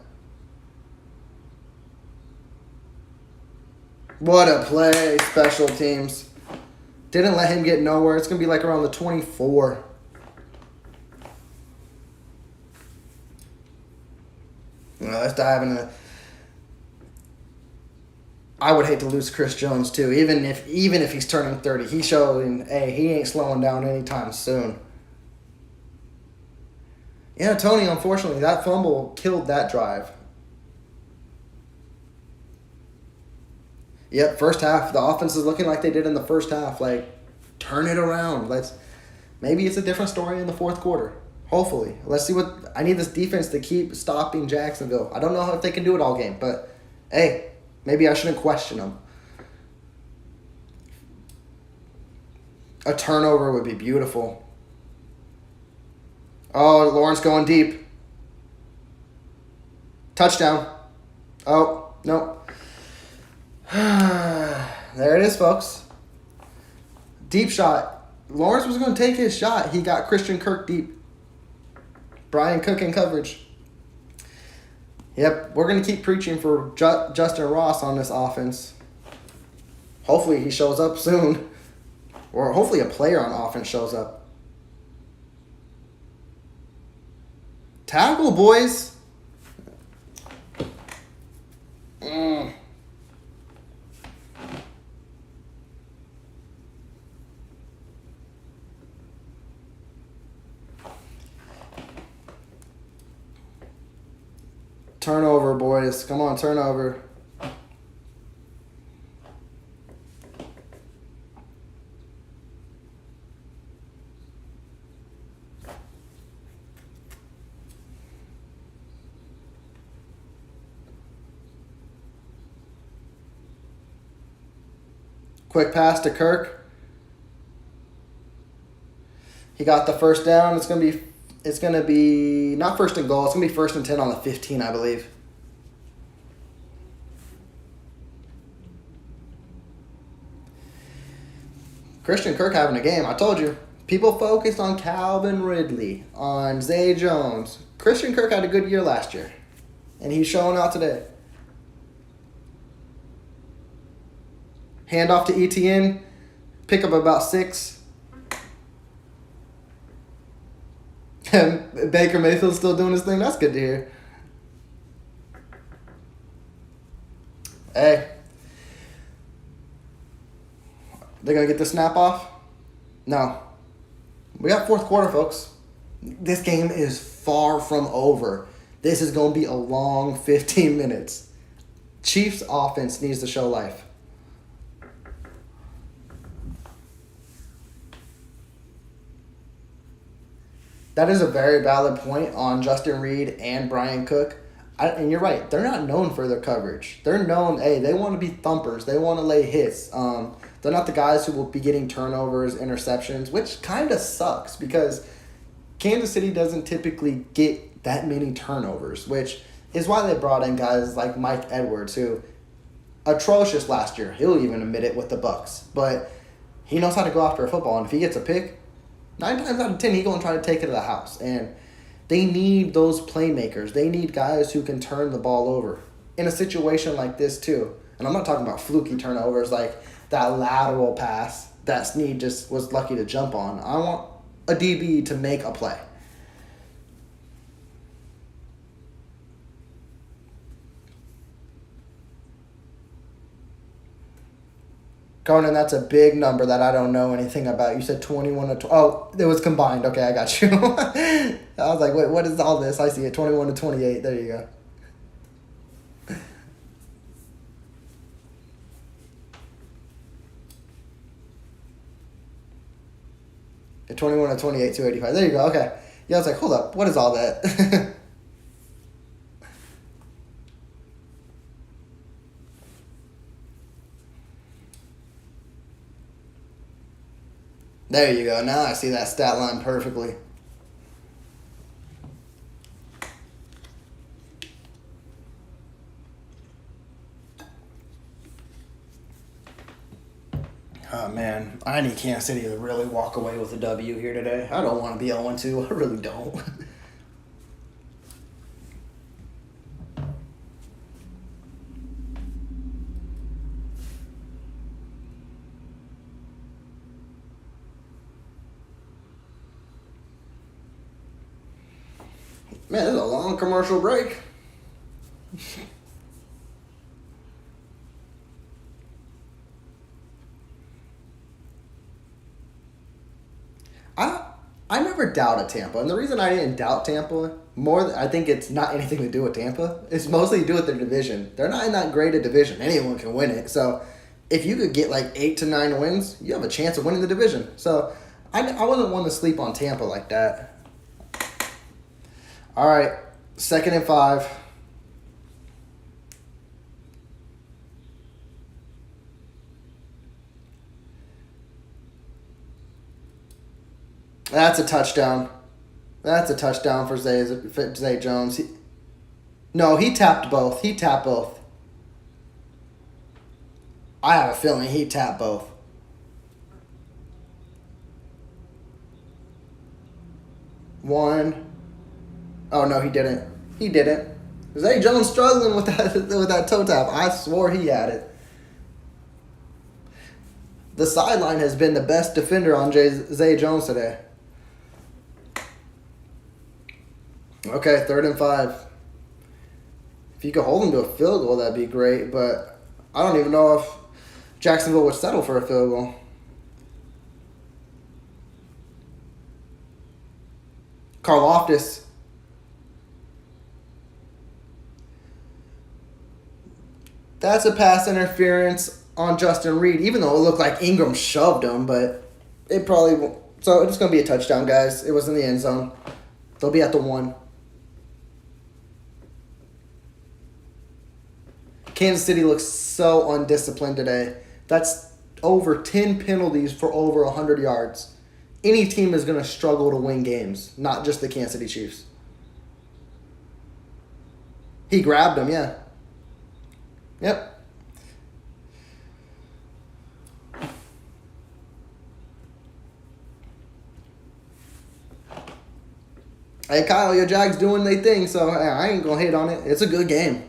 What a play, special teams. Didn't let him get nowhere. It's going to be like around the 24. Let's dive into. I would hate to lose Chris Jones too. Even if he's turning 30, he's showing, hey, he ain't slowing down anytime soon. Yeah, Tony, unfortunately, that fumble killed that drive. Yep, first half, the offense is looking like they did in the first half. Like, turn it around. Maybe it's a different story in the fourth quarter. Hopefully. Let's see what... I need this defense to keep stopping Jacksonville. I don't know if they can do it all game, but, hey, maybe I shouldn't question them. A turnover would be beautiful. Oh, Lawrence going deep. Touchdown. Oh, no. There it is, folks. Deep shot. Lawrence was going to take his shot. He got Christian Kirk deep. Brian Cook in coverage. Yep, we're going to keep preaching for Justin Ross on this offense. Hopefully he shows up soon. Or hopefully a player on offense shows up. Tackle, boys. Turnover, boys. Come on, turnover. Quick pass to Kirk. He got the first down. It's gonna be not first and goal. It's gonna be 1st and 10 on the 15, I believe. Christian Kirk having a game. I told you. People focused on Calvin Ridley, on Zay Jones. Christian Kirk had a good year last year, and he's showing out today. Hand off to ETN. Pick up about 6. Baker Mayfield's still doing his thing. That's good to hear. Hey. They're going to get the snap off? No. We got fourth quarter, folks. This game is far from over. This is going to be a long 15 minutes. Chiefs offense needs to show life. That is a very valid point on Justin Reed and Brian Cook. And you're right. They're not known for their coverage. They're known, hey, they want to be thumpers. They want to lay hits. They're not the guys who will be getting turnovers, interceptions, which kind of sucks because Kansas City doesn't typically get that many turnovers, which is why they brought in guys like Mike Edwards, who atrocious last year. He'll even admit it with the Bucs. But he knows how to go after a football, and if he gets a pick, 9 times out of 10, he's going to try to take it to the house. And they need those playmakers. They need guys who can turn the ball over. In a situation like this, too. And I'm not talking about fluky turnovers like that lateral pass that Snead just was lucky to jump on. I want a DB to make a play. Conan, that's a big number that I don't know anything about. You said 21 to 20. Oh, it was combined. Okay, I got you. I was like, wait, what is all this? I see it. 21 to 28. There you go. 21 to 28, 285. There you go. Okay. Yeah, I was like, hold up. What is all that? There you go. Now I see that stat line perfectly. Oh, man. I need Kansas City to really walk away with a W here today. I don't want to be 0-2. I really don't. Man, this is a long commercial break. I never doubted Tampa, and the reason I didn't doubt Tampa I think it's not anything to do with Tampa. It's mostly to do with their division. They're not in that great a division. Anyone can win it. So if you could get like 8 to 9 wins, you have a chance of winning the division. So I wasn't one to sleep on Tampa like that. All right, 2nd and 5. That's a touchdown. That's a touchdown for Zay Jones. He tapped both. He tapped both. I have a feeling he tapped both. One. Oh, no, he didn't. He didn't. Zay Jones struggling with that toe tap. I swore he had it. The sideline has been the best defender on Zay Jones today. Okay, 3rd and 5. If you could hold him to a field goal, that'd be great. But I don't even know if Jacksonville would settle for a field goal. Karlaftis. That's a pass interference on Justin Reed, even though it looked like Ingram shoved him, but it probably won't. So it's going to be a touchdown, guys. It was in the end zone. They'll be at the 1. Kansas City looks so undisciplined today. That's over 10 penalties for over 100 yards. Any team is going to struggle to win games, not just the Kansas City Chiefs. He grabbed him, yeah. Yep. Hey, Kyle, your Jags doing their thing, so I ain't going to hate on it. It's a good game.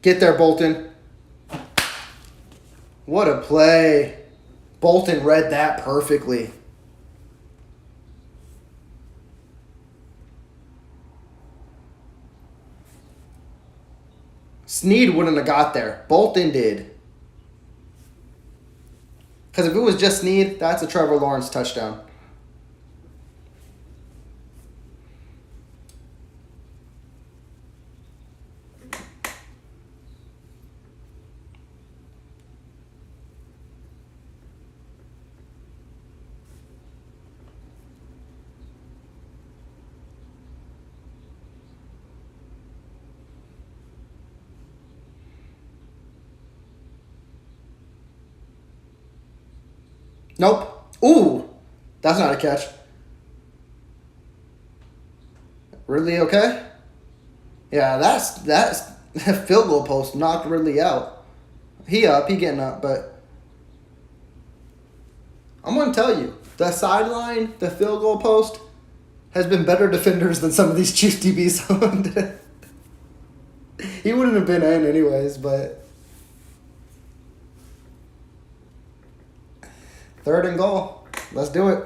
Get there, Bolton. What a play. Bolton read that perfectly. Snead wouldn't have got there. Bolton did. Because if it was just Snead, that's a Trevor Lawrence touchdown. Nope. Ooh. That's not a catch. Ridley okay? Yeah, that's field goal post knocked Ridley out. He getting up, but I'm going to tell you, the sideline, the field goal post, has been better defenders than some of these Chiefs DBs. He wouldn't have been in anyways, but 3rd and goal. Let's do it.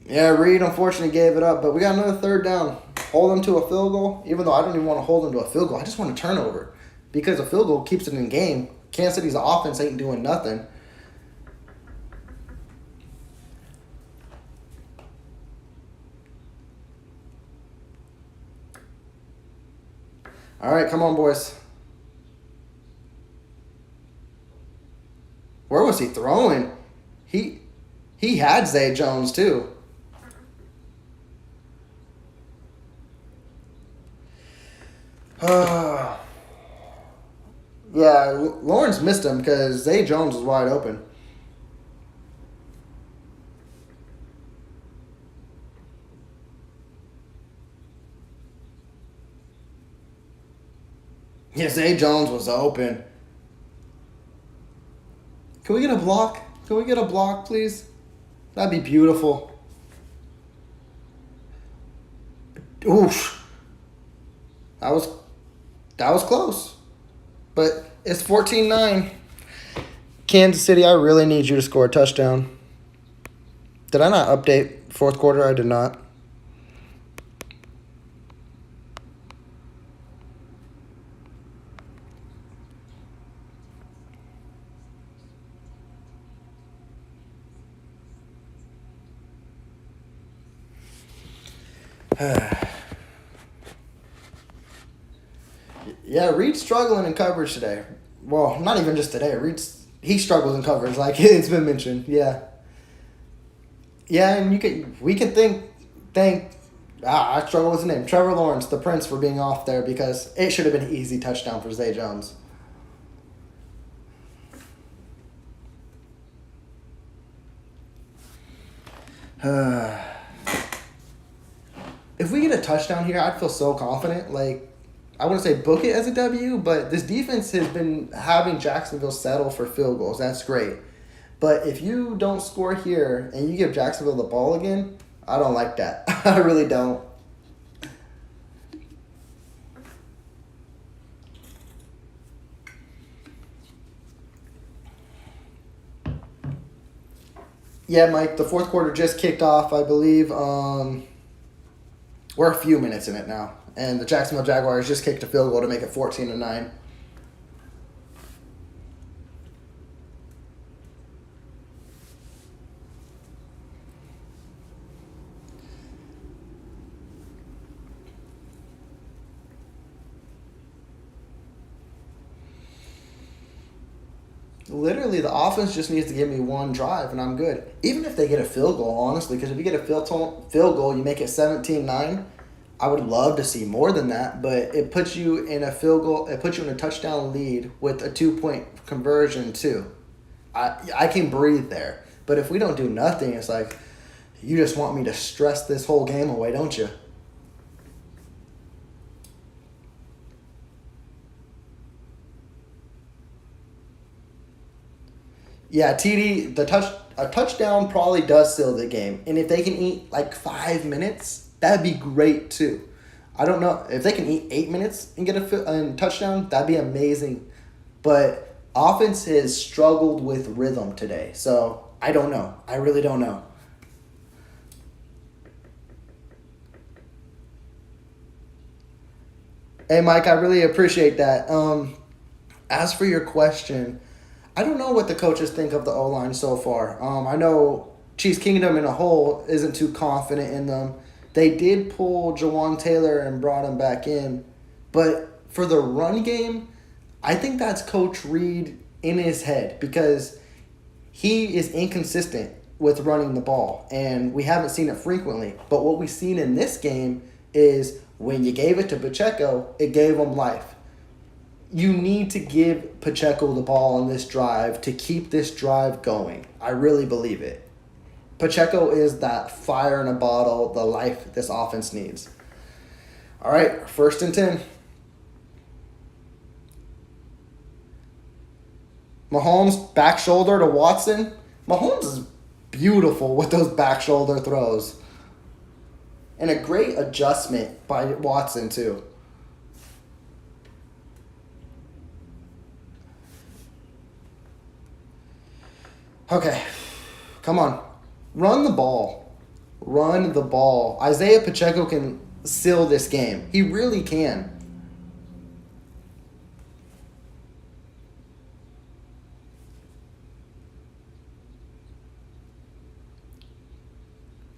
Yeah, Reed unfortunately gave it up, but we got another 3rd down. Hold them to a field goal, even though I don't even want to hold them to a field goal. I just want a turnover because a field goal keeps it in game. Kansas City's offense ain't doing nothing. All right, come on, boys. Where was he throwing? He had Zay Jones, too. Yeah, Lawrence missed him because Zay Jones was wide open. Yeah, Zay Jones was open. Can we get a block? Can we get a block, please? That'd be beautiful. Oof. That was close. But it's 14-9. Kansas City, I really need you to score a touchdown. Did I not update 4th quarter? I did not. Yeah, Reed's struggling in coverage today. Well, not even just today. He struggles in coverage, like it's been mentioned. Yeah. Yeah, and we can thank I struggle with the name, Trevor Lawrence, the Prince, for being off there because it should have been an easy touchdown for Zay Jones. If we get a touchdown here, I'd feel so confident. Like, I wouldn't say book it as a W, but this defense has been having Jacksonville settle for field goals. That's great. But if you don't score here and you give Jacksonville the ball again, I don't like that. I really don't. Yeah, Mike, the 4th quarter just kicked off, I believe. We're a few minutes in it now. And the Jacksonville Jaguars just kicked a field goal to make it 14-9. Literally, the offense just needs to give me one drive, and I'm good. Even if they get a field goal, honestly, because if you get a field goal, you make it 17-9. I would love to see more than that, but it puts you in a field goal. It puts you in a touchdown lead with a 2-point conversion too. I can breathe there. But if we don't do nothing, it's like you just want me to stress this whole game away, don't you? Yeah, a touchdown probably does seal the game. And if they can eat like 5 minutes, that'd be great too. I don't know. If they can eat 8 minutes and get a touchdown, that'd be amazing. But offense has struggled with rhythm today. So I don't know. I really don't know. Hey, Mike, I really appreciate that. As for your question, I don't know what the coaches think of the O-line so far. I know Chiefs Kingdom in a whole isn't too confident in them. They did pull Jawan Taylor and brought him back in. But for the run game, I think that's Coach Reed in his head because he is inconsistent with running the ball. And we haven't seen it frequently. But what we've seen in this game is when you gave it to Pacheco, it gave him life. You need to give Pacheco the ball on this drive to keep this drive going. I really believe it. Pacheco is that fire in a bottle, the life this offense needs. All right, 1st and 10. Mahomes, back shoulder to Watson. Mahomes is beautiful with those back shoulder throws. And a great adjustment by Watson, too. Okay, come on. Run the ball. Run the ball. Isaiah Pacheco can seal this game. He really can.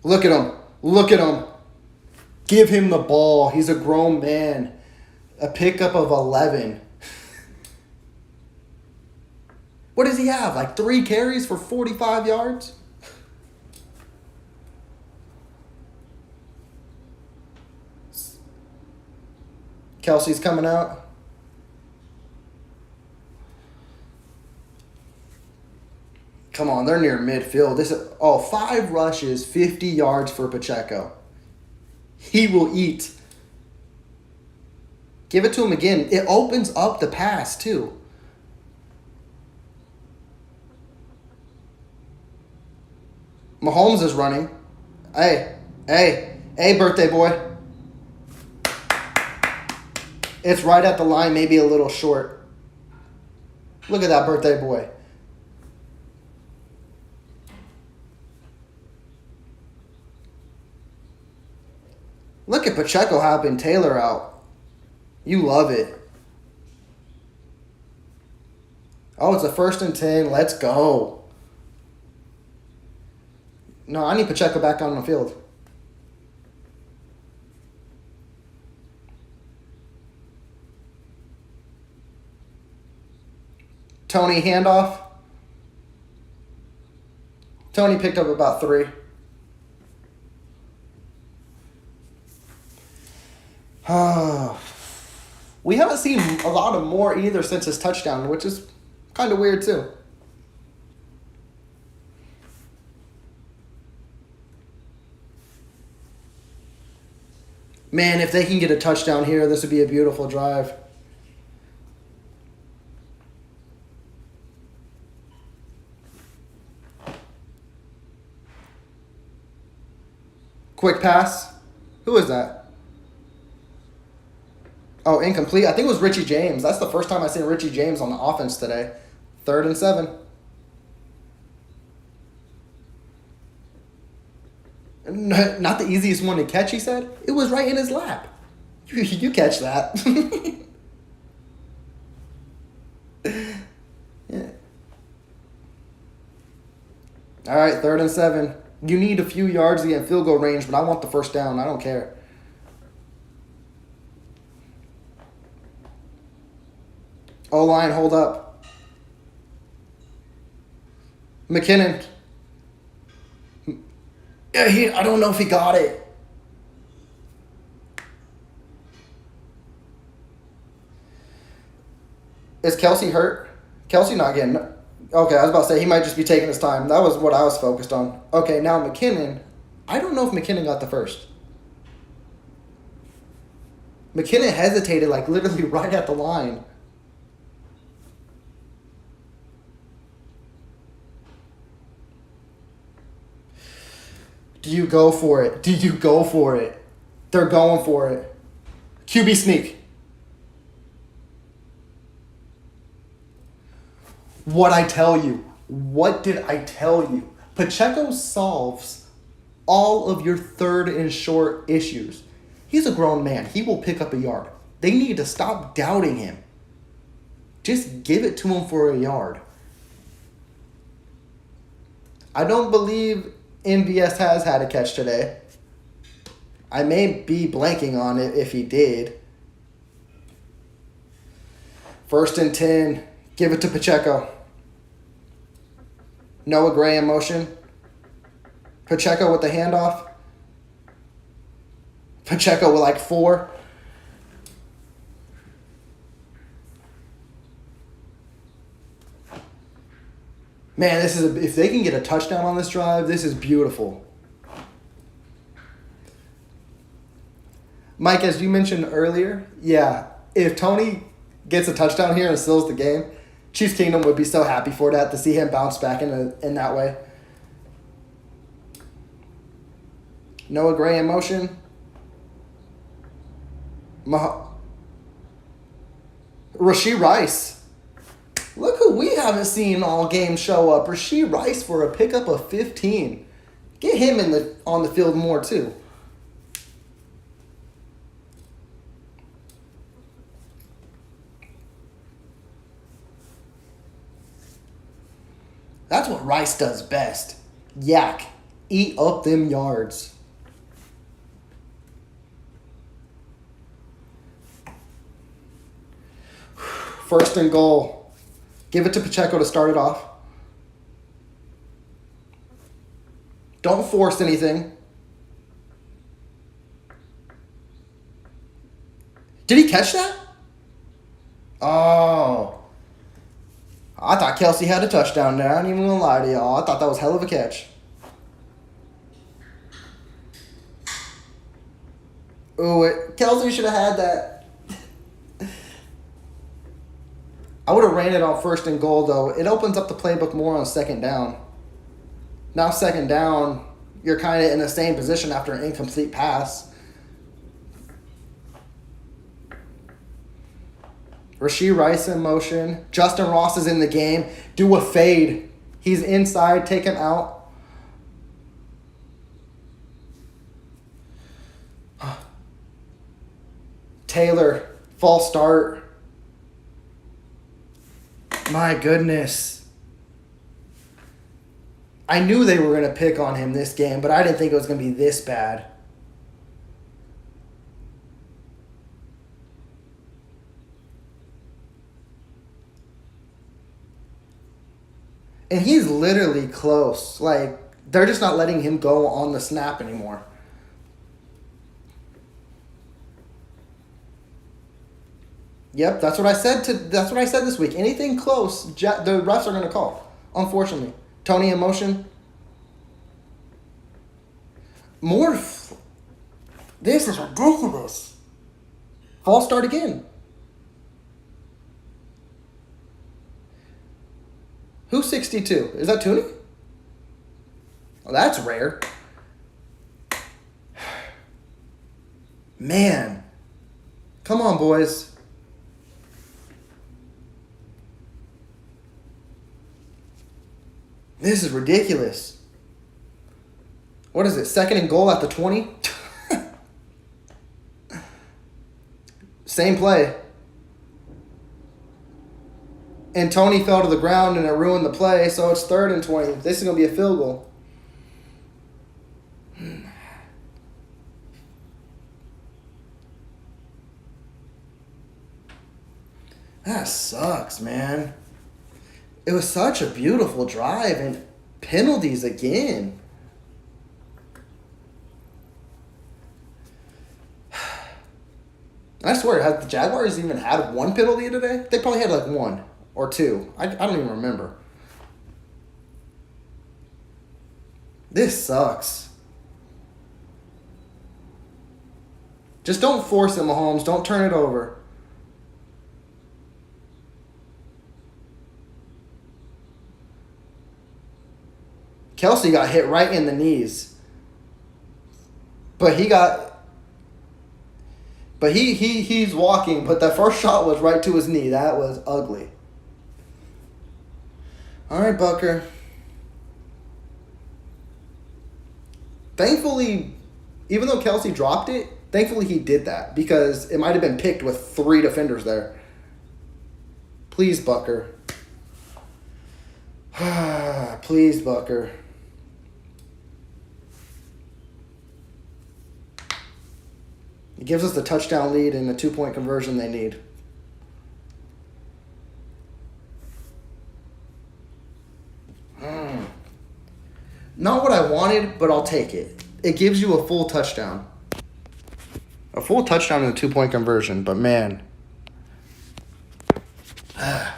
Look at him. Look at him. Give him the ball. He's a grown man. A pickup of 11. What does he have? Like 3 carries for 45 yards? Kelsey's coming out. Come on, they're near midfield. This is 5 rushes, 50 yards for Pacheco. He will eat. Give it to him again. It opens up the pass, too. Mahomes is running. Hey, birthday boy. It's right at the line, maybe a little short. Look at that birthday boy. Look at Pacheco helping Taylor out. You love it. Oh, it's a 1st and 10. Let's go. No, I need Pacheco back on the field. Tony handoff. Tony picked up about 3. We haven't seen a lot of more either since his touchdown, which is kind of weird too. Man, if they can get a touchdown here, this would be a beautiful drive. Quick pass. Who is that? Oh, incomplete. I think it was Richie James. That's the first time I've seen Richie James on the offense today. 3rd and 7. Not the easiest one to catch, he said. It was right in his lap. You catch that. Yeah. All right, 3rd and 7. You need a few yards to get in field goal range, but I want the 1st down. I don't care. O-line, hold up. McKinnon. Yeah, I don't know if he got it. Is Kelsey hurt? Kelsey not getting... Okay, I was about to say he might just be taking his time. That was what I was focused on. Okay, now McKinnon. I don't know if McKinnon got the 1st. McKinnon hesitated like literally right at the line. Do you go for it? Do you go for it? They're going for it. QB sneak. What I tell you? What did I tell you? Pacheco solves all of your 3rd and short issues. He's a grown man. He will pick up a yard. They need to stop doubting him. Just give it to him for a yard. I don't believe MVS has had a catch today. I may be blanking on it if he did. 1st and 10. Give it to Pacheco. Noah Gray in motion. Pacheco with the handoff. Pacheco with like 4. Man, this is if they can get a touchdown on this drive, this is beautiful. Mike, as you mentioned earlier, yeah, if Tony gets a touchdown here and seals the game, Chiefs Kingdom would be so happy for that, to see him bounce back in that way. Noah Gray in motion. Rashee Rice. Look who we haven't seen all game show up. Rashee Rice for a pickup of 15. Get him on the field more too. That's what Rice does best. Yak. Eat up them yards. First and goal. Give it to Pacheco to start it off. Don't force anything. Did he catch that? Oh. I thought Kelsey had a touchdown there. I ain't even gonna lie to y'all. I thought that was hell of a catch. Ooh, Kelsey should have had that. I would have ran it on first and goal, though. It opens up the playbook more on second down. Now second down, you're kind of in the same position after an incomplete pass. Rashee Rice in motion. Justin Ross is in the game. Do a fade. He's inside. Take him out. Taylor, false start. My goodness. I knew they were going to pick on him this game, but I didn't think it was going to be this bad. And he's literally close. Like, they're just not letting him go on the snap anymore. Yep, that's what I said this week. Anything close, the refs are going to call. Unfortunately, Tony in motion. This is ridiculous. False start again. Who's 62? Is that Tooney? Oh, that's rare. Man. Come on, boys. This is ridiculous. What is it? Second and goal at the 20? Same play. And Tony fell to the ground and it ruined the play, so it's 3rd and 20. This is going to be a field goal. That sucks, man. It was such a beautiful drive, and penalties again. I swear, have the Jaguars even had one penalty today? They probably had like 1 or 2. I don't even remember. This sucks. Just don't force it, Mahomes. Don't turn it over. Kelsey got hit right in the knees. But he's walking, but that first shot was right to his knee. That was ugly. All right, Bucker. Thankfully, even though Kelsey dropped it, thankfully he did that because it might have been picked with 3 defenders there. Please, Bucker. Please, Bucker. It gives us the touchdown lead and the 2-point conversion they need. Not what I wanted, but I'll take it. It gives you a full touchdown. A full touchdown and a 2-point conversion, but man. All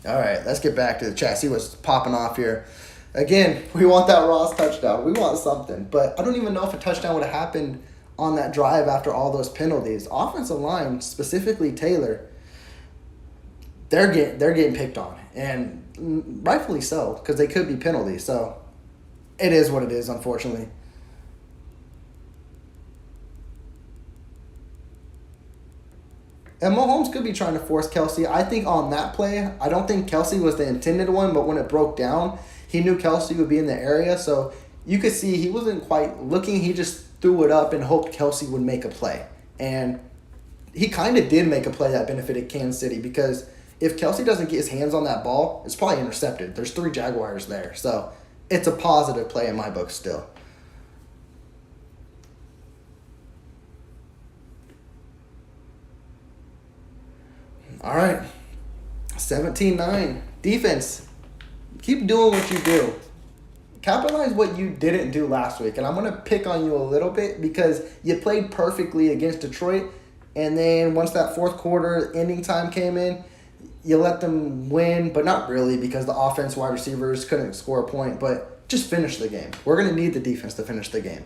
right, let's get back to the chat. See what's popping off here. Again, we want that Ross touchdown. We want something. But I don't even know if a touchdown would have happened on that drive after all those penalties. Offensive line, specifically Taylor, they're getting picked on. And rightfully so, because they could be penalties. So it is what it is, unfortunately. And Mahomes could be trying to force Kelsey. I think on that play, I don't think Kelsey was the intended one, but when it broke down, he knew Kelsey would be in the area. So you could see he wasn't quite looking. He just threw it up and hoped Kelsey would make a play. And he kind of did make a play that benefited Kansas City, because if Kelsey doesn't get his hands on that ball, it's probably intercepted. There's 3 Jaguars there. So it's a positive play in my book still. All right. 17-9. Defense, keep doing what you do. Capitalize what you didn't do last week. And I'm going to pick on you a little bit because you played perfectly against Detroit. And then once that fourth quarter ending time came in, you let them win, but not really, because the offense, wide receivers couldn't score a point. But just finish the game. We're going to need the defense to finish the game.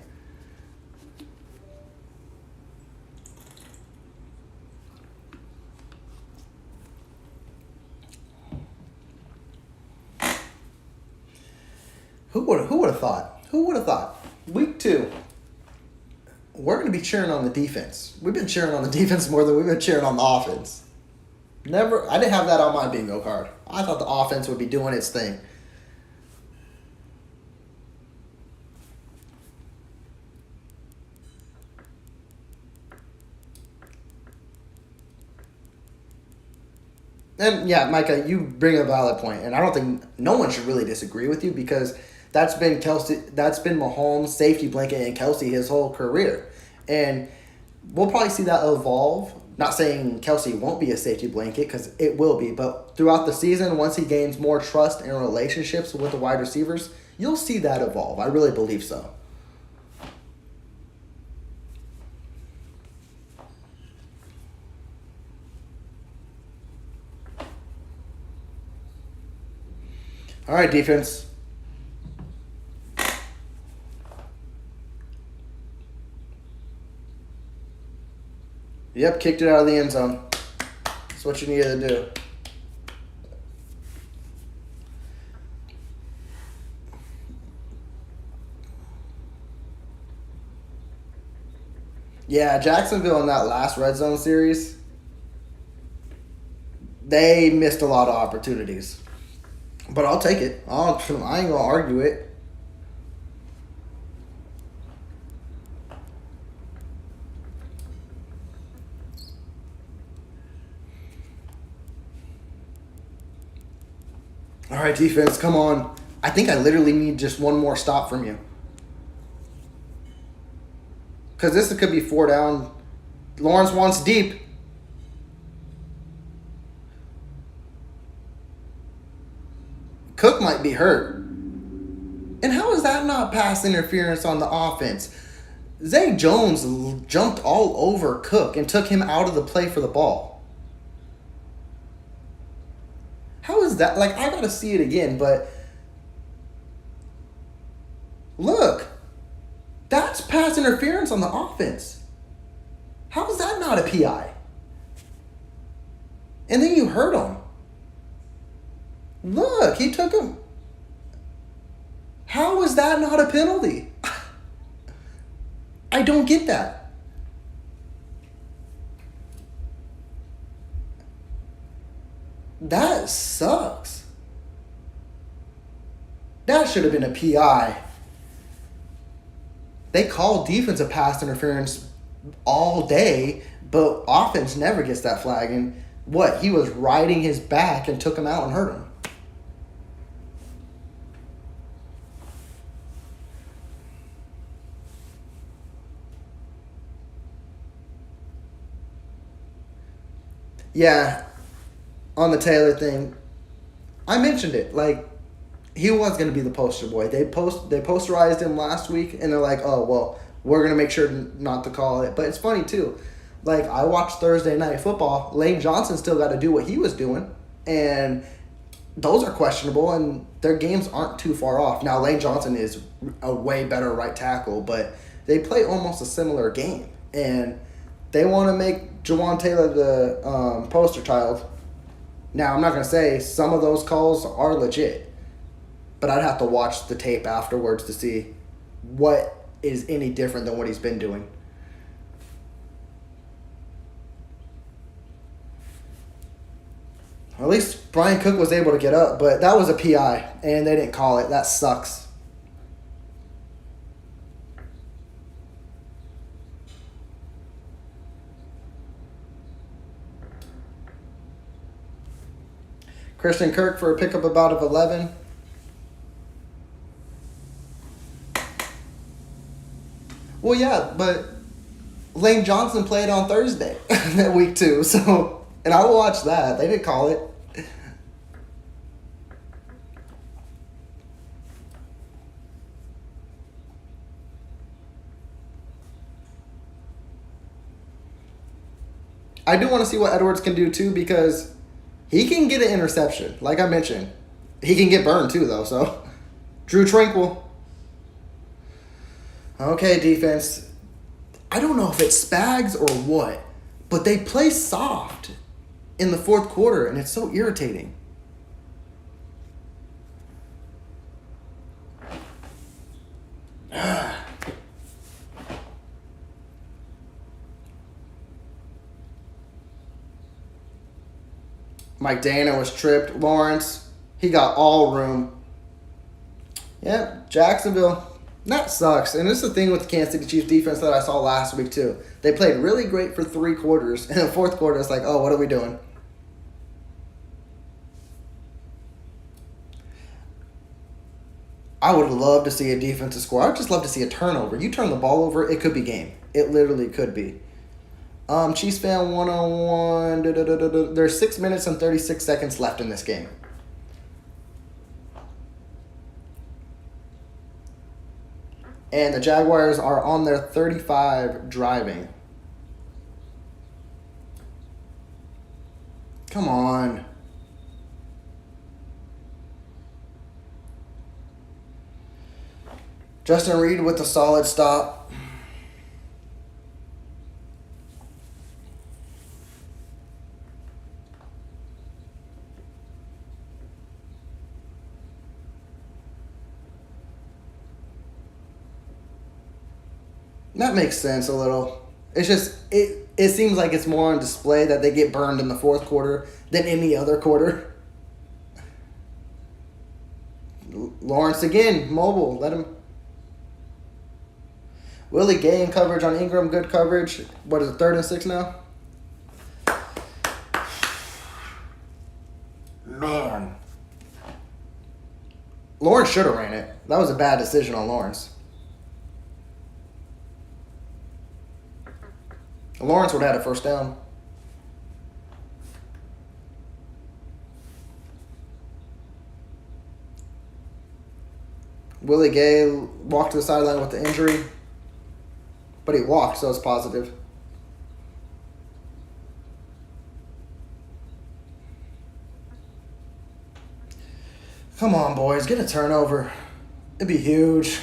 Who would have thought? Who would have thought? Week 2, we're going to be cheering on the defense. We've been cheering on the defense more than we've been cheering on the offense. I didn't have that on my bingo card. I thought the offense would be doing its thing. And yeah, Micah, you bring a valid point, and I don't think no one should really disagree with you, because that's been Mahomes' safety blanket and Kelsey his whole career, and we'll probably see that evolve. Not saying Kelsey won't be a safety blanket, because it will be, but throughout the season, once he gains more trust and relationships with the wide receivers, you'll see that evolve. I really believe so. All right, defense. Yep, kicked it out of the end zone. That's what you needed to do. Yeah, Jacksonville in that last red zone series, they missed a lot of opportunities. But I'll take it. I ain't going to argue it. All right, defense, come on. I think I literally need just one more stop from you. Because this could be 4 down. Lawrence wants deep. Cook might be hurt. And how is that not pass interference on the offense? Zay Jones jumped all over Cook and took him out of the play for the ball. How is that? Like, I got to see it again, but look, that's pass interference on the offense. How is that not a PI? And then you hurt him. Look, he took him. How is that not a penalty? I don't get that. That sucks. That should have been a PI. They call defensive pass interference all day, but offense never gets that flag. And what? He was riding his back and took him out and hurt him. Yeah, on the Taylor thing, I mentioned it. Like, he was going to be the poster boy. They posterized him last week, and they're like, oh, well, we're going to make sure not to call it. But it's funny, too. Like, I watched Thursday Night Football. Lane Johnson still got to do what he was doing. And those are questionable, and their games aren't too far off. Now, Lane Johnson is a way better right tackle, but they play almost a similar game. And they want to make Jawan Taylor the poster child. Now, I'm not going to say some of those calls are legit, but I'd have to watch the tape afterwards to see what is any different than what he's been doing. At least Brian Cook was able to get up, but that was a PI, and they didn't call it. That sucks. Christian Kirk for a pickup about of 11. Well, yeah, but Lane Johnson played on Thursday that week 2, so, and I watched that. They didn't call it. I do want to see what Edwards can do too, because he can get an interception. Like I mentioned, he can get burned too, though. So, Drew Tranquil. Okay, defense. I don't know if it's Spags or what, but they play soft in the fourth quarter, and it's so irritating. Mike Dana was tripped. Lawrence, he got all room. Yeah, Jacksonville, that sucks. And this is the thing with the Kansas City Chiefs defense that I saw last week too. They played really great for 3 quarters. And in the fourth quarter, it's like, oh, what are we doing? I would love to see a defensive score. I would just love to see a turnover. You turn the ball over, it could be game. It literally could be. Chiefs fan 101. There's 6 minutes and 36 seconds left in this game. And the Jaguars are on their 35 driving. Come on. Justin Reed with a solid stop. That makes sense a little. It's just, it seems like it's more on display that they get burned in the fourth quarter than any other quarter. Lawrence again, mobile. Let him. Willie Gay in coverage on Ingram, good coverage. What is it, 3rd and 6 now? Man. Lawrence should have ran it. That was a bad decision on Lawrence. Lawrence would have had a first down. Willie Gay walked to the sideline with the injury, but he walked, so it's positive. Come on, boys, get a turnover. It'd be huge.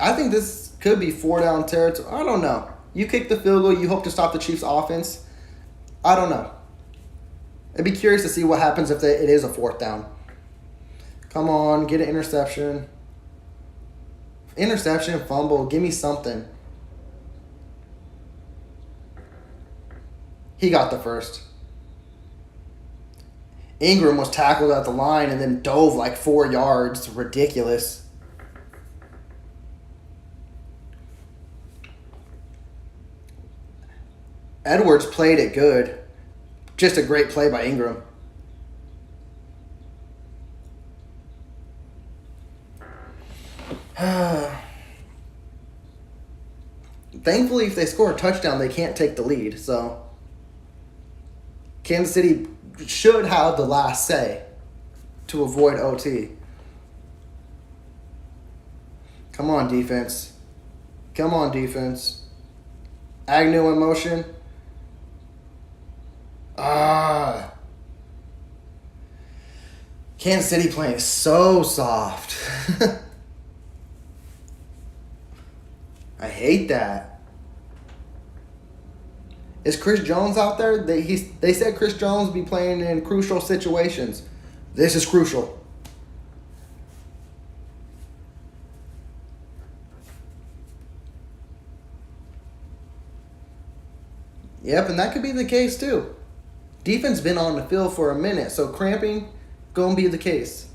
I think this could be 4-down territory. I don't know. You kick the field goal, you hope to stop the Chiefs' offense. I don't know. I'd be curious to see what happens if it is a 4th down. Come on, get an interception. Interception, fumble, give me something. He got the first. Ingram was tackled at the line and then dove like 4 yards. Ridiculous. Edwards played it good. Just a great play by Ingram. Thankfully, if they score a touchdown, they can't take the lead. So, Kansas City should have the last say to avoid OT. Come on, defense. Come on, defense. Agnew in motion. Kansas City playing so soft. I hate that. Is Chris Jones out there? They said Chris Jones be playing in crucial situations. This is crucial. Yep, and that could be the case too. Defense been on the field for a minute, so cramping gonna be the case.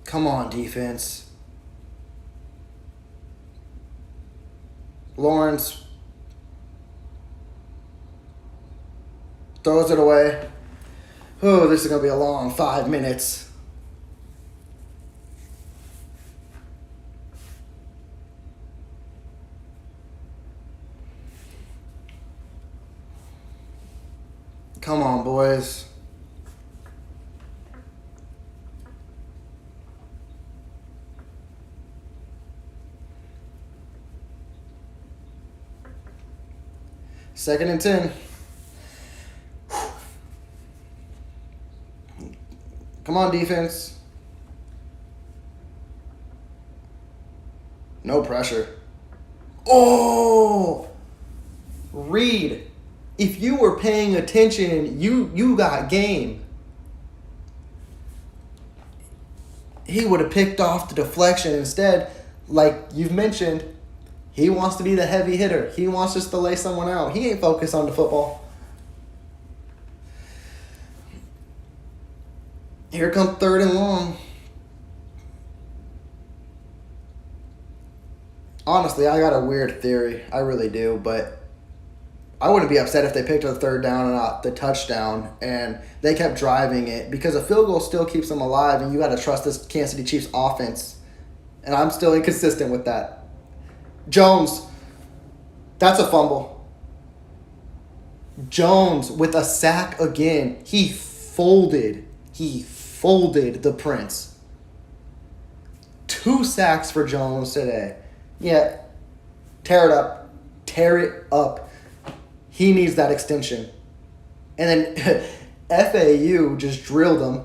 Come on, defense. Lawrence throws it away. Oh, this is gonna be a long 5 minutes. Come on, boys. Second and 10. Come on, defense. No pressure. Oh! Reed. If you were paying attention, you got game. He would have picked off the deflection. Instead, like you've mentioned, he wants to be the heavy hitter. He wants just to lay someone out. He ain't focused on the football. Here comes 3rd and long. Honestly, I got a weird theory. I really do, but I wouldn't be upset if they picked a 3rd down and not the touchdown, and they kept driving it, because a field goal still keeps them alive, and you got to trust this Kansas City Chiefs offense. And I'm still inconsistent with that. Jones, that's a fumble. Jones with a sack again. He folded the Prince. 2 sacks for Jones today. Yeah, tear it up. Tear it up. He needs that extension. And then FAU just drilled him.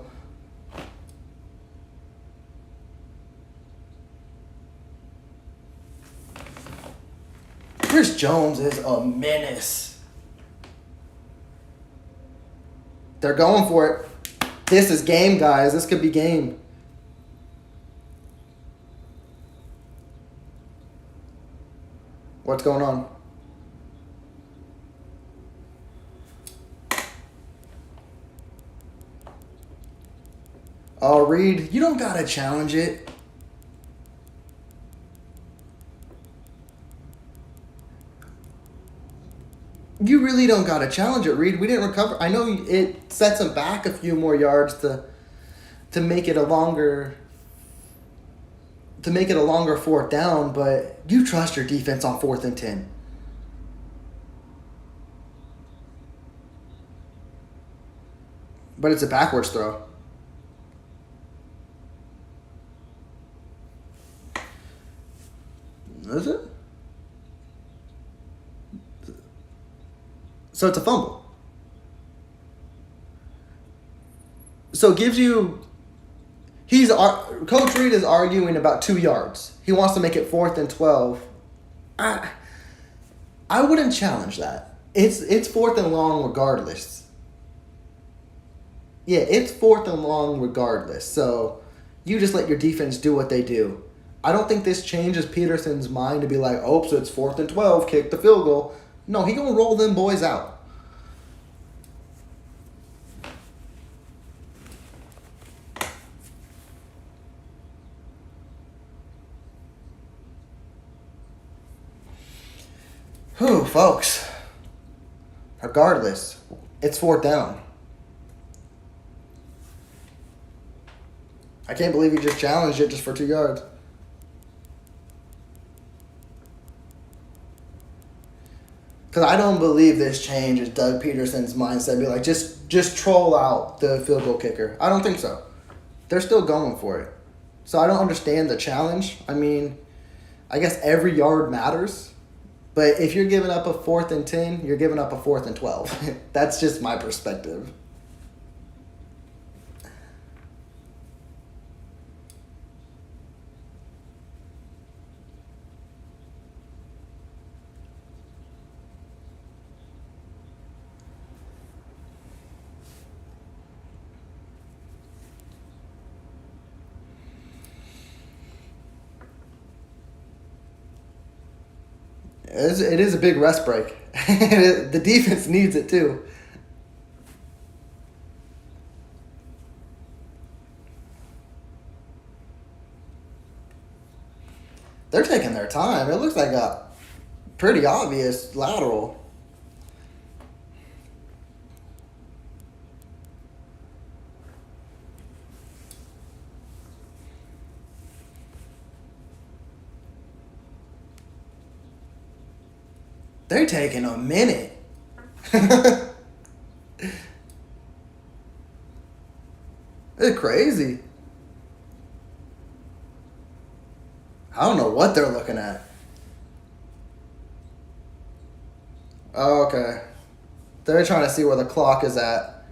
Chris Jones is a menace. They're going for it. This is game, guys. This could be game. What's going on? Oh, Reed, you don't got to challenge it. You really don't got to challenge it, Reed. We didn't recover. I know it sets him back a few more yards to make it a longer 4th down, but you trust your defense on 4th and 10. But it's a backwards throw. Is it? So it's a fumble. So it gives you... Coach Reed is arguing about 2 yards. He wants to make it 4th and 12. I wouldn't challenge that. It's 4th and long regardless. Yeah, it's 4th and long regardless. So you just let your defense do what they do. I don't think this changes Peterson's mind to be like, oh, so it's 4th and 12, kick the field goal. No, he gonna roll them boys out. Whew, folks. Regardless, it's 4th down. I can't believe you just challenged it just for 2 yards. Because I don't believe this changes Doug Peterson's mindset. Be like, just troll out the field goal kicker. I don't think so. they're still going for it. So I don't understand the challenge. I mean, I guess every yard matters. But if you're giving up a 4th and 10, you're giving up a 4th and 12. That's just my perspective. It is a big rest break. The defense needs it too. They're taking their time. It looks like a pretty obvious lateral. They're taking a minute. It's crazy. I don't know what they're looking at. Oh, okay. They're trying to see where the clock is at.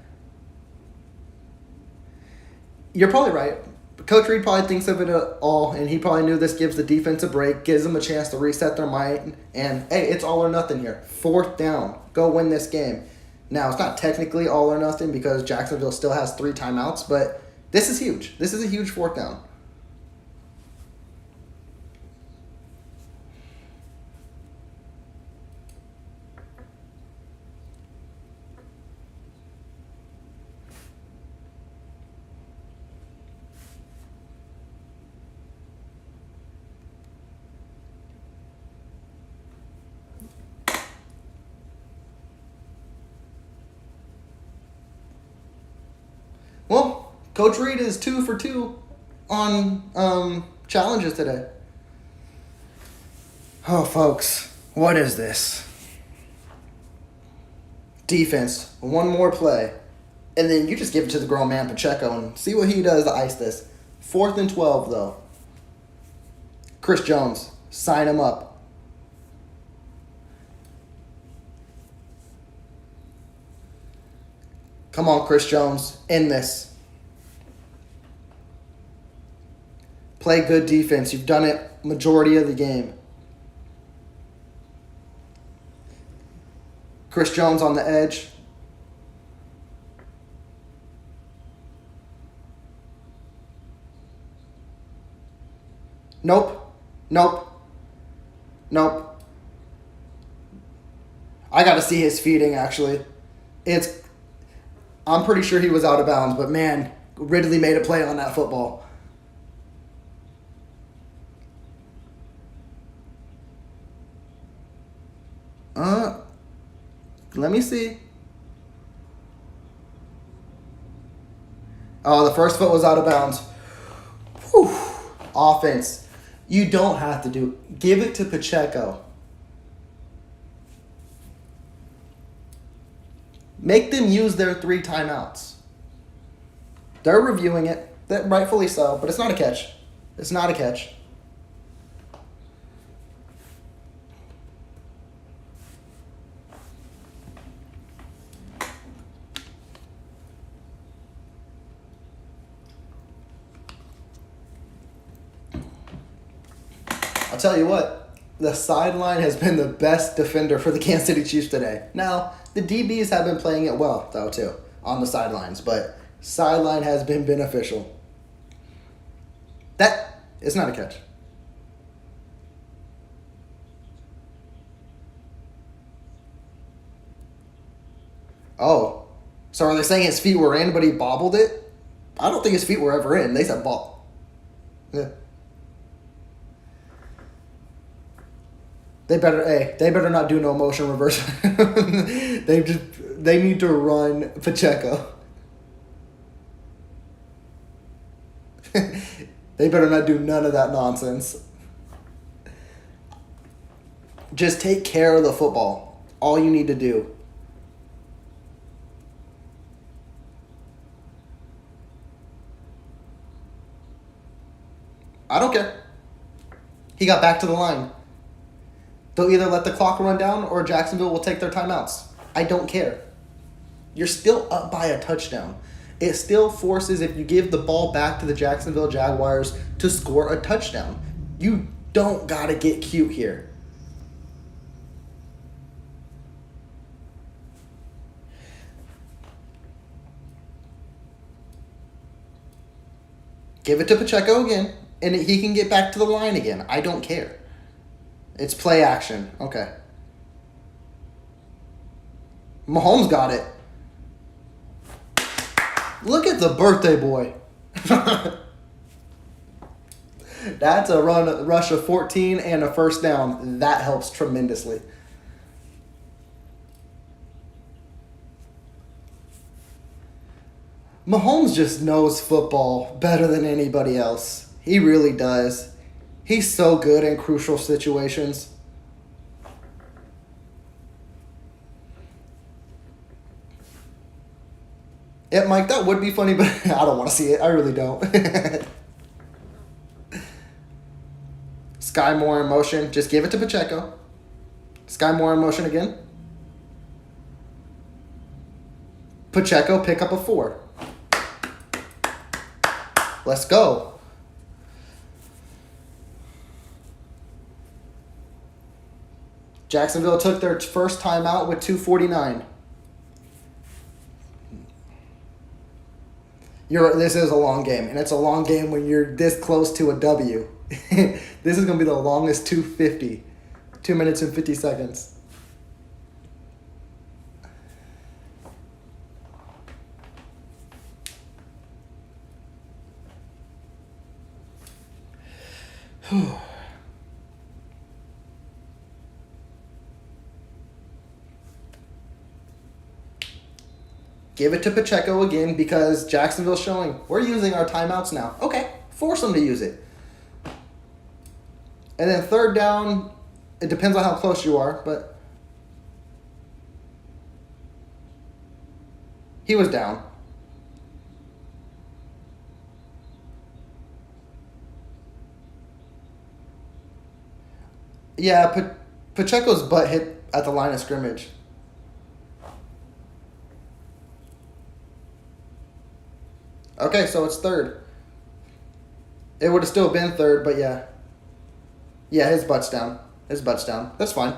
You're probably right. Coach Reed probably thinks of it all, and he probably knew this gives the defense a break, gives them a chance to reset their mind, and hey, it's all or nothing here. 4th down. Go win this game. Now, it's not technically all or nothing because Jacksonville still has 3 timeouts, but this is huge. This is a huge 4th down. Well, Coach Reed is 2 for 2 on challenges today. Oh, folks, what is this? Defense, one more play. And then you just give it to the grown man Pacheco and see what he does to ice this. 4th and 12, though. Chris Jones, sign him up. Come on, Chris Jones, end this. Play good defense. You've done it majority of the game. Chris Jones on the edge. Nope. I got to see his feeding, actually. I'm pretty sure he was out of bounds, but man, Ridley made a play on that football. Let me see. Oh, the first foot was out of bounds. Whew. Offense. You don't have to do. Give it to Pacheco. Make them use their 3 timeouts. They're reviewing it. Rightfully so, but it's not a catch. It's not a catch. I'll tell you what, the sideline has been the best defender for the Kansas City Chiefs today. Now, the DBs have been playing it well, though, too, on the sidelines, but sideline has been beneficial. That is not a catch. Oh, so are they saying his feet were in, but he bobbled it? I don't think his feet were ever in. They said ball. Yeah. They better not do no motion reverse. They need to run Pacheco. They better not do none of that nonsense. Just take care of the football. All you need to do. I don't care. He got back to the line. They'll either let the clock run down or Jacksonville will take their timeouts. I don't care. You're still up by a touchdown. It still forces, if you give the ball back to the Jacksonville Jaguars, to score a touchdown. You don't got to get cute here. Give it to Pacheco again, and he can get back to the line again. I don't care. It's play action. Okay. Mahomes got it. Look at the birthday boy. That's a rush of 14 and a first down. That helps tremendously. Mahomes just knows football better than anybody else. He really does. He's so good in crucial situations. Yeah, Mike, that would be funny, but I don't want to see it. I really don't. Sky Moore in motion. Just give it to Pacheco. Sky Moore in motion again. Pacheco, pick up a 4. Let's go. Jacksonville took their first timeout with 2:49. This is a long game, and it's a long game when you're this close to a W. This is going to be the longest 2:50. 2 minutes and 50 seconds. Give it to Pacheco again because Jacksonville's showing we're using our timeouts now. Okay, force them to use it. And then third down, it depends on how close you are, but he was down. Yeah, Pacheco's butt hit at the line of scrimmage. Okay, so it's third. It would have still been third, but yeah. Yeah, his butt's down. That's fine.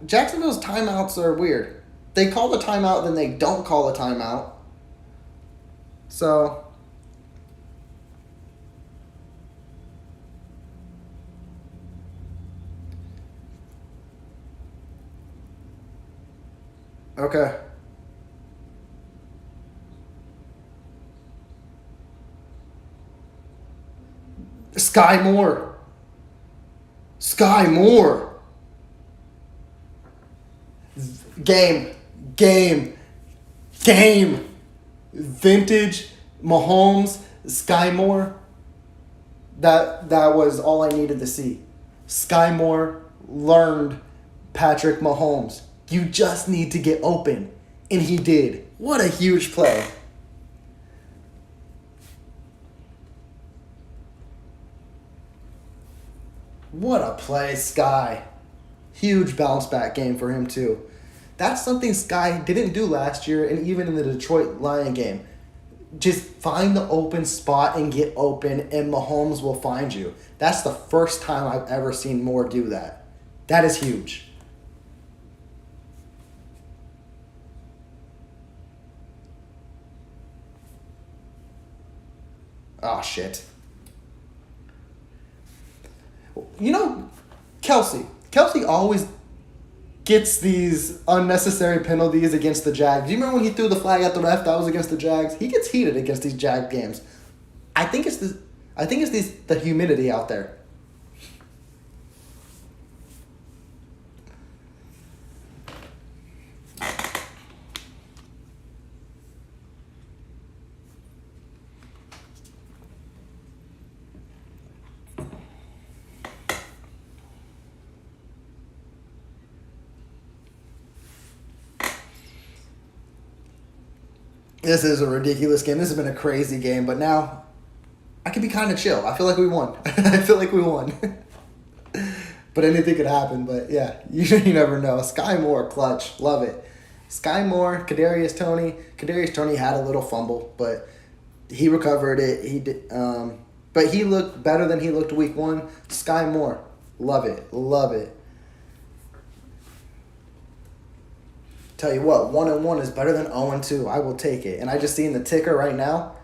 Jacksonville's timeouts are weird. They call the timeout, then they don't call a timeout. So okay. Sky Moore. Game. Vintage Mahomes, Sky Moore. That was all I needed to see. Sky Moore learned Patrick Mahomes. You just need to get open. And he did. What a huge play. What a play, Sky. Huge bounce back game for him, too. That's something Sky didn't do last year and even in the Detroit Lion game. Just find the open spot and get open, and Mahomes will find you. That's the first time I've ever seen Moore do that. That is huge. Oh, shit. You know, Kelsey always gets these unnecessary penalties against the Jags. Do you remember when he threw the flag at the ref? That was against the Jags. He gets heated against these Jag games. I think it's the humidity out there. This is a ridiculous game. This has been a crazy game, but now I could be kind of chill. I feel like we won. I feel like we won. But anything could happen. But yeah, you never know. Sky Moore, clutch. Love it. Sky Moore, Kadarius Toney. Kadarius Toney had a little fumble, but he recovered it. He did, but he looked better than he looked week 1. Sky Moore, love it, love it. Tell you what, 1-1 is better than 0-2. I will take it. And I just seen the ticker right now.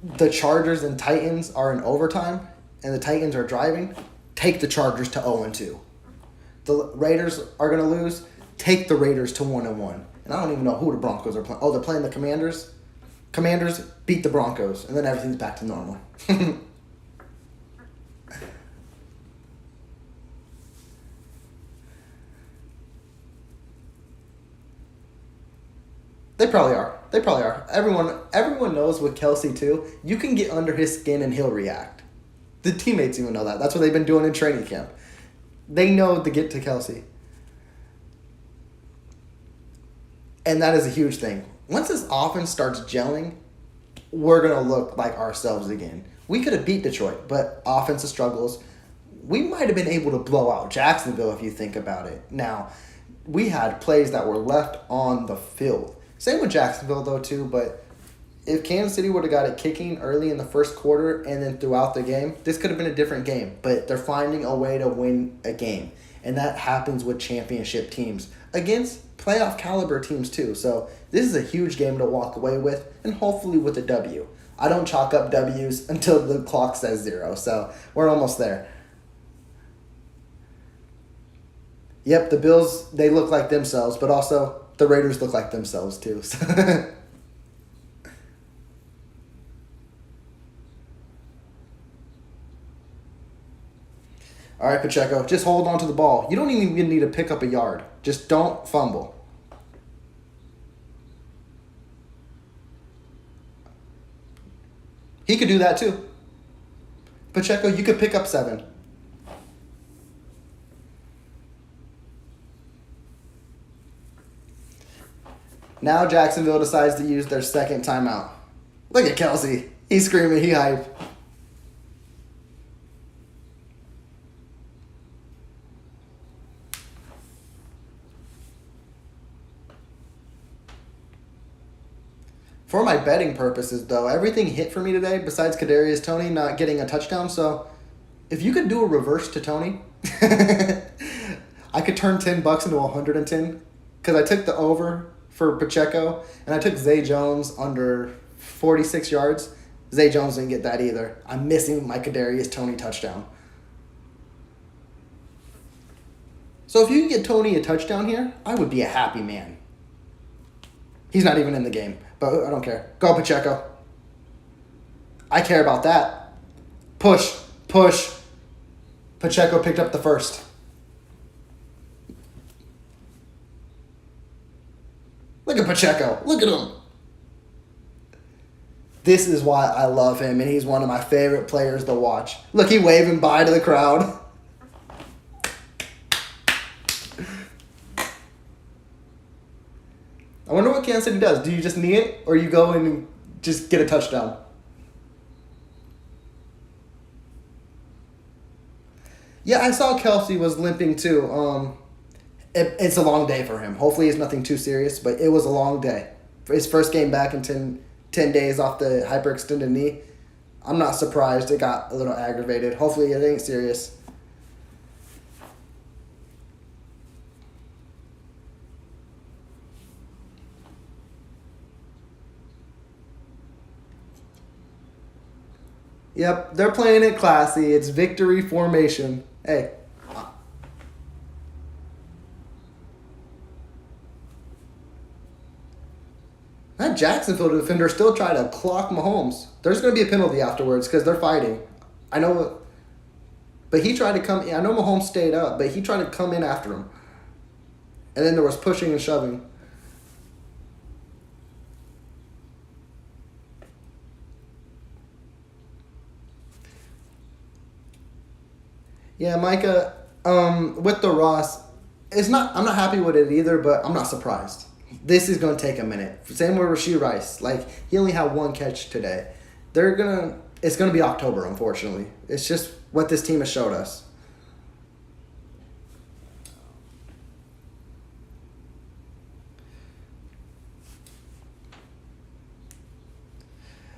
The Chargers and Titans are in overtime, and the Titans are driving. Take the Chargers to 0-2. The Raiders are gonna lose. Take the Raiders to 1-1. And I don't even know who the Broncos are playing. Oh, they're playing the Commanders. Commanders beat the Broncos, and then everything's back to normal. They probably are. They probably are. Everyone knows with Kelsey too. You can get under his skin and he'll react. The teammates even know that. That's what they've been doing in training camp. They know to get to Kelsey. And that is a huge thing. Once this offense starts gelling, we're going to look like ourselves again. We could have beat Detroit, but offensive struggles. We might have been able to blow out Jacksonville if you think about it. Now, we had plays that were left on the field. Same with Jacksonville, though, too, but if Kansas City would have got it kicking early in the first quarter and then throughout the game, this could have been a different game. But they're finding a way to win a game, and that happens with championship teams against playoff caliber teams, too. So this is a huge game to walk away with, and hopefully with a W. I don't chalk up W's until the clock says 0, so we're almost there. Yep, the Bills, they look like themselves, but also the Raiders look like themselves too. All right, Pacheco, just hold on to the ball. You don't even need to pick up a yard. Just don't fumble. He could do that too. Pacheco, you could pick up 7. Now Jacksonville decides to use their second timeout. Look at Kelsey. He's screaming. He hype. For my betting purposes, though, everything hit for me today besides Kadarius Toney not getting a touchdown. So if you could do a reverse to Toney, I could turn $10 into 110 because I took the over for Pacheco, and I took Zay Jones under 46 yards. Zay Jones didn't get that either. I'm missing my Kadarius Toney touchdown. So if you can get Toney a touchdown here, I would be a happy man. He's not even in the game, but I don't care. Go Pacheco. I care about that. Push. Pacheco picked up the first. Look at Pacheco. Look at him. This is why I love him, and he's one of my favorite players to watch. Look, he waving bye to the crowd. I wonder what Kansas City does. Do you just knee it, or you go and just get a touchdown? Yeah, I saw Kelsey was limping too. It's a long day for him. Hopefully it's nothing too serious, but it was a long day. For his first game back in 10 days off the hyperextended knee, I'm not surprised it got a little aggravated. Hopefully it ain't serious. Yep, they're playing it classy. It's victory formation. Hey. That Jacksonville defender still tried to clock Mahomes. There's going to be a penalty afterwards because they're fighting. I know, but he tried to come in. I know Mahomes stayed up, but he tried to come in after him. And then there was pushing and shoving. Yeah, Micah, with the Ross, I'm not happy with it either, but I'm not surprised. This is going to take a minute. Same with Rashee Rice. Like, he only had 1 catch today. They're going to It's going to be October, unfortunately. It's just what this team has showed us.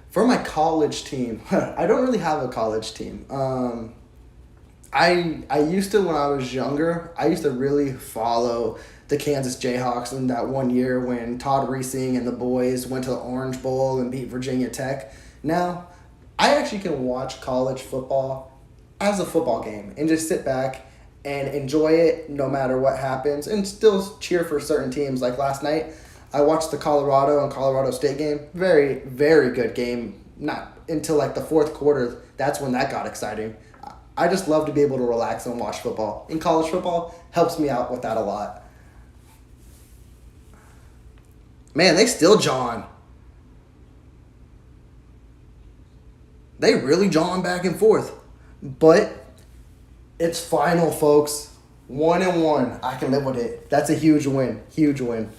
For my college team, I don't really have a college team. I used to when I was younger. I used to really follow the Kansas Jayhawks in that one year when Todd Reesing and the boys went to the Orange Bowl and beat Virginia Tech. Now, I actually can watch college football as a football game and just sit back and enjoy it no matter what happens and still cheer for certain teams. Like last night, I watched the Colorado and Colorado State game. Very, very good game. Not until like the fourth quarter, that's when that got exciting. I just love to be able to relax and watch football. And college football helps me out with that a lot. Man, they still jawing. They really jawing back and forth. But it's final, folks. 1-1. I can live with it. That's a huge win. Huge win.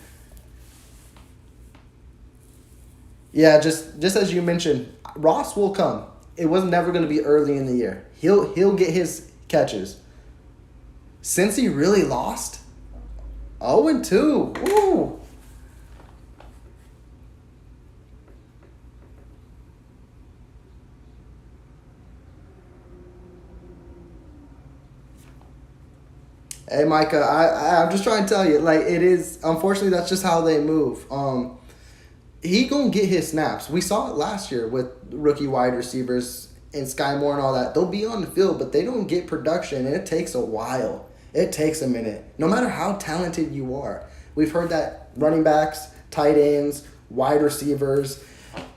Yeah, just as you mentioned, Ross will come. It was never going to be early in the year. He'll get his catches. Since he really lost, 0-2. Woo! Hey, Micah, I'm just trying to tell you, like, it is, unfortunately, that's just how they move. He gonna get his snaps. We saw it last year with rookie wide receivers and Sky Moore and all that. They'll be on the field, but they don't get production, and it takes a while. It takes a minute. No matter how talented you are. We've heard that running backs, tight ends, wide receivers,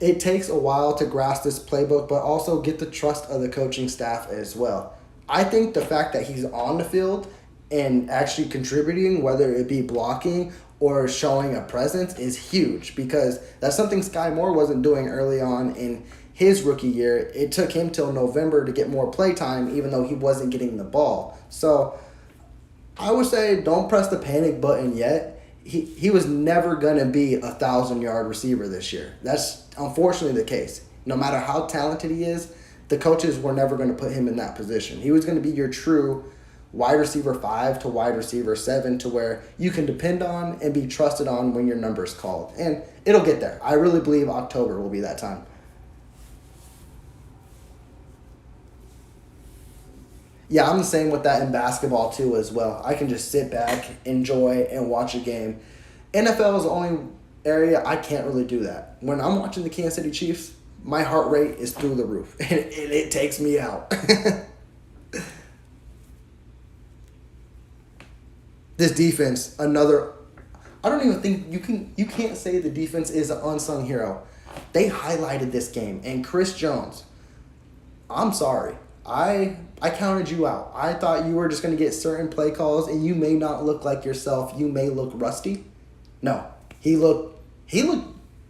it takes a while to grasp this playbook, but also get the trust of the coaching staff as well. I think the fact that he's on the field and actually contributing, whether it be blocking or showing a presence, is huge because that's something Sky Moore wasn't doing early on in his rookie year. It took him till November to get more play time, even though he wasn't getting the ball. So I would say don't press the panic button yet. He was never going to be a 1,000-yard receiver this year. That's unfortunately the case. No matter how talented he is, the coaches were never going to put him in that position. He was going to be your true wide receiver 5 to wide receiver 7 to where you can depend on and be trusted on when your number's called. And it'll get there. I really believe October will be that time. Yeah, I'm the same with that in basketball too as well. I can just sit back, enjoy, and watch a game. NFL is the only area I can't really do that. When I'm watching the Kansas City Chiefs, my heart rate is through the roof. And it takes me out. This defense, I don't even think you can't say the defense is an unsung hero. They highlighted this game, and Chris Jones, I'm sorry. I counted you out. I thought you were just going to get certain play calls, and you may not look like yourself. You may look rusty. No, he looked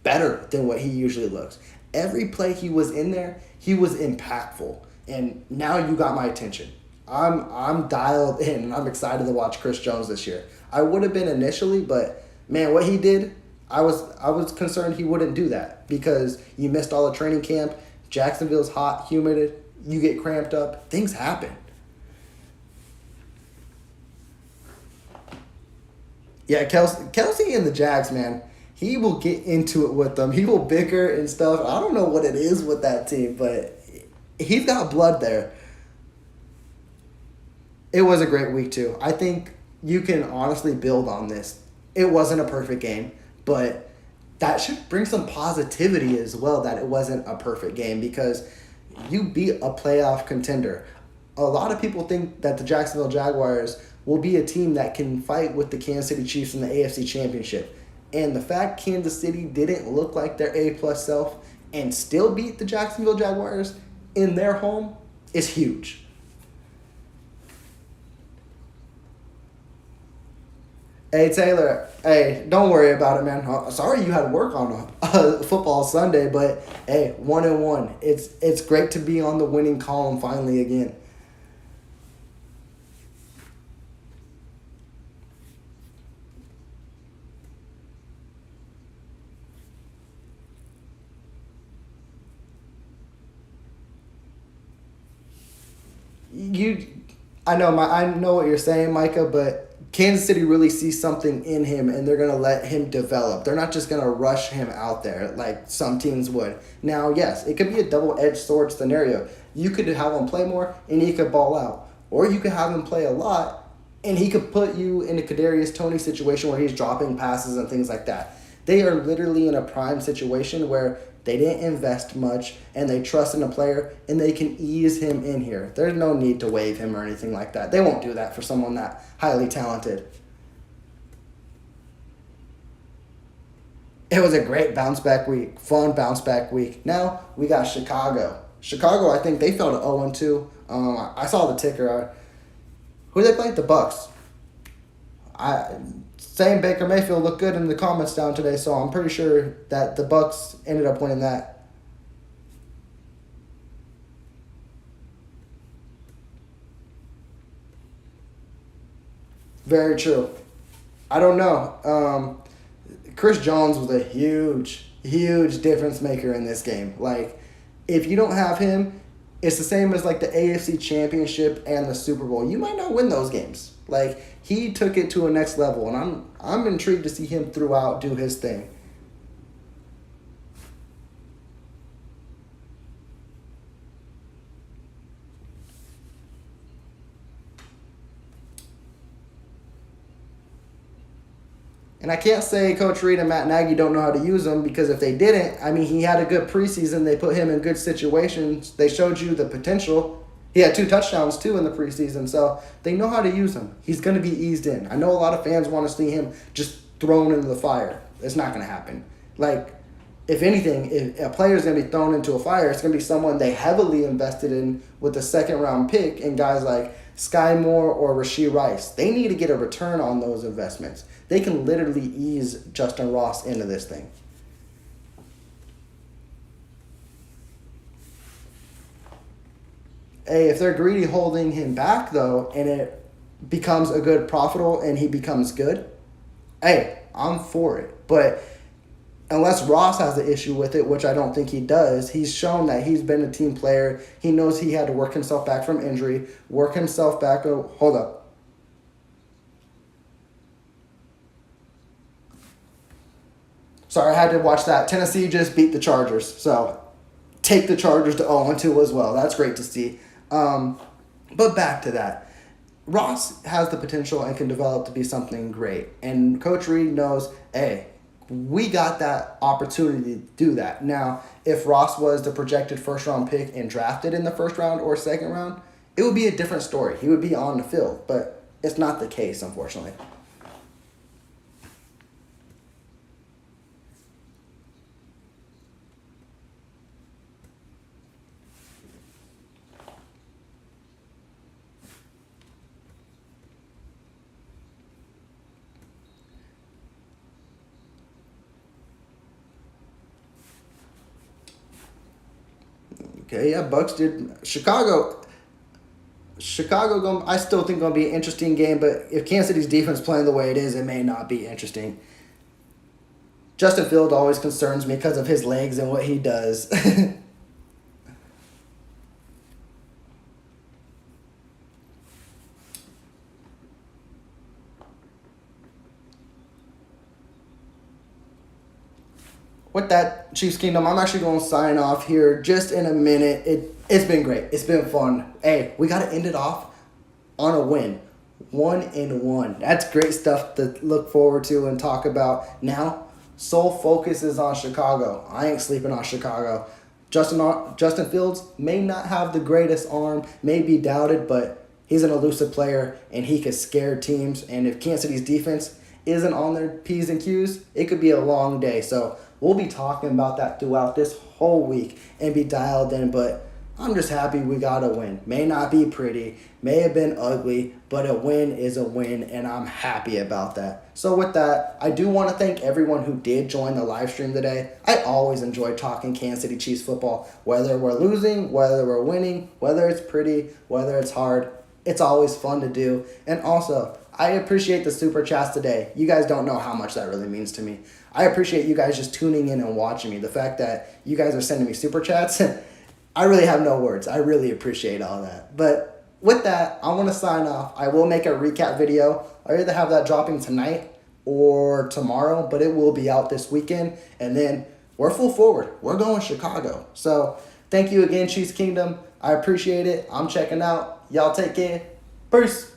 better than what he usually looks. Every play he was in there, he was impactful, and now you got my attention. I'm dialed in, and I'm excited to watch Chris Jones this year. I would have been initially, but man, what he did, I was concerned he wouldn't do that because you missed all the training camp. Jacksonville's hot, humid. You get cramped up. Things happen. Yeah, Kelsey and the Jags, man, he will get into it with them. He will bicker and stuff. I don't know what it is with that team, but he's got blood there. It was a great week, too. I think you can honestly build on this. It wasn't a perfect game, but that should bring some positivity as well that it wasn't a perfect game because you beat a playoff contender. A lot of people think that the Jacksonville Jaguars will be a team that can fight with the Kansas City Chiefs in the AFC Championship. And the fact Kansas City didn't look like their A-plus self and still beat the Jacksonville Jaguars in their home is huge. Hey, Taylor, hey, don't worry about it, man. Sorry you had to work on a football Sunday, but hey, 1-1. It's great to be on the winning column finally again. you, I know what you're saying, Micah, but Kansas City really sees something in him, and they're gonna let him develop. They're not just gonna rush him out there like some teams would. Now, yes, it could be a double-edged sword scenario. You could have him play more, and he could ball out, or you could have him play a lot, and he could put you in a Kadarius Toney situation where he's dropping passes and things like that. They are literally in a prime situation where they didn't invest much and they trust in a player and they can ease him in here. There's no need to waive him or anything like that. They won't do that for someone that highly talented. It was a great bounce back week, fun bounce back week. Now we got Chicago. Chicago, I think they fell to 0-2. I saw the ticker. Who they played? The Bucks. Saying Baker Mayfield looked good in the comments down today, so I'm pretty sure that the Bucks ended up winning that. Very true. I don't know. Chris Jones was a huge difference maker in this game. Like, if you don't have him, it's the same as like the AFC Championship and the Super Bowl. You might not win those games. Like, he took it to a next level, and I'm intrigued to see him throughout do his thing. And I can't say Coach Reed and Matt Nagy don't know how to use him, because if they didn't, I mean, he had a good preseason. They put him in good situations. They showed you the potential. He had 2 touchdowns, too, in the preseason. So they know how to use him. He's going to be eased in. I know a lot of fans want to see him just thrown into the fire. It's not going to happen. Like, if anything, if a player is going to be thrown into a fire, it's going to be someone they heavily invested in with a second-round pick, and guys like Sky Moore or Rashee Rice. They need to get a return on those investments. They can literally ease Justin Ross into this thing. Hey, if they're greedy holding him back, though, and it becomes a good profitable and he becomes good, hey, I'm for it. But unless Ross has an issue with it, which I don't think he does, he's shown that he's been a team player. He knows he had to work himself back from injury, work himself back. Oh, hold up. Sorry, I had to watch that. Tennessee just beat the Chargers, so take the Chargers to 0-2 as well. That's great to see. But back to that. Ross has the potential and can develop to be something great. And Coach Reed knows, hey, we got that opportunity to do that. Now, if Ross was the projected first-round pick and drafted in the first round or second round, it would be a different story. He would be on the field, but it's not the case, unfortunately. Okay, yeah, Bucks did. Chicago, I still think going to be an interesting game, but if Kansas City's defense playing the way it is, it may not be interesting. Justin Field always concerns me because of his legs and what he does. With that, Chiefs Kingdom, I'm actually going to sign off here just in a minute. It's been great. It's been fun. Hey, we got to end it off on a win. 1-1. That's great stuff to look forward to and talk about. Now, sole focus is on Chicago. I ain't sleeping on Chicago. Justin Fields may not have the greatest arm, may be doubted, but he's an elusive player, and he could scare teams. And if Kansas City's defense isn't on their P's and Q's, it could be a long day. So we'll be talking about that throughout this whole week and be dialed in, but I'm just happy we got a win. May not be pretty, may have been ugly, but a win is a win, and I'm happy about that. So with that, I do want to thank everyone who did join the live stream today. I always enjoy talking Kansas City Chiefs football, whether we're losing, whether we're winning, whether it's pretty, whether it's hard. It's always fun to do. And also, I appreciate the super chats today. You guys don't know how much that really means to me. I appreciate you guys just tuning in and watching me. The fact that you guys are sending me super chats, I really have no words. I really appreciate all that. But with that, I want to sign off. I will make a recap video. I'll either have that dropping tonight or tomorrow, but it will be out this weekend. And then we're full forward. We're going Chicago. So thank you again, Chiefs Kingdom. I appreciate it. I'm checking out. Y'all take care. Peace.